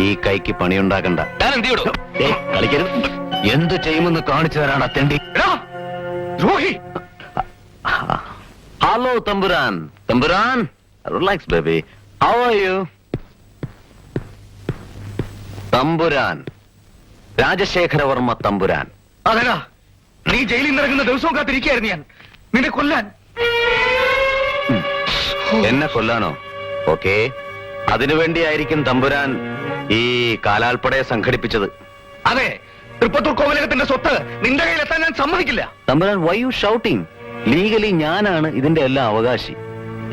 ഈ കൈക്ക് പണിയുണ്ടാക്കണ്ട. ഞാൻ എന്ത് ചെയ്യടോ? കളിക്കരുത്. എന്ത് ചെയ്യുമെന്ന് കാണിച്ചു തരാണ് അത്തണ്ടി. Hello Thampuran. Thampuran, relax baby. How are you? തമ്പുരാൻ രാജശേഖരവർമ്മ തമ്പുരാൻ. അതെടാ, നീ ജയിലിൽ നിന്ന് ഇറങ്ങുന്ന ദിവസവും കാത്തിരിക്കുകയായിരുന്നു ഞാൻ നിന്നെ കൊല്ലാൻ. എന്നെ കൊല്ലാനോ? ഓക്കെ, അതിനുവേണ്ടിയായിരിക്കും തമ്പുരാൻ ഈ കാലാൽപ്പടയെ സംഘടിപ്പിച്ചത്. അതെ, തൃപ്പത്തൂർ കോവിലകത്തിന്റെ സ്വത്ത് നിന്റെ കയ്യിലെത്താൻ ഞാൻ സമ്മതിക്കില്ല. തമ്പുരാൻ, വൈ യു ഷൗട്ടിംഗ്? ലീഗലി ഞാനാണ് ഇതിന്റെ എല്ലാ അവകാശി.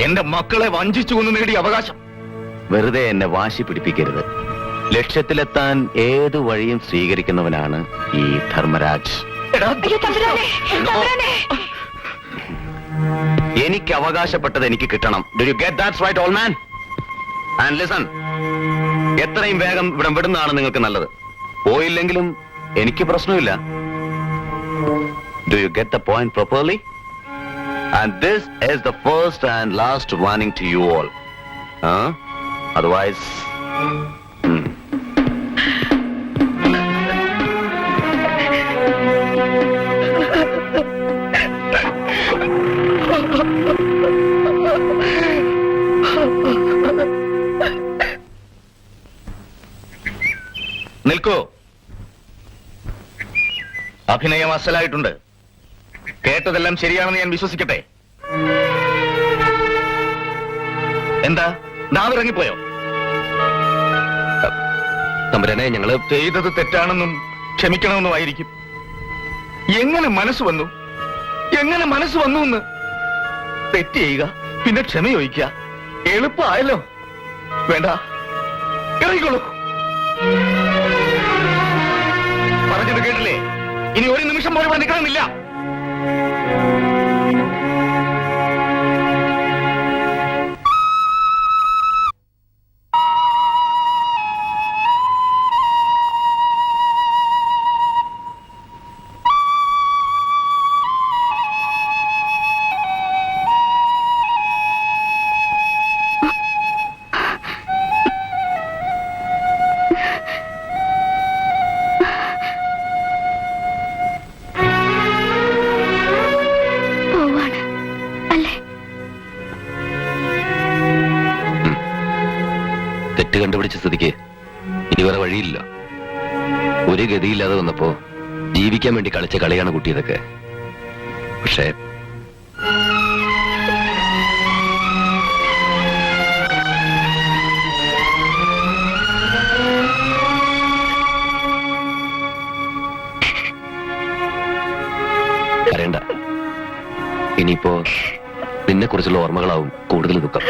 എന്റെ മക്കളെ വഞ്ചിച്ചു കൊന്നു നേടിയ അവകാശം. വെറുതെ എന്നെ വാശി പിടിപ്പിക്കരുത്. ലക്ഷ്യത്തിലെത്താൻ ഏതു വഴിയും സ്വീകരിക്കുന്നവനാണ് ഈ ധർമ്മരാജ്. എനിക്ക് അവകാശപ്പെട്ടത് എനിക്ക് കിട്ടണം. Do you get that right all man? And listen, എത്രയും വേഗം ഇവിടെ വിടുന്നതാണ് നിങ്ങൾക്ക് നല്ലത്. പോയില്ലെങ്കിലും എനിക്ക് പ്രശ്നമില്ല. Do you get the point properly? And this is the first and last warning to you all. Otherwise, നിൽക്കൂ. അഭിനയം അസലായിട്ടുണ്ട്. കേട്ടതെല്ലാം ശരിയാണെന്ന് ഞാൻ വിശ്വസിക്കട്ടെ. എന്താ നാവിറങ്ങിപ്പോയോ? തമ്പുരാനെ, ഞങ്ങള് ചെയ്തത് തെറ്റാണെന്നും ക്ഷമിക്കണമെന്നും ആയിരിക്കും. എങ്ങനെ മനസ്സ് വന്നു എന്ന് തെറ്റ് ചെയ്യുക, പിന്നെ ക്ഷമ ചോദിക്കുക, എളുപ്പമായല്ലോ. വേണ്ട, ഇറങ്ങിക്കോളൂ. പറഞ്ഞത് കേട്ടില്ലേ? ഇനി ഒരു നിമിഷം പോലും ഇവിടെ നിൽക്കണമെന്നില്ല. പോവാണ് അല്ലേ? തെറ്റ് കണ്ടുപിടിച്ച സ്ഥിതിക്ക് ഇനി വേറെ വഴിയില്ല. ഒരു ഗതിയില്ലാതെ വന്നപ്പോ ജീവിക്കാൻ വേണ്ടി കളിച്ച കളിയാണ് കുട്ടിയതൊക്കെ. പക്ഷേ അറിയണ്ട, ഇനിയിപ്പോ നിന്നെ കുറിച്ചുള്ള ഓർമ്മകളാവും കൂടുതൽ ദുഃഖം.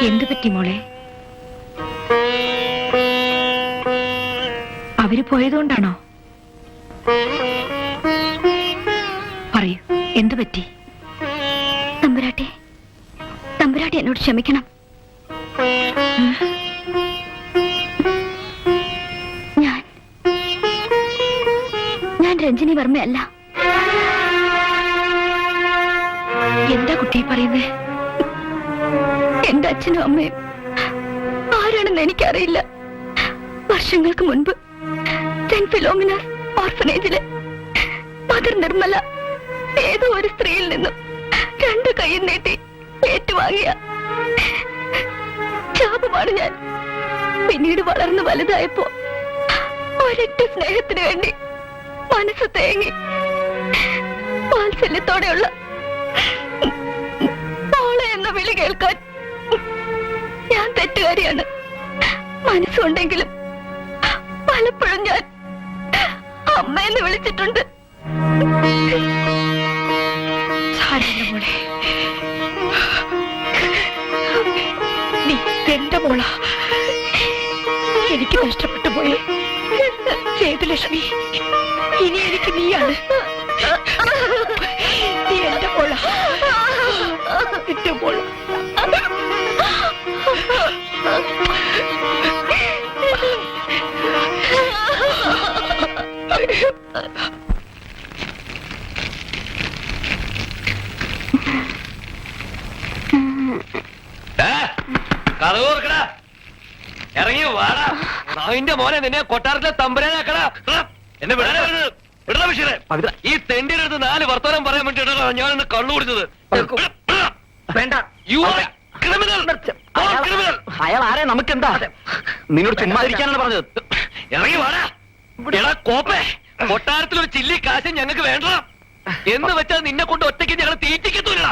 എന്തു പറ്റി മോളെ? അവര് പോയതുകൊണ്ടാണോ? പറയൂ, എന്തു പറ്റി? തമ്പുരാട്ടി, തമ്പുരാട്ടി എന്നോട് ക്ഷമിക്കണം. ഞാൻ രഞ്ജിനി വർമ്മയല്ല. എന്താ കുട്ടി പറയുന്നേ? എന്റെ അച്ഛനും അമ്മയും ആരാണെന്ന് എനിക്കറിയില്ല. വർഷങ്ങൾക്ക് മുൻപ് സെന്റ് ഫിലോമിനാസ് ഓർഫനേജിലെ മദർ നിർമ്മല ഏതോ ഒരു സ്ത്രീയിൽ നിന്നും 2 കൈയും നീട്ടി ഏറ്റുവാങ്ങിയ ശാപമാണ് ഞാൻ. പിന്നീട് വളർന്നു വലുതായപ്പോ ഒരൊറ്റ സ്നേഹത്തിന് വേണ്ടി മനസ്സ് തേങ്ങി വാത്സല്യത്തോടെയുള്ള മോളെ എന്ന വിളി കേൾക്കാൻ ഞാൻ തെറ്റുകാരിയാണ്. മനസ്സുണ്ടെങ്കിലും പലപ്പോഴും ഞാൻ അമ്മയെന്ന് വിളിച്ചിട്ടുണ്ട്. സാരമില്ല മോളെ, നീ എന്റെ മോള. എനിക്ക് നഷ്ടപ്പെട്ടു പോയി സേതുലക്ഷ്മി. ഇനി എനിക്ക് നീയാണ്. നീ എന്റെ മോള, എന്റെ മോള. ഇറങ്ങി വാടാ. അതിന്റെ മോനെ നിന്നെ കൊട്ടാരത്തിലെ തമ്പുരാനാക്കടാ. എന്നെ വിടാ വിഷയേ. ഈ തെണ്ടിയുടെ അടുത്ത് 4 വർത്തമാനം പറയാൻ വേണ്ടിട്ടാ ഞാൻ എന്നെ കള്ളു കുടിച്ചത്. വേണ്ട, യു ആർ ക്രിമിനൽ. അയാൾ ആരെ നമുക്കെന്താ? നിന്നോട് ചുമ്മാതിരിക്കാനാണ് പറഞ്ഞത്. ഇറങ്ങി വാടാ. എടാ കോപ്പേ, കൊട്ടാരത്തിലൊരു ചില്ലി കാശ് ഞങ്ങൾക്ക് വേണ്ട എന്ന് വെച്ചാൽ നിന്നെ കൊണ്ട് ഒറ്റയ്ക്ക് ഞങ്ങൾ തീറ്റിക്കത്തൂല.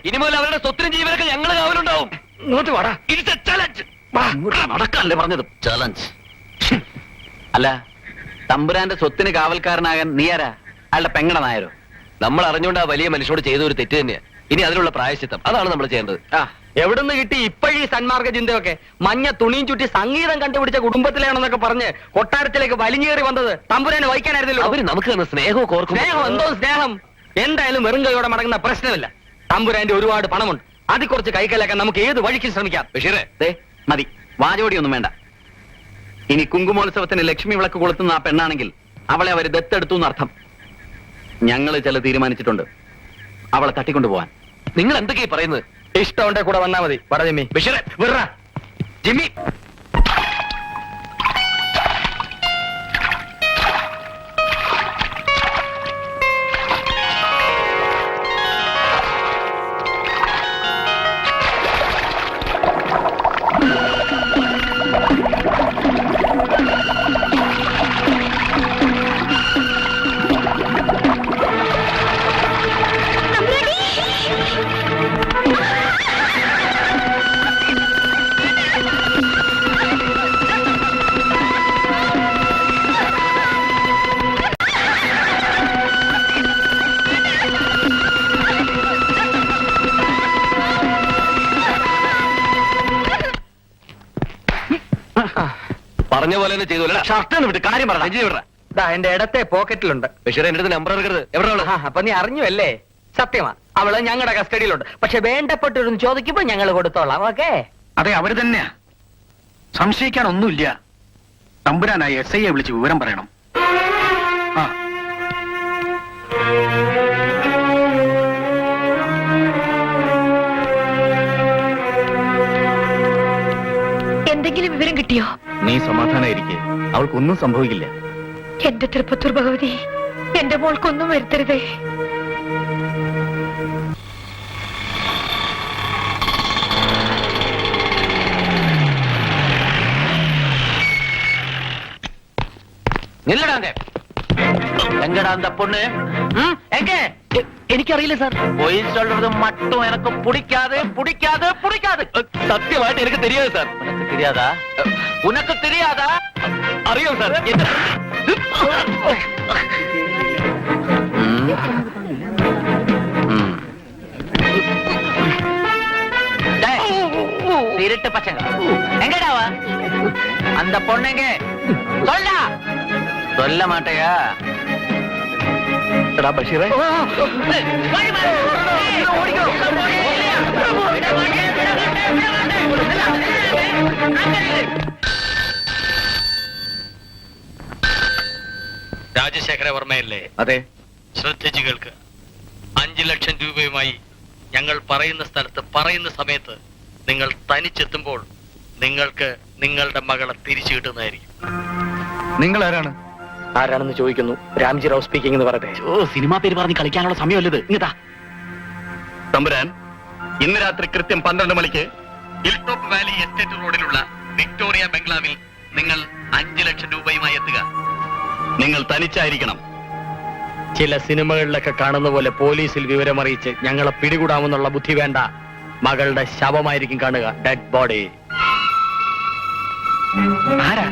ഇനി മുതൽ അവരുടെ സ്വത്തിനും ജീവനൊക്കെ ഞങ്ങൾ കാവലുണ്ടാവും. ഇങ്ങോട്ട് വാടാ. It's A challenge. നടക്കാനല്ലേ പറഞ്ഞത്? ചലഞ്ച്. അല്ല, തമ്പുരാന്റെ സ്വത്തിന് കാവൽക്കാരനാകാൻ നീ ആരാ? അയാളുടെ പെങ്ങട നായരോ? നമ്മൾ അറിഞ്ഞുകൊണ്ട് ആ വലിയ മനുഷ്യനോട് ചെയ്ത ഒരു തെറ്റ് തന്നെയാ. ഇനി അതിനുള്ള പ്രായശ്ചിത്തം അതാണ് നമ്മൾ ചെയ്യേണ്ടത്. ആ, എവിടുന്ന് കിട്ടി ഇപ്പോഴീ സന്മാർഗ ചിന്തയൊക്കെ? മഞ്ഞ തുണിയും ചുറ്റി സംഗീതം കണ്ടുപിടിച്ച കുടുംബത്തിലാണെന്നൊക്കെ പറഞ്ഞ് കൊട്ടാരത്തിലേക്ക് വലിഞ്ഞേറി വന്നത് തമ്പുരാനെ വഹിക്കാനായിരുന്നല്ലോ. അവര് നമുക്ക് തന്ന സ്നേഹവും ഓർക്കും. സ്നേഹം എന്തോ സ്നേഹം. എന്തായാലും വെറും കൈയോടെ മടങ്ങുന്ന പ്രശ്നമില്ല. തമ്പുരാന്റെ ഒരുപാട് പണമുണ്ട്. അതിൽ കുറച്ച് കൈക്കലാക്കാൻ നമുക്ക് ഏത് വഴിക്ക് ശ്രമിക്കാം. ബഷീറേ, ദേ മതി, വാചോടിയൊന്നും വേണ്ട. ഇനി കുങ്കുമോത്സവത്തിന് ലക്ഷ്മി വിളക്ക് കൊളുത്തുന്ന ആ പെണ്ണാണെങ്കിൽ അവളെ അവര് ദത്തെടുത്തു എന്നർത്ഥം. ഞങ്ങള് ചില തീരുമാനിച്ചിട്ടുണ്ട് അവളെ തട്ടിക്കൊണ്ടുപോവാൻ. നിങ്ങൾ എന്തൊക്കെയാ പറയുന്നത്? ഇഷ്ടമുണ്ടെ കൂടെ വന്നാ മതി. പറ ജിമ്മി. ബഷീറേ, വിടറാ. ജിമ്മി, പറഞ്ഞ പോലെ തന്നെ ചെയ്തു. ഷർട്ട് വിട്ട് കാര്യം പറ. എന്റെ ഇടത്തെ പോക്കറ്റിലുണ്ട്. ബഷീറേ, എന്റെ അടുത്ത് നമ്പർ എടുക്കരുത്. എവിടെ? അപ്പൊ നീ അറിഞ്ഞു അല്ലേ? സത്യമാ, അവള് ഞങ്ങളുടെ കസ്റ്റഡിയിലുണ്ട്. പക്ഷെ വേണ്ടപ്പെട്ടൊരു ചോദിക്കുമ്പോ ഞങ്ങൾ കൊടുത്തോളാം. ഓക്കെ? അതെ, അവര് തന്നെയാ. സംശയിക്കാൻ ഒന്നുമില്ല. തമ്പുരാനായി SIയെ വിളിച്ച് വിവരം പറയണം. ആ, എന്തെങ്കിലും വിവരം കിട്ടിയോ? നീ സമാധാനായിരിക്കെ, അവൾക്കൊന്നും സംഭവിക്കില്ല. എന്റെ തൃപ്പത്തൂർ ഭഗവതി, എന്റെ മോൾക്കൊന്നും വരുത്തരുതേ. നില്ലടാ. എങ്കടാ அந்த பொண்ணு? എനിക്കറിയില്ല സാർ. பொய் சொல்றது மட்டும் எனக்கு பிடிக்காது பிடிக்காது பிடிக்காது. സത്യമായിട്ട് എനിക്ക് தெரியாது സാർ. உனக்கு தெரியாதா? உனக்கு தெரியாதா? അറിയോ സാർ? திருட்டு பசங்க எங்கடாவா? அந்த பொண்ணுங்க சொல்லா? சொல்ல மாட்டேயா? എടാ ബഷീറേ, രാജശേഖരവർമ്മയല്ലേ? അതെ, ശ്രദ്ധിച്ചു കേൾക്ക്. 5 ലക്ഷം രൂപയുമായി ഞങ്ങൾ പറയുന്ന സ്ഥലത്ത് പറയുന്ന സമയത്ത് നിങ്ങൾ തനിച്ചെത്തുമ്പോൾ നിങ്ങൾക്ക് നിങ്ങളുടെ മകളെ തിരിച്ചു കിട്ടുന്നതായിരിക്കും. നിങ്ങൾ ആരാണ്? ആരാണെന്ന് ചോദിക്കുന്നു. രാംജി റാവു സ്പീക്കിംഗ് എന്ന് പറയട്ടെ. സിനിമാ പേര് പറഞ്ഞ് കളിക്കാനുള്ള സമയമല്ലത്. ഇങ്ങതാ തമ്പുരാൻ, ഇന്ന് രാത്രി കൃത്യം 12 മണിക്ക് ഹിൽ ടോപ്പ് വാലി എസ്റ്റേറ്റ് റോഡിലുള്ള വിക്ടോറിയ ബംഗ്ലാവിൽ നിങ്ങൾ 5 ലക്ഷം രൂപയുമായി എത്തുക. നിങ്ങൾ തനിച്ചായിരിക്കണം. ചില സിനിമകളിലൊക്കെ കാണുന്ന പോലെ പോലീസിൽ വിവരമറിയിച്ച് ഞങ്ങളെ പിടികൂടാമെന്നുള്ള ബുദ്ധി വേണ്ട. മകളുടെ ശവമായിരിക്കും കാണുക. Dead body. ആരാ?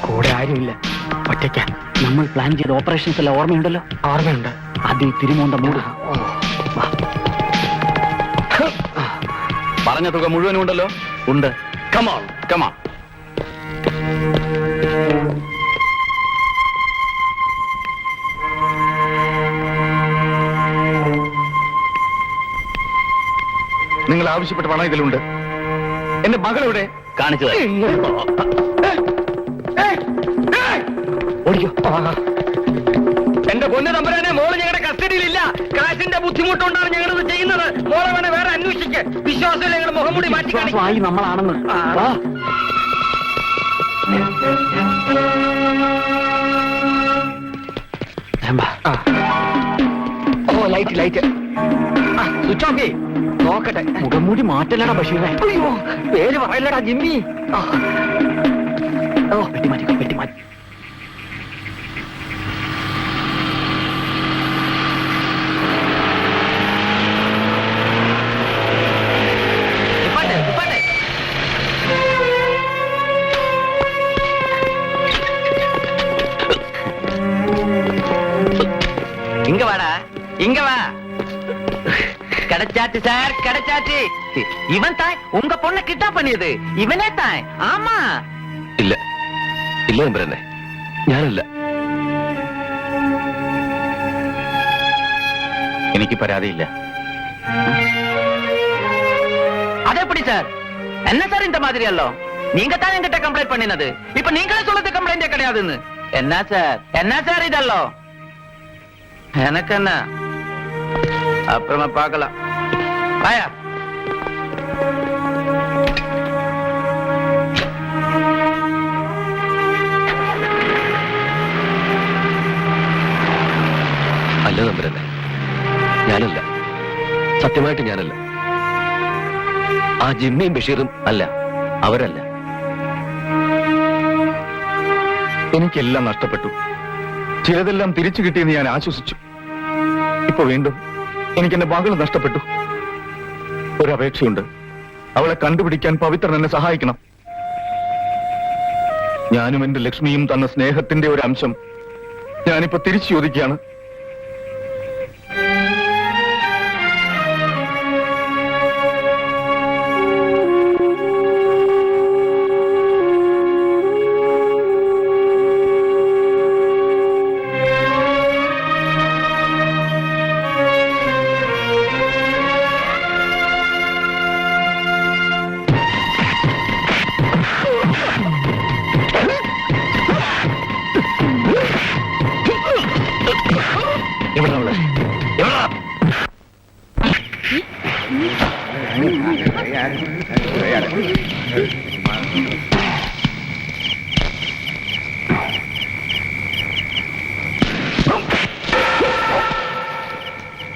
കൂടെ ആരുമില്ല. ഒറ്റയ്ക്ക. നമ്മൾ പ്ലാൻ ചെയ്ത ഓപ്പറേഷൻസ് എല്ലാം ഓർമ്മയുണ്ടല്ലോ? ഓർമ്മയുണ്ട്. ആദ്യം തിരുമോന്ത മൂട്. പറഞ്ഞ തുക മുഴുവനും ഉണ്ടല്ലോ? ഉണ്ട്. Come on come on. നിങ്ങൾ ആവശ്യപ്പെട്ട പണം ഇതിലുണ്ട്. എന്റെ മകളെവിടെ? കാണിച്ചു തരാം. എന്റെ പൊന്നു തമ്പുരാനെ, മോള് ഞങ്ങളുടെ കസ്റ്റഡിയിലില്ല. കാശിന്റെ ബുദ്ധിമുട്ടുകൊണ്ടാണ് ഞങ്ങളിത് ചെയ്യുന്നത്. മോളെ വേണേ വേറെ അന്വേഷിക്ക്. വിശ്വാസമില്ല, ഞങ്ങളുടെ മുഖംമൂടി മാറ്റി കാണിക്കും. ആയി നമ്മളാണെന്ന്. വാ. രമ്പാ. ഓ, ലൈറ്റ് സ്വിച്ച് ഓഫ് ചെയ്യ്. നോക്കട്ടെ. മുഖംമൂടി മാറ്റല്ലടാ ബഷീറേ. അയ്യോ, പേര് പറയല്ലടാ ജിമ്മി. ഓ പെട്ടി മാറ്റി പെട്ടി മാറ്റി. ഇപ്പാട്ടെ. இங்க வாடா, இங்க வா. கிடைச்சாச்சு சார், கிடைச்சாச்சு. இவன் தான் உங்க பொண்ணை கிட்டா பண்ணியது. இவனே தான். ஆமா. ഇല്ല ഇല്ല തമ്പുരാനെ, ഞാനല്ല. എനിക്ക് പരാതിയില്ല. அது எப்படி சார்? என்ன சார் இந்த மாதிரி எல்லாம்? நீங்க தான் என்கிட்ட கம்ப்ளைண்ட் பண்ணினது. இப்ப நீங்களே சொல்றது கம்ப்ளைண்டே கிடையாதுன்னு. என்ன சார் இதெல்லாம்? எனக்கு என்ன, அப்புறமா பார்க்கலாம். ஆயா അല്ല തമ്പുരാനെ, ഞാനല്ല. സത്യമായിട്ട് ഞാനല്ല. ആ ജിമ്മിയും ബഷീറും അല്ല, അവരല്ല. എനിക്കെല്ലാം നഷ്ടപ്പെട്ടു. ചിലതെല്ലാം തിരിച്ചു കിട്ടിയെന്ന് ഞാൻ ആശ്വസിച്ചു. ഇപ്പൊ വീണ്ടും എനിക്ക് എന്റെ മകൾ നഷ്ടപ്പെട്ടു. ഒരപേക്ഷയുണ്ട്. അവളെ കണ്ടുപിടിക്കാൻ പവിത്രൻ എന്നെ സഹായിക്കണം. ഞാനും എന്റെ ലക്ഷ്മിയും തന്ന സ്നേഹത്തിന്റെ ഒരു അംശം ഞാനിപ്പോ തിരിച്ചു ചോദിക്കുകയാണ്.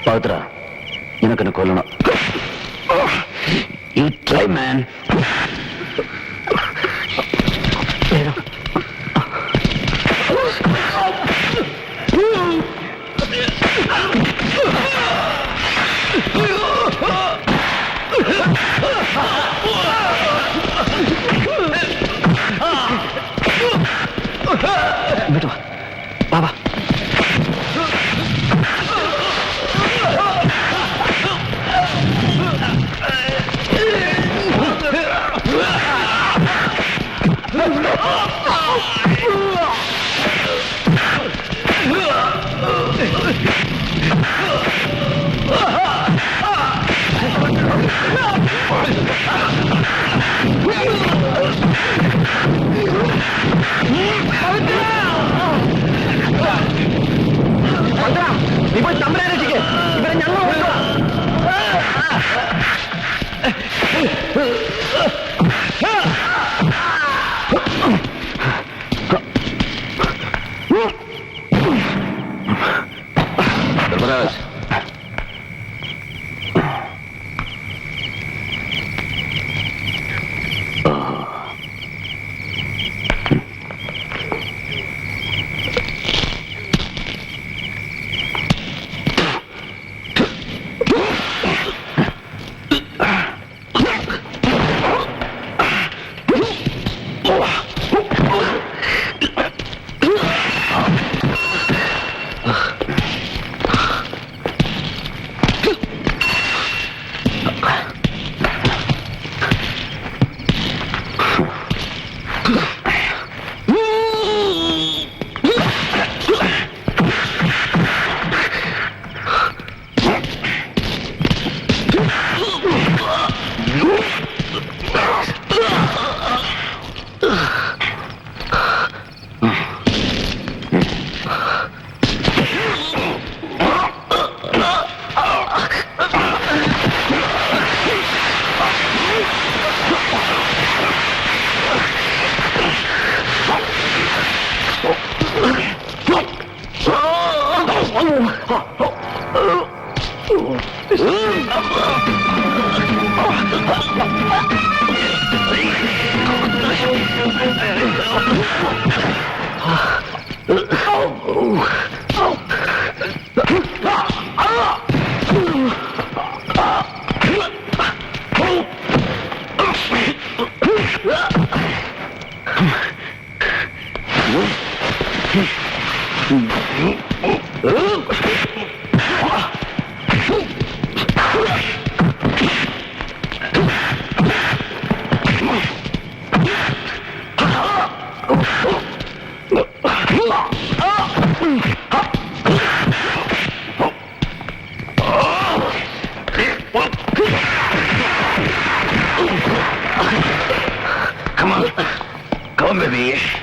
പവിത്ര, നിനക്കെന്നെ കൊല്ലണം. You try, man. ഇങ്ങോട്ട് വാ. വാ വാ. Come baby.